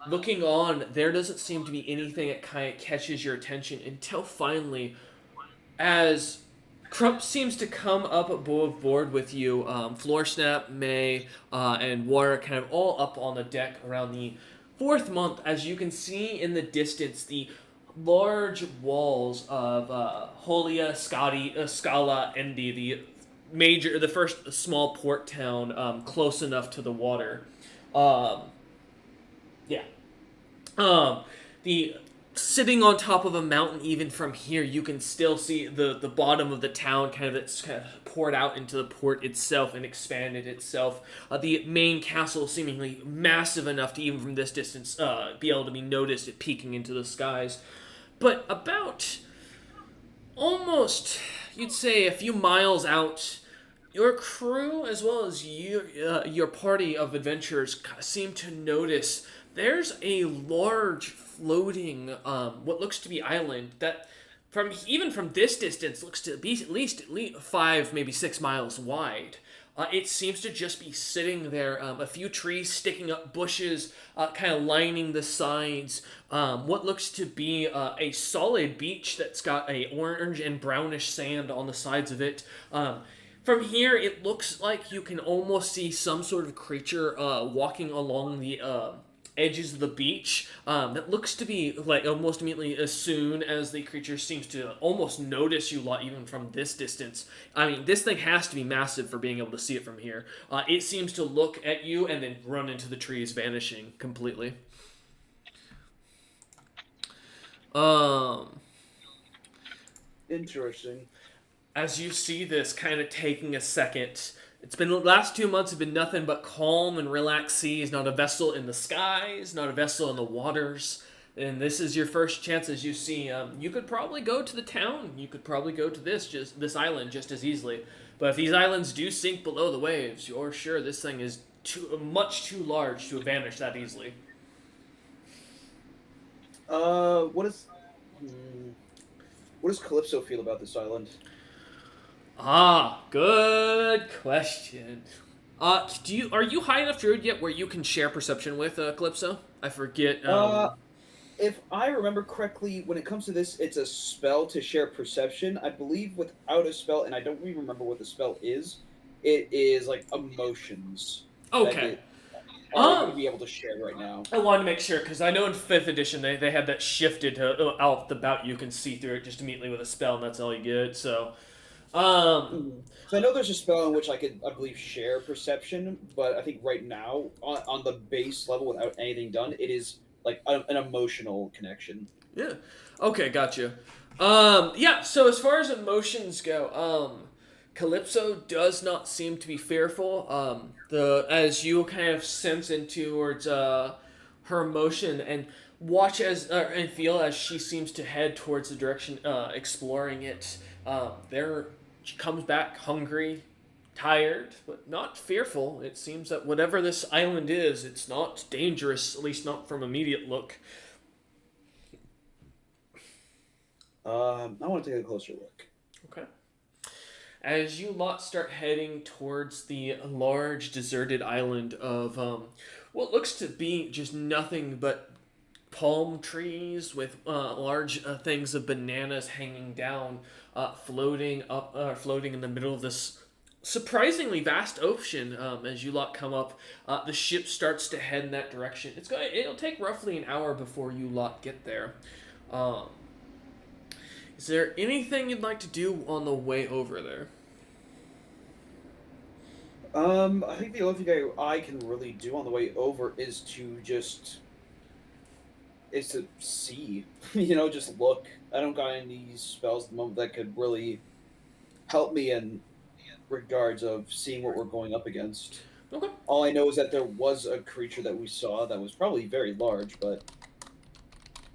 looking on, there doesn't seem to be anything that kind of catches your attention until finally, as Crump seems to come up above board with you, Floorsnap, May, and War kind of all up on the deck around the 4th month, as you can see in the distance the large walls of Holia, Scala, Endi, the first small port town close enough to the water. The sitting on top of a mountain, even from here, you can still see the bottom of the town that's kind of poured out into the port itself and expanded itself. The main castle seemingly massive enough to, even from this distance, be able to be noticed at peeking into the skies. But about almost, you'd say, a few miles out, your crew, as well as your party of adventurers, seem to notice there's a large floating, what looks to be island that, from this distance, looks to be at least 5, maybe 6 miles wide. It seems to just be sitting there, a few trees sticking up, bushes kind of lining the sides. What looks to be a solid beach that's got a orange and brownish sand on the sides of it. From here, it looks like you can almost see some sort of creature walking along the edges of the beach. That looks to be like almost immediately, as soon as the creature seems to almost notice you lot, even from this distance. I mean, this thing has to be massive for being able to see it from here. It seems to look at you and then run into the trees, vanishing completely. Interesting. As you see this kind of taking a second, it's been the last 2 months have been nothing but calm and relaxed seas, not a vessel in the skies, not a vessel in the waters. and this is your first chance, as you see. You could probably go to the town. You could probably go to this island just as easily. But if these islands do sink below the waves, you're sure this thing is much too large to vanish that easily. What does Calypso feel about this island? Ah, good question. Are you high enough druid yet where you can share perception with Calypso? I forget. If I remember correctly, when it comes to this, it's a spell to share perception. I believe without a spell, and I don't even remember what the spell is, it is like emotions. Okay. Are you be able to share right now? I wanted to make sure, because I know in 5th edition they had that shifted to out the bout you can see through it just immediately with a spell, and that's all you get, so... So I know there's a spell in which I believe, share perception, but I think right now, on the base level, without anything done, it is like an emotional connection. Yeah. Okay, gotcha. Yeah, so as far as emotions go, Calypso does not seem to be fearful. As you kind of sense into towards her emotion and watch and feel as she seems to head towards the direction exploring it. She comes back hungry, tired, but not fearful. It seems that whatever this island is, it's not dangerous, at least not from immediate look. I want to take a closer look. Okay. As you lot start heading towards the large deserted island of what looks to be just nothing but palm trees with large things of bananas hanging down, floating in the middle of this surprisingly vast ocean. As you lot come up, the ship starts to head in that direction. It'll take roughly an hour before you lot get there. Is there anything you'd like to do on the way over there? I think the only thing I can really do on the way over is to see, just look. I don't got any spells at the moment that could really help me in regards of seeing what we're going up against. Okay. All I know is that there was a creature that we saw that was probably very large, but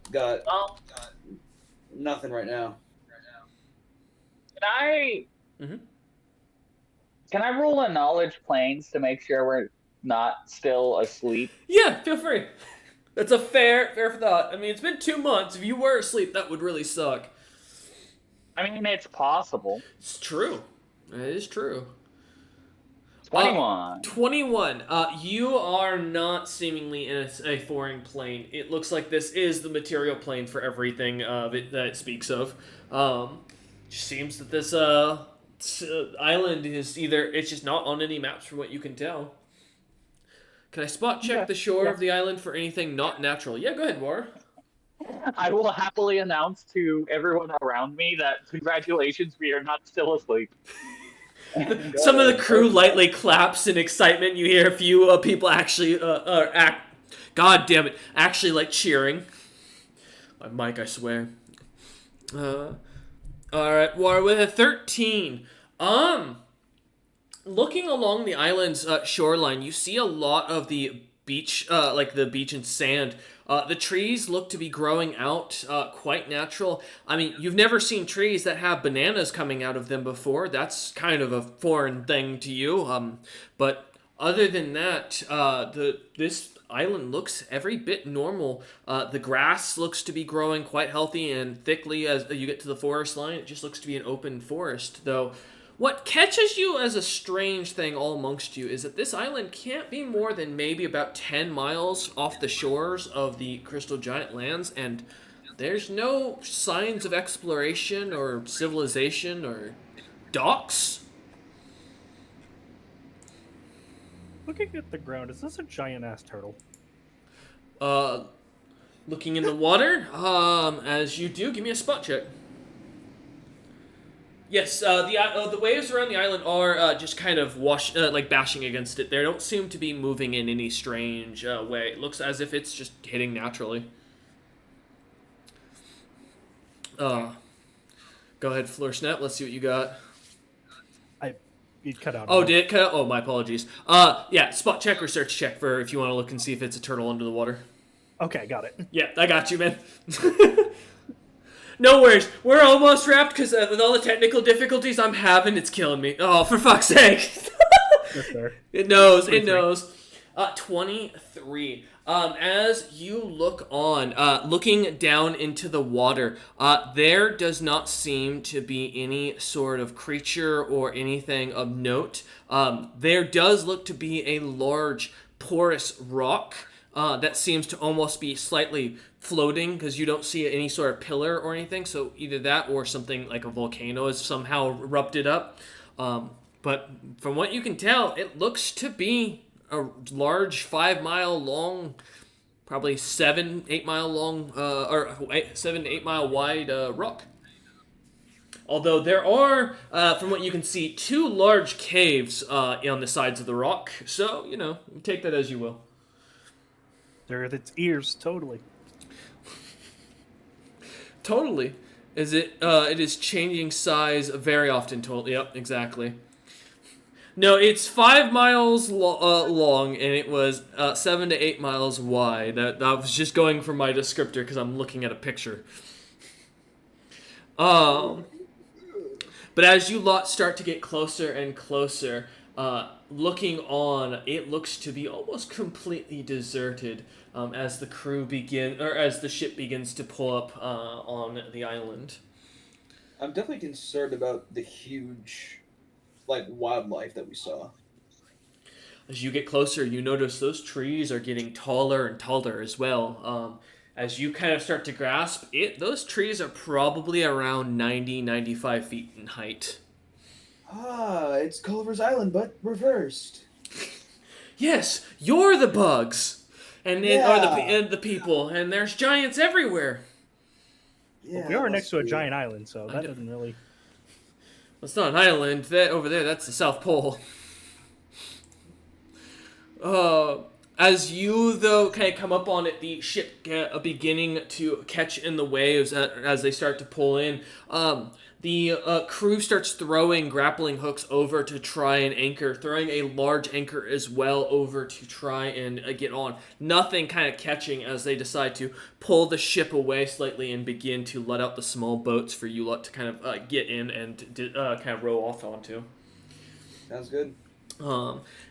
got nothing right now. Can I roll a knowledge planes to make sure we're not still asleep? Yeah, feel free. That's a fair thought. I mean, it's been 2 months. If you were asleep, that would really suck. I mean, it's possible. It's true. It is true. 21. 21. You are not seemingly in a foreign plane. It looks like this is the material plane for everything that it speaks of. Just seems that this island is it's just not on any maps from what you can tell. Can I spot check the shore of the island for anything not natural? Yeah, go ahead, War. I will happily announce to everyone around me that congratulations, we are not still asleep. Some of the crew lightly claps in excitement. You hear a few people actually God damn it, actually like cheering. My mic, I swear. All right, War with a 13. Looking along the island's shoreline, you see a lot of the beach, like the beach and sand. The trees look to be growing out quite natural. I mean, you've never seen trees that have bananas coming out of them before. That's kind of a foreign thing to you. But other than that, this island looks every bit normal. The grass looks to be growing quite healthy and thickly as you get to the forest line. It just looks to be an open forest, though. What catches you as a strange thing all amongst you is that this island can't be more than maybe about 10 miles off the shores of the Crystal Giant lands, and there's no signs of exploration or civilization or docks. Looking at the ground, is this a giant-ass turtle? Looking in the water, as you do, give me a spot check. Yes, the waves around the island are just kind of like bashing against it. They don't seem to be moving in any strange way. It looks as if it's just hitting naturally. Go ahead, Floorsnap. Let's see what you got. It cut out. Oh, did it cut out? Oh, my apologies. Yeah, spot check or search check for if you want to look and see if it's a turtle under the water. Okay, got it. Yeah, I got you, man. No worries. We're almost wrapped because with all the technical difficulties I'm having, it's killing me. Oh, for fuck's sake. That's fair. It knows. It 23. knows. 23. As you look on, looking down into the water, there does not seem to be any sort of creature or anything of note. There does look to be a large porous rock that seems to almost be slightly floating because you don't see any sort of pillar or anything. So either that or something like a volcano has somehow erupted up. But from what you can tell, it looks to be a large 5 mile long, probably 7-8 mile long, or 7 to 8 mile wide rock. Although there are, from what you can see, 2 large caves on the sides of the rock. So, take that as you will. They're at its ears, totally. Totally. It is changing size very often. Totally. Yep, exactly. No, it's 5 miles long, and it was 7 to 8 miles wide. That was just going from my descriptor because I'm looking at a picture. But as you lot start to get closer and closer, looking on, it looks to be almost completely deserted as the ship begins to pull up on the island. I'm definitely concerned about the huge, wildlife that we saw. As you get closer, you notice those trees are getting taller and taller as well. As you kind of start to grasp it, those trees are probably around 95 feet in height. Ah, it's Culver's Island, but reversed. Yes, you're the bugs, and Yeah. the people, and there's giants everywhere. Yeah, We are next must to a be. giant island, so I that do- doesn't really. It's not an island. That over there, that's the South Pole. As you though kind of come up on it, the ship beginning to catch in the waves as they start to pull in. The crew starts throwing grappling hooks over to try and anchor, throwing a large anchor as well over to try and get on. Nothing kind of catching as they decide to pull the ship away slightly and begin to let out the small boats for you lot to kind of get in and kind of row off onto. Sounds good.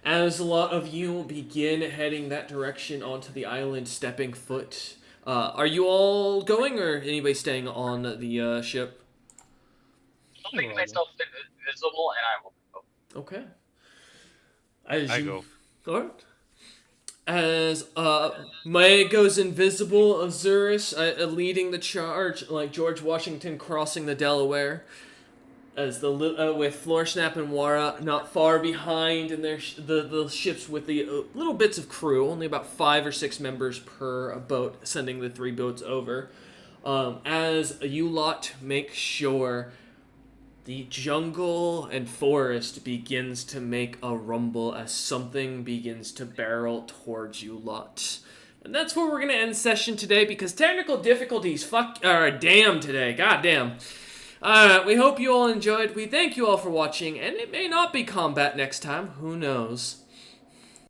As a lot of you begin heading that direction onto the island, stepping foot, are you all going or anybody staying on the ship? I'll make myself invisible and I will go. Okay. As I you, go. Alright. As Maya goes invisible, Azurus leading the charge, like George Washington crossing the Delaware. As with Florsnap and Wara not far behind, and the ships with the little bits of crew, only about 5 or 6 members per boat, sending the 3 boats over. As you lot make sure the jungle and forest begins to make a rumble as something begins to barrel towards you lot. And that's where we're gonna end session today because technical difficulties are damn today. God damn. We hope you all enjoyed. We thank you all for watching, and it may not be combat next time. Who knows?